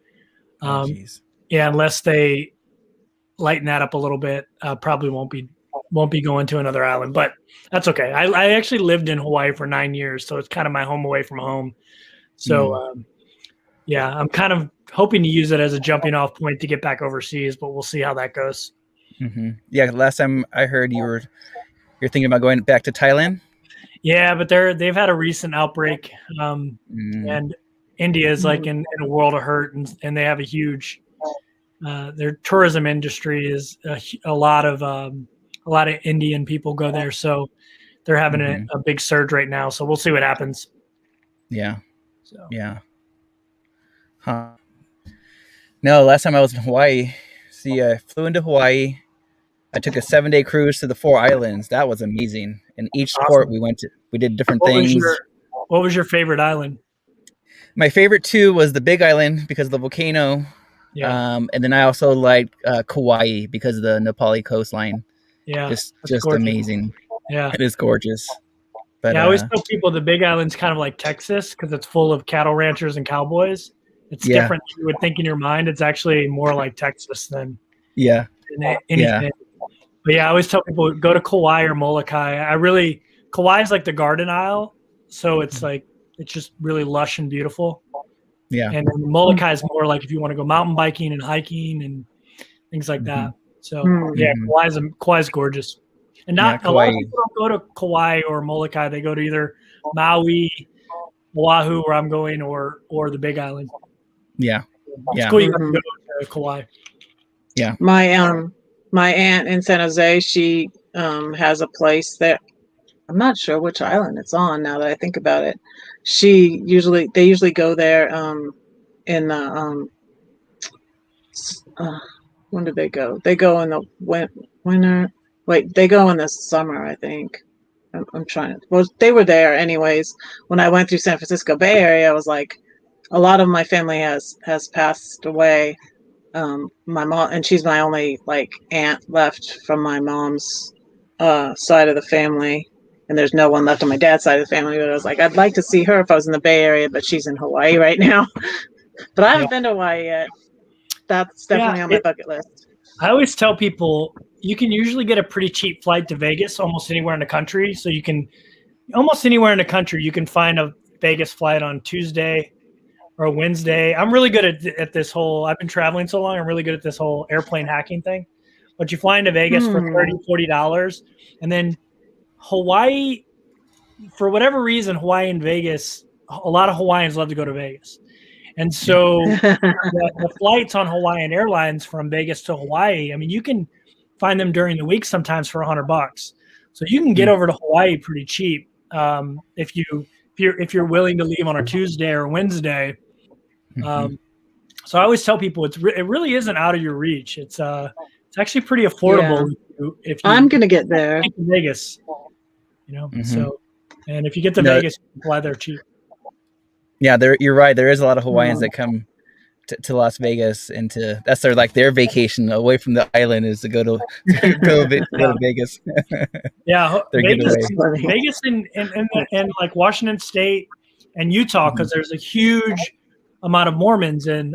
Speaker 9: unless they lighten that up a little bit, probably won't be going to another island, but that's okay. I actually lived in Hawaii for 9 years, so it's kind of my home away from home. So I'm kind of hoping to use it as a jumping off point to get back overseas, but we'll see how that goes.
Speaker 1: Mm-hmm. Yeah, last time I heard you're thinking about going back to Thailand.
Speaker 9: Yeah, but they've had a recent outbreak, and India is like in a world of hurt, and they have a huge. Their tourism industry is a lot of Indian people go there, so they're having a big surge right now. So we'll see what happens.
Speaker 1: Yeah. So. Yeah. Huh. No, last time I was in Hawaii, I flew into Hawaii. I took a 7-day cruise to the 4 islands. That was amazing. And each port we did different things.
Speaker 9: What was your favorite island?
Speaker 1: My favorite 2 was the Big Island because of the volcano. Yeah. And then I also liked Kauai because of the Nepali coastline.
Speaker 9: Yeah.
Speaker 1: Just amazing.
Speaker 9: Yeah.
Speaker 1: It is gorgeous. But
Speaker 9: I always tell people the Big Island's kind of like Texas because it's full of cattle ranchers and cowboys. It's different than you would think in your mind. It's actually more like Texas than anything. Yeah. But I always tell people go to Kauai or Molokai. Kauai is like the Garden Isle, so it's like it's just really lush and beautiful. Yeah. And then Molokai is more like if you want to go mountain biking and hiking and things like that. So Kauai's gorgeous. And not a lot of people don't go to Kauai or Molokai. They go to either Maui, Oahu, where I'm going, or the Big Island.
Speaker 1: Yeah.
Speaker 9: It's cool you can go to Kauai.
Speaker 1: Yeah.
Speaker 4: My aunt in San Jose, she has a place there. I'm not sure which island it's on now that I think about it. They usually go there in the when do they go? They go in the winter. Wait, they go in the summer, I think. I'm trying to. Well, they were there anyways. When I went through San Francisco Bay Area, I was like, a lot of my family has passed away. My mom, and she's my only aunt left from my mom's side of the family. And there's no one left on my dad's side of the family. But I was like, I'd like to see her if I was in the Bay Area, but she's in Hawaii right now. But I haven't been to Hawaii yet. That's definitely on my bucket list.
Speaker 9: I always tell people you can usually get a pretty cheap flight to Vegas almost anywhere in the country. So you can you can find a Vegas flight on Tuesday or Wednesday. I'm really good at this whole, I've been traveling so long, I'm really good at this whole airplane hacking thing. But you fly into Vegas for $30-$40, and then Hawaii, for whatever reason, Hawaii and Vegas, a lot of Hawaiians love to go to Vegas. And so the flights on Hawaiian Airlines from Vegas to Hawaii, I mean, you can find them during the week sometimes for $100. So you can get over to Hawaii pretty cheap if you're willing to leave on a Tuesday or Wednesday. So I always tell people it really isn't out of your reach. It's actually pretty affordable if you
Speaker 4: I'm gonna get there.
Speaker 9: Vegas, So, and if you get to Vegas, you can fly there cheap.
Speaker 1: Yeah, you're right. There is a lot of Hawaiians that come to Las Vegas, and that's their vacation away from the island is to go to Vegas.
Speaker 9: Yeah, Vegas and like Washington State and Utah, because there's a huge amount of Mormons in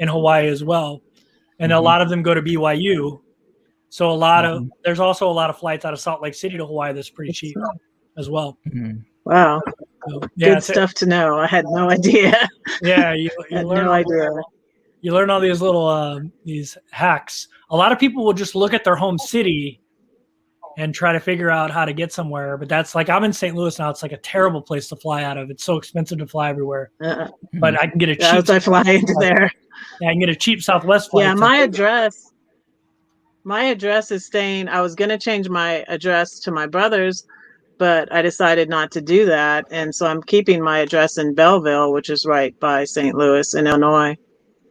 Speaker 9: Hawaii as well, and a lot of them go to BYU. So there's also a lot of flights out of Salt Lake City to Hawaii that's pretty cheap as well.
Speaker 4: Wow. So, good stuff to know. I had no idea.
Speaker 9: Yeah, you learn
Speaker 4: no idea.
Speaker 9: You learn all these little these hacks. A lot of people will just look at their home city and try to figure out how to get somewhere. But that's like, I'm in St. Louis now. It's like a terrible place to fly out of. It's so expensive to fly everywhere. But I can get a cheap.
Speaker 4: As I fly into there.
Speaker 9: Yeah, I can get a cheap Southwest flight.
Speaker 4: Yeah, my address is staying. I was going to change my address to my brother's, but I decided not to do that. And so I'm keeping my address in Belleville, which is right by St. Louis in Illinois.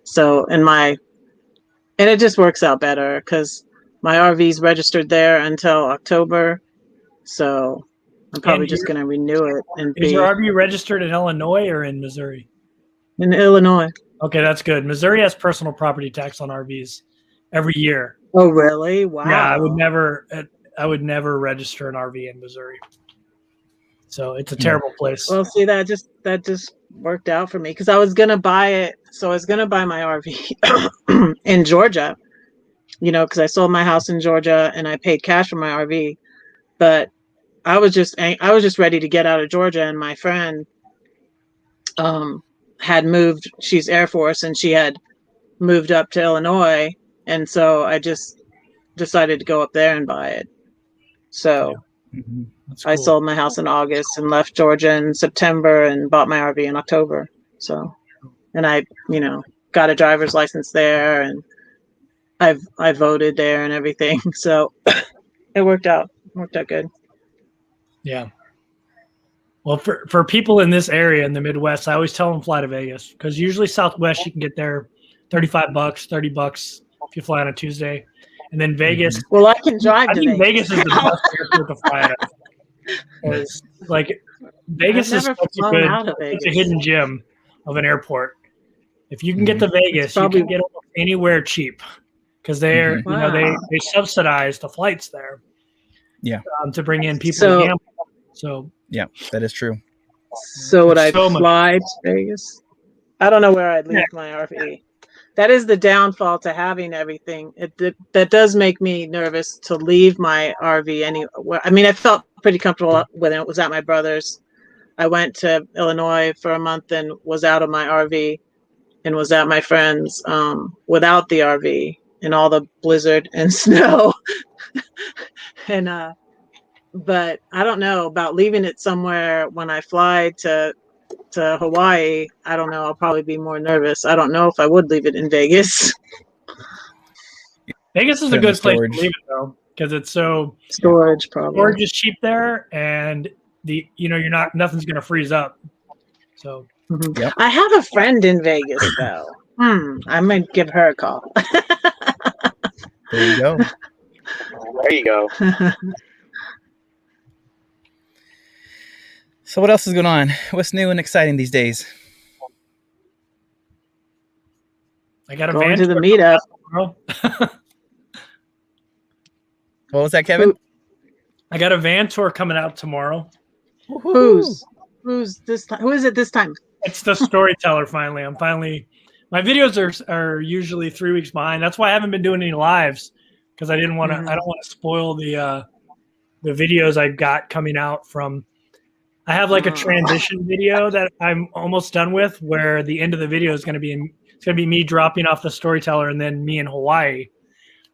Speaker 4: So, and it just works out better because my RV's registered there until October. So I'm probably just going to renew it.
Speaker 9: Is your RV registered in Illinois or in Missouri?
Speaker 4: In Illinois.
Speaker 9: Okay, that's good. Missouri has personal property tax on RVs every year.
Speaker 4: Oh, really? Wow.
Speaker 9: Yeah, I would never register an RV in Missouri. So it's a terrible place.
Speaker 4: Well, see, that just worked out for me because I was gonna buy it. So I was gonna buy my RV in Georgia, because I sold my house in Georgia and I paid cash for my RV. But I was just ready to get out of Georgia, and my friend had moved. She's Air Force, and she had moved up to Illinois, and so I just decided to go up there and buy it. So.
Speaker 9: Yeah. Mm-hmm.
Speaker 4: Cool. I sold my house in August and left Georgia in September and bought my RV in October. So, and I, got a driver's license there, and I voted there and everything. So it worked out good. Yeah.
Speaker 9: Well, for people in this area in the Midwest, I always tell them fly to Vegas because usually Southwest you can get there $35, $30 if you fly on a Tuesday. And then Vegas.
Speaker 4: Well, I can drive to Vegas.
Speaker 9: Vegas is the best airport to fly at. Like Vegas is such a hidden gem of an airport. If you can get to Vegas, you can get anywhere cheap because they're they subsidize the flights there.
Speaker 1: Yeah,
Speaker 9: to bring in people to gamble. So
Speaker 1: yeah, that is true.
Speaker 4: So would I fly to Vegas? I don't know where I'd leave my RV. That is the downfall to having everything. That does make me nervous to leave my RV anywhere. I mean, I felt pretty comfortable when it was at my brother's. I went to Illinois for a month and was out of my RV and was at my friend's without the RV and all the blizzard and snow. And but I don't know about leaving it somewhere when I fly to Hawaii. I don't know. I'll probably be more nervous. I don't know if I would leave it in Vegas.
Speaker 9: Vegas is a good place to leave it though, because it's so
Speaker 4: storage
Speaker 9: is cheap there, and nothing's gonna freeze up. So
Speaker 4: I have a friend in Vegas though. I might give her a call.
Speaker 1: There you go.
Speaker 2: There you go.
Speaker 1: So what else is going on? What's new and exciting these days?
Speaker 9: I got a
Speaker 4: going
Speaker 9: van
Speaker 4: to the meetup.
Speaker 1: What was that, Kevin?
Speaker 9: I got a van tour coming out tomorrow.
Speaker 4: Who's this time? Who is it this time?
Speaker 9: It's the storyteller. Finally, my videos are usually 3 weeks behind. That's why I haven't been doing any lives because I didn't want to. I don't want to spoil the videos I've got coming out from. I have like a transition video that I'm almost done with, where the end of the video is going to be me dropping off the storyteller and then me in Hawaii.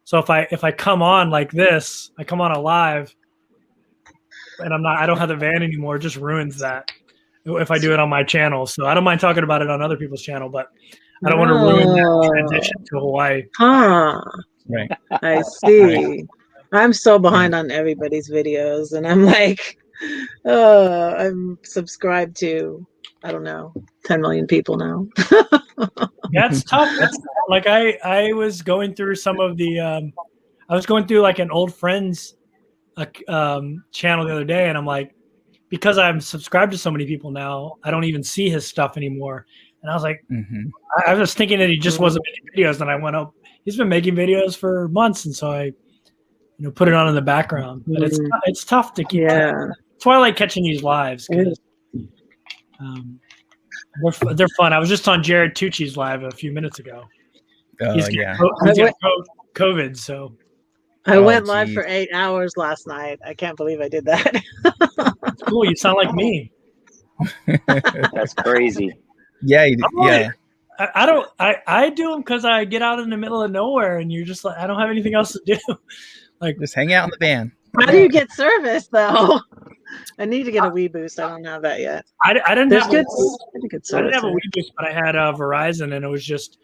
Speaker 9: So if I come on like this, I come on a live, and I don't have the van anymore. It just ruins that if I do it on my channel. So I don't mind talking about it on other people's channel, but I don't want to ruin that transition to Hawaii.
Speaker 1: Right.
Speaker 4: I see. I'm so behind on everybody's videos, and I'm like, I'm subscribed to, I don't know, 10 million people now.
Speaker 9: Yeah, it's tough. Like I was going through some of the, I was going through like an old friend's channel the other day, and I'm like, because I'm subscribed to so many people now, I don't even see his stuff anymore. And I was like, I was thinking that he just wasn't making videos, and I went up. He's been making videos for months, and so I, put it on in the background. But it's tough to keep.
Speaker 4: Yeah.
Speaker 9: That's why I like catching these lives. They're fun. I was just on Jared Tucci's live a few minutes ago. He's got COVID, so.
Speaker 4: I went live for 8 hours last night. I can't believe I did that.
Speaker 9: That's cool. You sound like me.
Speaker 2: That's crazy.
Speaker 1: Yeah. Yeah.
Speaker 9: I do them because I get out in the middle of nowhere, and you're just like, I don't have anything else to do. Like,
Speaker 1: just hang out in the van.
Speaker 4: How do you get service though? I need to get a WeBoost. I don't have that yet.
Speaker 9: I didn't have
Speaker 4: good
Speaker 9: I didn't have a WeBoost, but I had Verizon, and it was just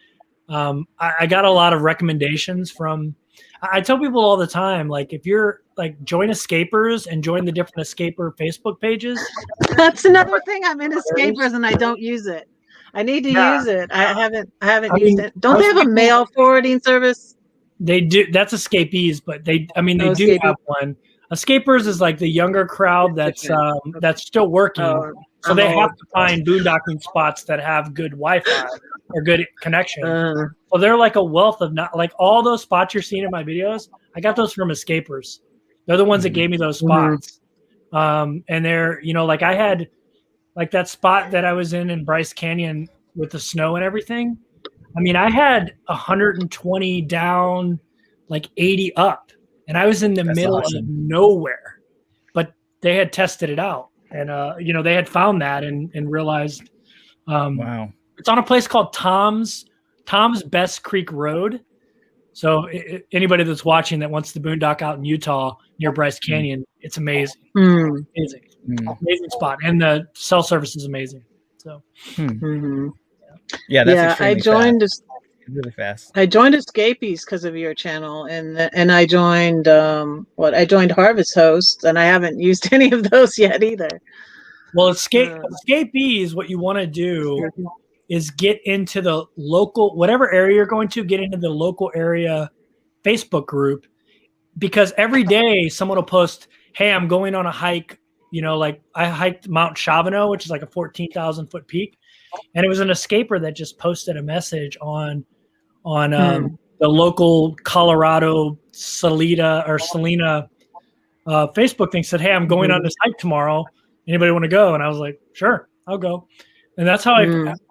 Speaker 9: I got a lot of recommendations from. I tell people all the time, like, if you're like, join Escapers and join the different Escaper Facebook pages.
Speaker 4: That's another thing. I'm in Escapers and I don't use it. I need to use it. I haven't used it. Don't they have a mail forwarding service?
Speaker 9: They do. That's Escapees, but they do have one. Escapers is like the younger crowd that's still working. So they have to find boondocking spots that have good Wi-Fi. or good connection. So they're like a wealth of not like all those spots you're seeing in my videos. I got those from escapers. They're the ones that gave me those spots. And they're, you know, like I had like that spot that I was in Bryce Canyon with the snow and everything. I mean, I had 120 down, like 80 up, and I was in the middle of nowhere, but they had tested it out, and you know, they had found that and realized, wow, it's on a place called Tom's Best Creek Road. So anybody that's watching that wants to boondock out in Utah near Bryce Canyon, it's amazing, amazing spot, and the cell service is amazing. So.
Speaker 1: Yeah, that's
Speaker 4: I joined
Speaker 1: really fast.
Speaker 4: I joined Escapees because of your channel, and I joined I joined Harvest Host, and I haven't used any of those yet either.
Speaker 9: Well, Escapees, what you want to do is get into the local, whatever area you're going to, get into the local area Facebook group, because every day someone will post, "Hey, I'm going on a hike." You know, like I hiked Mount Chavano, which is like a 14,000 foot peak. And it was an escaper that just posted a message on the local Colorado Salina Facebook thing, said, "Hey, I'm going on this hike tomorrow. Anybody want to go?" And I was like, "Sure, I'll go." And that's how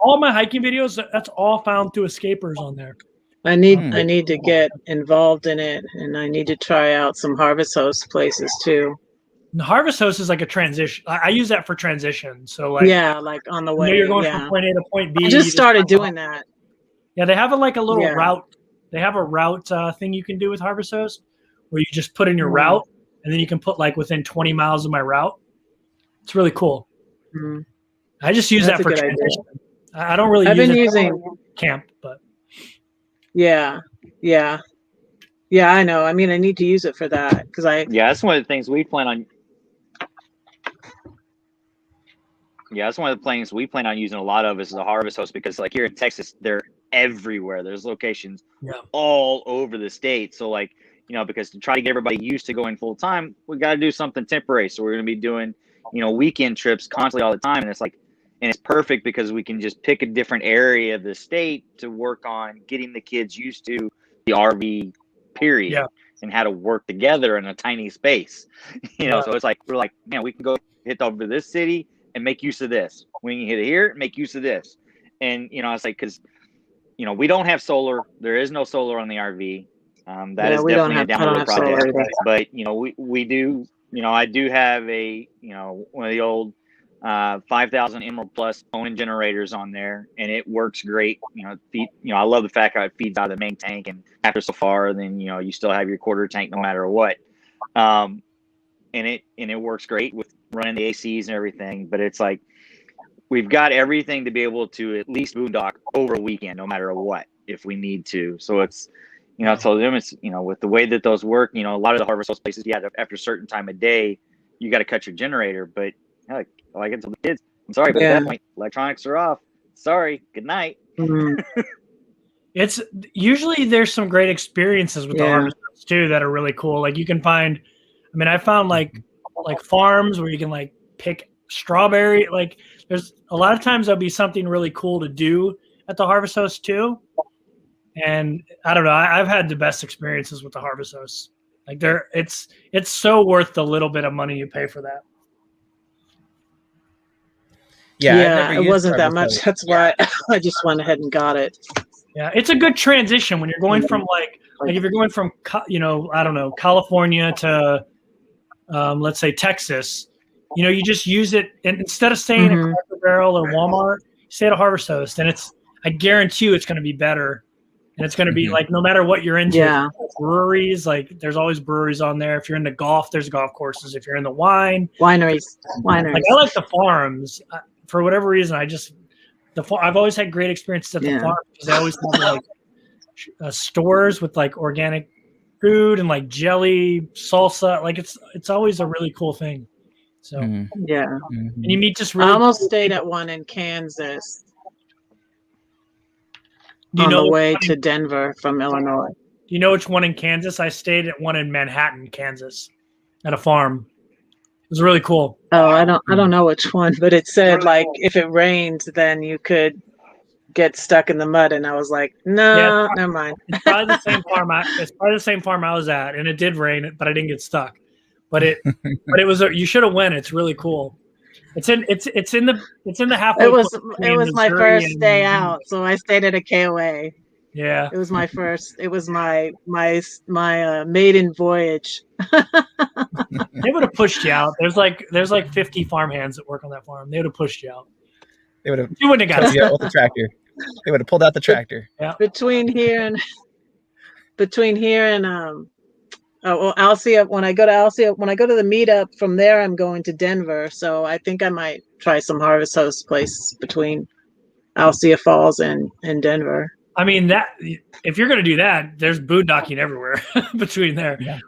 Speaker 9: all my hiking videos, that's all found through escapers on there.
Speaker 4: I need to get involved in it, and I need to try out some Harvest Host places too.
Speaker 9: The Harvest Host is like a transition. I use that for transition. So like,
Speaker 4: yeah, like on the way,
Speaker 9: you're going from point A to point B.
Speaker 4: I just started doing that.
Speaker 9: Yeah, they have a little route. They have a route thing you can do with Harvest Host, where you just put in your route, and then you can put like within 20 miles of my route. It's really cool. I just use that for transition. I don't really.
Speaker 4: I've
Speaker 9: use
Speaker 4: been
Speaker 9: it
Speaker 4: using
Speaker 9: for camp, but
Speaker 4: yeah, I know. I mean, I need to use it for that because
Speaker 2: that's one of the things we plan on. Yeah, that's one of the things we plan on using a lot of is the Harvest Host, because like here in Texas, they're everywhere. There's locations all over the state. So like, you know, because to try to get everybody used to going full time, we got to do something temporary. So we're going to be doing, you know, weekend trips constantly all the time. And it's like, and it's perfect because we can just pick a different area of the state to work on getting the kids used to the RV period and how to work together in a tiny space. You know, so it's like, we're like, man, we can go hit over to this city and make use of this. We can hit it here, make use of this. And, you know, it's like, because, you know, we don't have solar. There is no solar on the RV. That is definitely a down the road project. But, you know, we do, you know, I do have a, you know, one of the old 5,000 Emerald Plus Onan generators on there, and it works great. You know, I love the fact how it feeds out of the main tank, and after so far, then, you know, you still have your quarter tank no matter what. And it works great with running the ACs and everything, but it's like we've got everything to be able to at least boondock over a weekend, no matter what, if we need to. So it's, you know, so them, it's, you know, with the way that those work, you know, a lot of the Harvest Host places, after a certain time of day, you got to cut your generator. But like I can tell the kids, I'm sorry, but at that point, electronics are off. Sorry, good night.
Speaker 9: It's usually there's some great experiences with the Harvest Host too that are really cool. Like you can find, I mean, I found like farms where you can like pick strawberry. Like there's a lot of times there'll be something really cool to do at the Harvest Host too. And I don't know, I've had the best experiences with the Harvest Host. Like it's so worth the little bit of money you pay for that.
Speaker 4: Yeah, it wasn't that much. That's why I just went ahead and got it.
Speaker 9: Yeah, it's a good transition when you're going from like if you're going from, you know, I don't know, California to let's say Texas, you know, you just use it, and instead of staying at Cracker Barrel or Walmart, you stay at a Harvest Host, and I guarantee you it's going to be better, and it's going to be like no matter what you're into. Breweries, like there's always breweries on there. If you're into golf, there's golf courses. If you're in the
Speaker 4: wineries.
Speaker 9: Like I like the farms for whatever reason. I've always had great experiences at the farm because they always have like stores with like organic food and like jelly, salsa. Like it's always a really cool thing. So and you meet just really.
Speaker 4: I almost stayed at one in Kansas.
Speaker 9: On
Speaker 4: the way to Denver from Illinois.
Speaker 9: Do you know which one in Kansas? I stayed at one in Manhattan, Kansas, at a farm. It was really cool.
Speaker 4: Oh, I don't know which one, but it said like if it rains, then you could get stuck in the mud, and I was like, no, never mind.
Speaker 9: It's probably the same farm. It's probably the same farm I was at, and it did rain, but I didn't get stuck. But it was you should have went. It's really cool. It's in the halfway.
Speaker 4: It was my first day out, so I stayed at a KOA.
Speaker 9: Yeah,
Speaker 4: it was my first. It was my maiden voyage.
Speaker 9: They would have pushed you out. There's like 50 farmhands that work on that farm. They would have pushed you out.
Speaker 1: They would have.
Speaker 9: You wouldn't have got
Speaker 1: you out with the tractor. They would have pulled out the tractor.
Speaker 9: Yeah.
Speaker 4: Between here and Alcia. When I go to Alcia, when I go to the meetup from there, I'm going to Denver. So I think I might try some Harvest Host place between Alcia Falls and Denver.
Speaker 9: I mean, that if you're going to do that, there's boondocking everywhere between there. Yeah.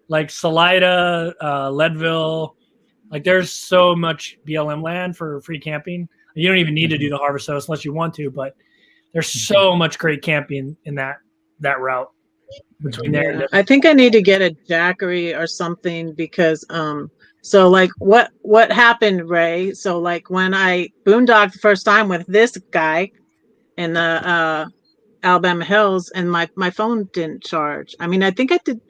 Speaker 9: Like Salida, Leadville, like there's so much BLM land for free camping. You don't even need to do the Harvest Host unless you want to, but there's so much great camping in that route between there.
Speaker 4: I think I need to get a Jackery or something because so like what happened, Ray? So like when I boondocked the first time with this guy in the Alabama Hills, and my phone didn't charge. I mean, I think I did.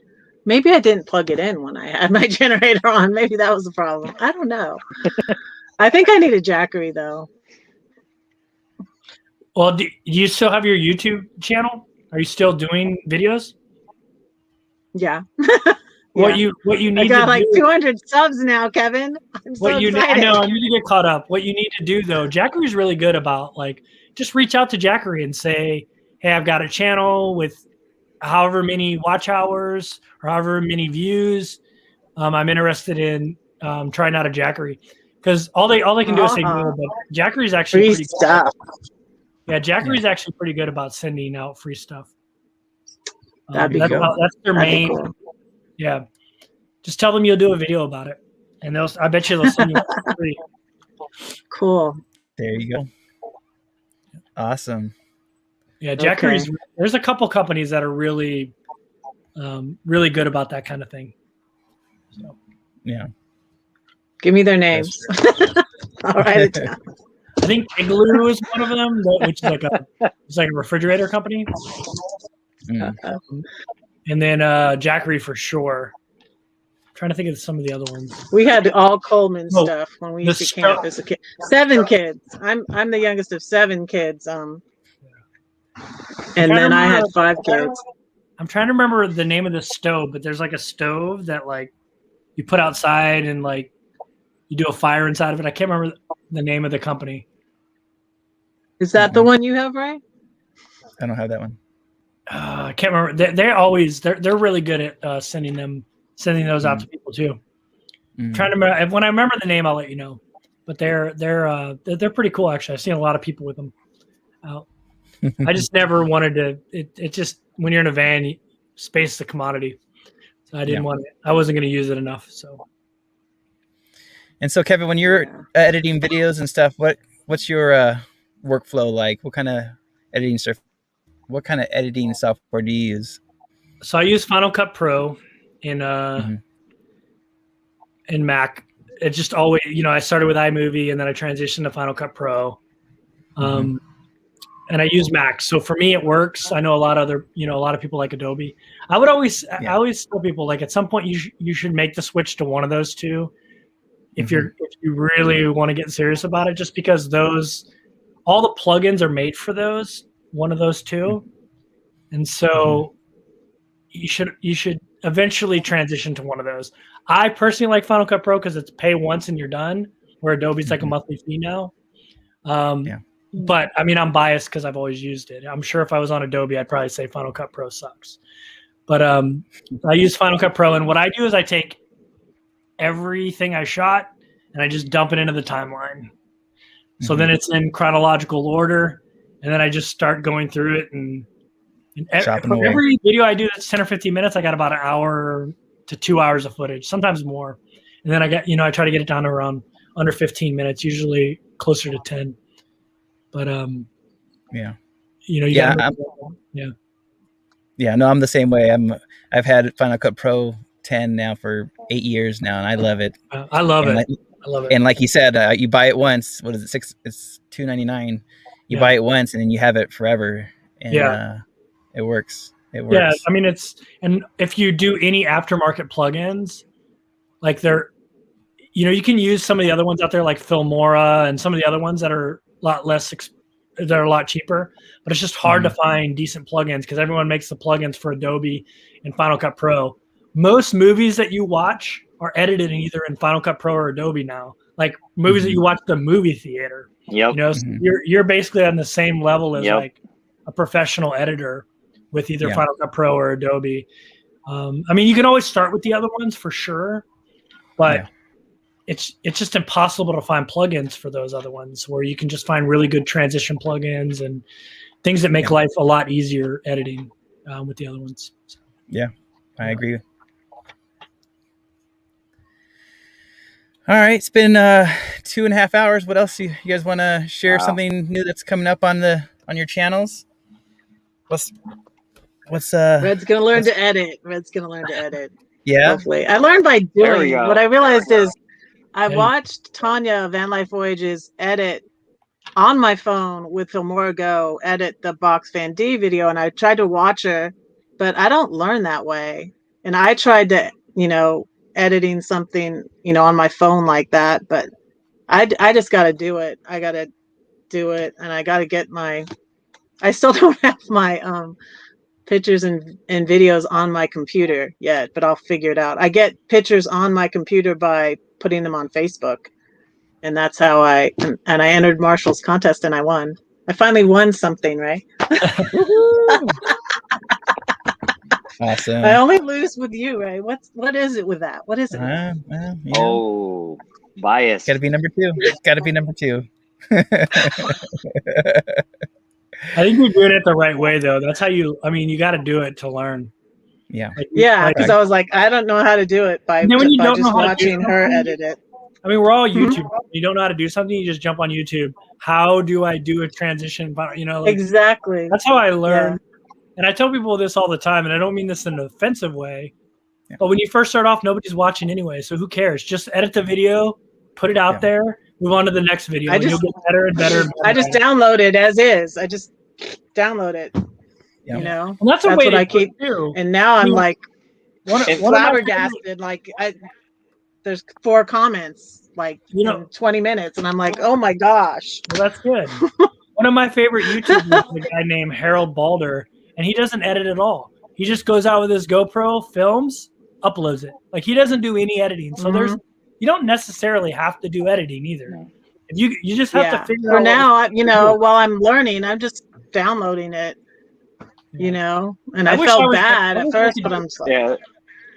Speaker 4: Maybe I didn't plug it in when I had my generator on. Maybe that was the problem. I don't know. I think I need a Jackery though.
Speaker 9: Well, do you still have your YouTube channel? Are you still doing videos?
Speaker 4: Yeah.
Speaker 9: What you need
Speaker 4: I got
Speaker 9: to
Speaker 4: like
Speaker 9: do,
Speaker 4: 200 subs now, Kevin. I'm so excited.
Speaker 9: I know I need to get caught up. What you need to do though, Jackery's really good about like just reach out to Jackery and say, hey, I've got a channel with however many watch hours or however many views. I'm interested in trying out a Jackery because all they can do is say no, but Jackery's actually
Speaker 4: free
Speaker 9: pretty
Speaker 4: stuff.
Speaker 9: Good. Yeah, Jackery's actually pretty good about sending out free stuff.
Speaker 4: That'd be cool.
Speaker 9: That's their main. Cool. Yeah, just tell them you'll do a video about it, and I bet you they'll send you for free.
Speaker 4: Cool.
Speaker 1: There you go. Awesome.
Speaker 9: Yeah, Jackery's. Okay. There's a couple companies that are really, really good about that kind of thing. So,
Speaker 1: yeah.
Speaker 4: Give me their names. I'll write it down.
Speaker 9: I think Igloo is one of them, which is like a refrigerator company. And then Jackery for sure. I'm trying to think of some of the other ones.
Speaker 4: We had all Coleman stuff when we used to camp as a kid. 7 kids. I'm the youngest of 7 kids. And then I had 5 kids.
Speaker 9: I'm trying to remember the name of the stove, but there's like a stove that like you put outside and like you do a fire inside of it. I can't remember the name of the company. Is
Speaker 4: that the one you have, Ray?
Speaker 1: I don't have that one.
Speaker 9: I can't remember. They're really good at sending those out to people too. Trying to remember, when I remember the name, I'll let you know. But they're pretty cool actually. I've seen a lot of people with them out. I just never wanted to. It just when you're in a van, space is a commodity. So I didn't want it. I wasn't going to use it enough. So.
Speaker 1: And so, Kevin, when you're editing videos and stuff, what's your workflow like? What kind of editing stuff? What kind of editing software do you use?
Speaker 9: So I use Final Cut Pro in Mac. It just always, I started with iMovie and then I transitioned to Final Cut Pro. And I use Mac. So for me, it works. I know a lot of people like Adobe. I always tell people like at some point you should make the switch to one of those two. If you really want to get serious about it, just because all the plugins are made for one of those two. And so you should eventually transition to one of those. I personally like Final Cut Pro because it's pay once and you're done, where Adobe's like a monthly fee now. But I mean, I'm biased because I've always used it. I'm sure if I was on Adobe, I'd probably say Final Cut Pro sucks. But I use Final Cut Pro, and what I do is I take everything I shot and I just dump it into the timeline. So then it's in chronological order, and then I just start going through it. And for every video I do that's 10 or 15 minutes, I got about an hour to 2 hours of footage, sometimes more. And then I try to get it down to around under 15 minutes, usually closer to 10. But no,
Speaker 1: I'm the same way. I've had Final Cut Pro 10 now for 8 years now, and I love it.
Speaker 9: I love it. I love it.
Speaker 1: And like you said, you buy it once. What is it? It's $2.99. You buy it once, and then you have it forever. And it works. It works.
Speaker 9: Yeah, I mean, and if you do any aftermarket plugins, like you can use some of the other ones out there, like Filmora and some of the other ones that are a lot less, they're a lot cheaper, but it's just hard to find decent plugins because everyone makes the plugins for Adobe and Final Cut Pro. Most movies that you watch are edited either in Final Cut Pro or Adobe now. Like movies that you watch at the movie theater.
Speaker 2: Yep.
Speaker 9: So you're basically on the same level as like a professional editor with either Final Cut Pro or Adobe. I mean, you can always start with the other ones for sure, but it's just impossible to find plugins for those other ones where you can just find really good transition plugins and things that make life a lot easier editing with the other ones. So.
Speaker 1: Yeah, I agree. All right, it's been 2.5 hours. What else you guys want to share? Something new that's coming up on your channels? What's
Speaker 4: Red's gonna learn to edit. Red's gonna learn to edit.
Speaker 1: Yeah.
Speaker 4: Hopefully. I learned by doing. What I realized is I watched Tanya VanLife Voyages edit on my phone with Filmora Go, edit the Box Fan D video, and I tried to watch her, but I don't learn that way. And I tried to, editing something, on my phone like that, but I just got to do it. I got to do it, and I got to get I still don't have my pictures and videos on my computer yet, but I'll figure it out. I get pictures on my computer by putting them on Facebook, and that's how I entered Marshall's contest and I won. I finally won something, right?
Speaker 1: Awesome.
Speaker 4: I only lose with you, Ray. What is it with that? What is it?
Speaker 2: Oh, bias.
Speaker 1: Got to be number 2. Got to be number 2.
Speaker 9: I think you're doing it the right way, though. That's how you got to do it to learn.
Speaker 1: Yeah.
Speaker 4: Because I was like, I don't know how to do it by just watching her edit it.
Speaker 9: I mean, we're all YouTube. You don't know how to do something, you just jump on YouTube. How do I do a transition?
Speaker 4: Exactly.
Speaker 9: That's how I learn. Yeah. And I tell people this all the time, and I don't mean this in an offensive way. Yeah. But when you first start off, nobody's watching anyway, so who cares? Just edit the video, put it out there, move on to the next video, and you'll get better and better.
Speaker 4: I just download it as is. I just download it.
Speaker 1: Yeah.
Speaker 9: And that's
Speaker 4: what I keep doing. And now I'm like flabbergasted. Like there's 4 comments in 20 minutes, and I'm like, oh my gosh.
Speaker 9: Well, that's good. One of my favorite YouTubers is a guy named Harold Balder, and he doesn't edit at all. He just goes out with his GoPro, films, uploads it. Like he doesn't do any editing. So you don't necessarily have to do editing either. You just have to figure out.
Speaker 4: For now, while I'm learning, I'm just downloading it. And I felt bad at first, but I'm like,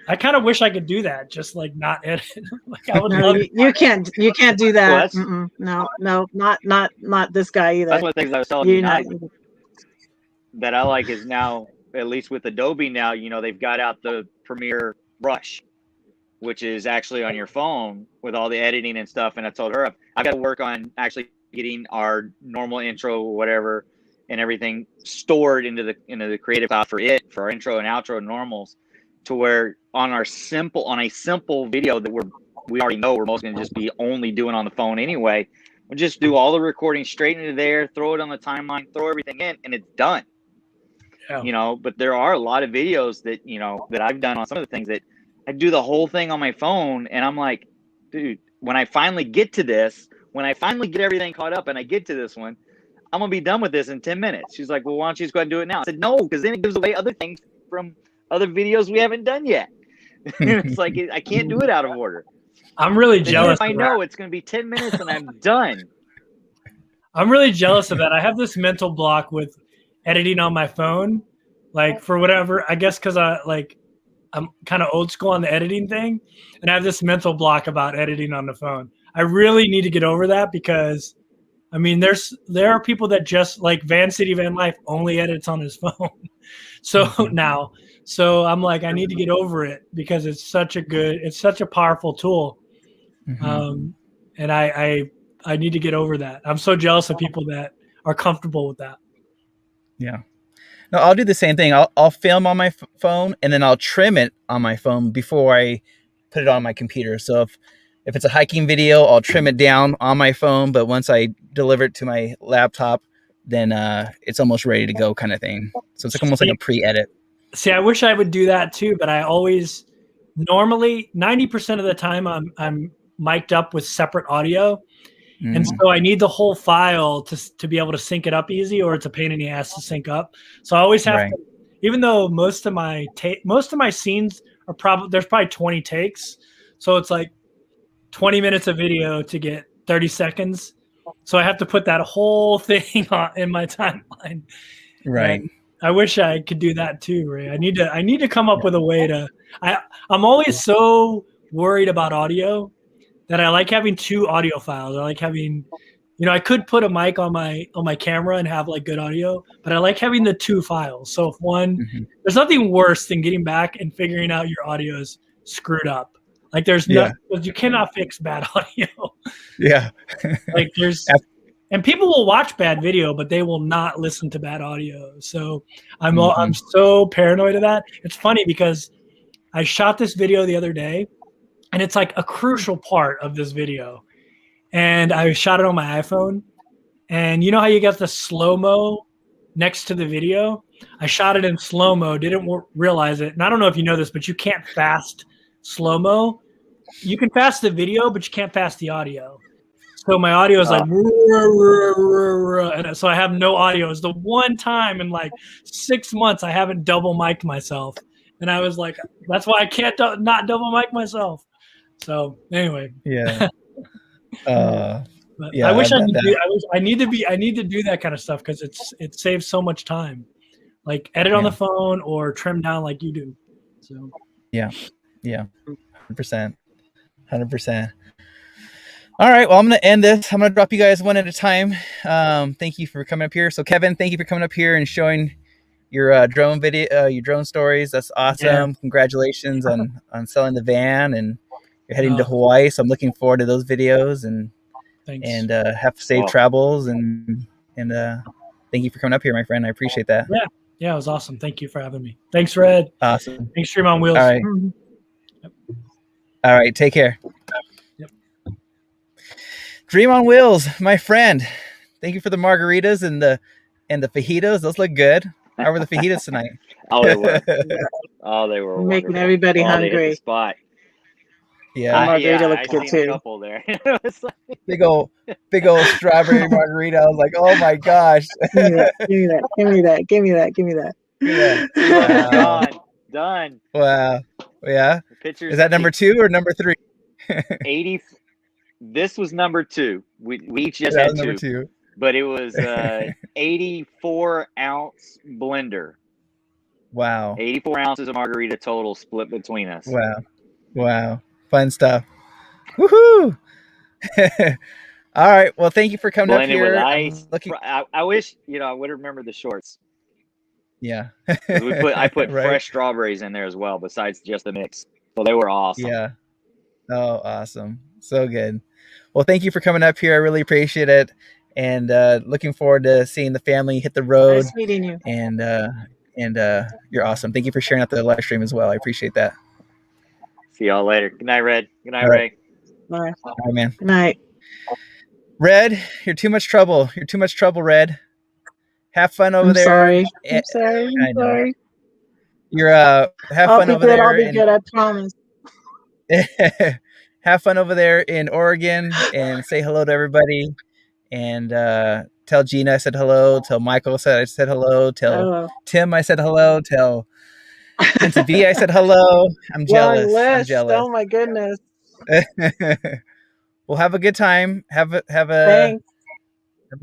Speaker 9: I kind of wish I could do that, just not edit. I would love it.
Speaker 4: You can't do that. Well, no, not this guy either.
Speaker 2: That's one of the things I was telling you that I like is now, at least with Adobe now, they've got out the Premiere Rush, which is actually on your phone with all the editing and stuff. And I told her I've got to work on actually getting our normal intro, whatever, and everything stored into the Creative Cloud for our intro and outro normals, to where on a simple video that we already know we're most going to just be only doing on the phone anyway, we'll just do all the recording straight into there, throw it on the timeline, throw everything in, and it's done. Yeah. But there are a lot of videos that that I've done on some of the things that I do the whole thing on my phone, and I'm like, dude, when I finally get to this, when I finally get everything caught up and I get to this one, I'm gonna be done with this in 10 minutes. She's like, well, why don't you just go ahead and do it now? I said, no, because then it gives away other things from other videos we haven't done yet. It's like I can't do it out of order.
Speaker 9: I'm really jealous.
Speaker 2: I know it's going to be 10 minutes and I'm done.
Speaker 9: I'm really jealous of that. I have this mental block with editing on my phone, for whatever. I guess because I'm kind of old school on the editing thing, and I have this mental block about editing on the phone. I really need to get over that because, I mean, there are people that just like Van City Van Life only edits on his phone. So I'm like, I need to get over it because it's such a powerful tool. Mm-hmm. And I need to get over that. I'm so jealous of people that are comfortable with that.
Speaker 1: Yeah. No, I'll do the same thing. I'll film on my phone and then I'll trim it on my phone before I put it on my computer. So if it's a hiking video, I'll trim it down on my phone. But once I deliver it to my laptop, then it's almost ready to go kind of thing. So it's like almost like a pre-edit.
Speaker 9: See, I wish I would do that too, but I always normally 90% of the time I'm mic'd up with separate audio. And so I need the whole file to be able to sync it up easy, or it's a pain in the ass to sync up. So I always have to, even though most of my scenes are there's probably 20 takes. So it's like 20 minutes of video to get 30 seconds. So I have to put that whole thing in my timeline.
Speaker 1: Right.
Speaker 9: And I wish I could do that too, Ray. I need to come up with a way to, I'm always so worried about audio that I like having two audio files. I like having, I could put a mic on my camera and have like good audio, but I like having the two files. So if there's nothing worse than getting back and figuring out your audio is screwed up. Like there's you cannot fix bad audio.
Speaker 1: Yeah.
Speaker 9: Like and people will watch bad video, but they will not listen to bad audio. So I'm so paranoid of that. It's funny because I shot this video the other day, and it's like a crucial part of this video. And I shot it on my iPhone. And you know how you got the slow-mo next to the video? I shot it in slow-mo, didn't realize it. And I don't know if you know this, but you can't fast slow-mo. You can fast the video, but you can't fast the audio. So my audio is like, and so I have no audio. It's the one time in like 6 months I haven't double mic'd myself. And I was like, that's why I can't not double mic myself. So anyway,
Speaker 1: yeah.
Speaker 9: I wish I could do. I need to do that kind of stuff because it saves so much time. Like edit on the phone or trim down like you do. So
Speaker 1: 100%. All right, well, I'm going to end this. I'm going to drop you guys one at a time. Thank you for coming up here. So Kevin, thank you for coming up here and showing your drone video, your drone stories. That's awesome. Yeah. Congratulations on selling the van, and you're heading to Hawaii. So I'm looking forward to those videos, and have safe travels, and thank you for coming up here, my friend. I appreciate that.
Speaker 9: Yeah, it was awesome. Thank you for having me. Thanks, Red.
Speaker 1: Awesome.
Speaker 9: Thanks, Stream on Wheels.
Speaker 1: All right. All right. Take care.
Speaker 9: Yep.
Speaker 1: Dream on Wheels, my friend. Thank you for the margaritas and the fajitas. Those look good. How were the fajitas tonight?
Speaker 2: They were. Wonderful.
Speaker 4: Making everybody hungry.
Speaker 2: Spot.
Speaker 1: Yeah.
Speaker 4: Margarita looked good too.
Speaker 2: A couple there.
Speaker 1: big old strawberry margarita. I was like, oh my gosh.
Speaker 4: Give me that.
Speaker 2: Yeah. Done.
Speaker 1: Wow. Yeah.
Speaker 2: Pictures.
Speaker 1: Is that number 2 or number 3?
Speaker 2: 80. This was number 2. We each just had
Speaker 1: number
Speaker 2: 2.
Speaker 1: 2.
Speaker 2: But it was 84-ounce blender.
Speaker 1: Wow.
Speaker 2: 84 ounces of margarita total split between us.
Speaker 1: Wow. Fun stuff. Woohoo! All right. Well, thank you for coming
Speaker 2: Blended
Speaker 1: up here.
Speaker 2: With ice. I wish I would remember the shorts.
Speaker 1: Yeah.
Speaker 2: I put fresh strawberries in there as well, besides just the mix. So they were awesome.
Speaker 1: Yeah. Oh, awesome. So good. Well, thank you for coming up here. I really appreciate it. And looking forward to seeing the family hit the road.
Speaker 4: Nice meeting you.
Speaker 1: And you're awesome. Thank you for sharing out the live stream as well. I appreciate that.
Speaker 2: See y'all later. Good night, Red. Good night, Ray.
Speaker 4: All right.
Speaker 1: All right, man.
Speaker 4: Good night.
Speaker 1: Red, you're too much trouble. Red. Have fun over there.
Speaker 4: I'm sorry.
Speaker 1: You're have fun over there.
Speaker 4: I'll be good, I promise.
Speaker 1: Have fun over there in Oregon and say hello to everybody. And tell Gina I said hello. Tell Michael I said hello. Tell Tim I said hello. Tell to B I said hello. I'm jealous.
Speaker 4: Oh my goodness.
Speaker 1: Well, have a good time. Have a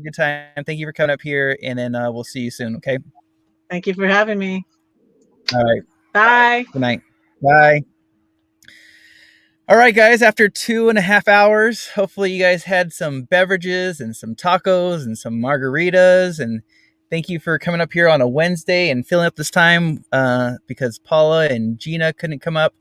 Speaker 1: good time. Thank you for coming up here, and then we'll see you soon. Okay.
Speaker 4: Thank you for having me.
Speaker 1: All right.
Speaker 4: Bye.
Speaker 1: Good night. Bye. All right, guys. After 2.5 hours, hopefully you guys had some beverages and some tacos and some margaritas. And thank you for coming up here on a Wednesday and filling up this time because Paula and Gina couldn't come up.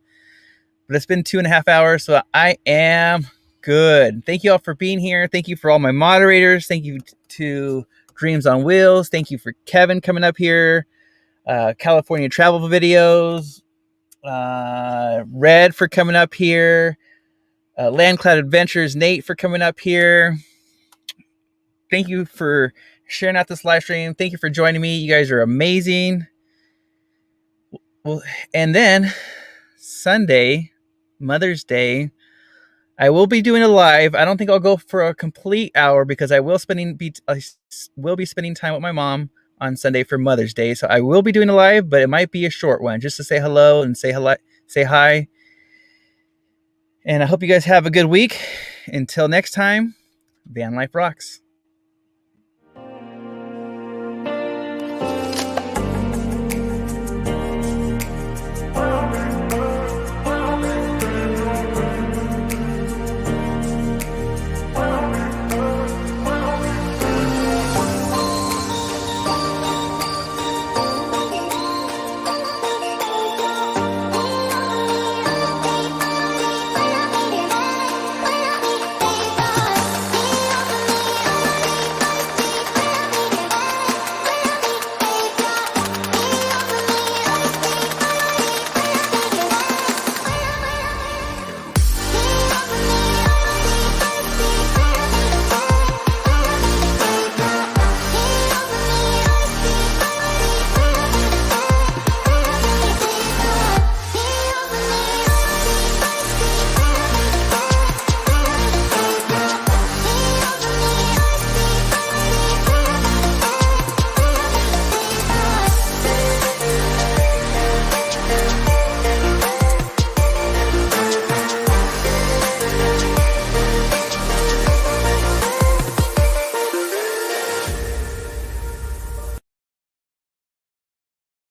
Speaker 1: But it's been 2.5 hours, so I am good. Thank you all for being here. Thank you for all my moderators. Thank you to Dreams on Wheels. Thank you for Kevin coming up here. California travel videos. Red for coming up here. Land Cloud Adventures, Nate, for coming up here. Thank you for sharing out this live stream. Thank you for joining me. You guys are amazing. Well, and then Sunday, Mother's Day, I will be doing a live. I don't think I'll go for a complete hour because I will be spending time with my mom on Sunday for Mother's Day. So I will be doing a live, but it might be a short one just to say hello and say hi. And I hope you guys have a good week. Until next time, Van Life rocks.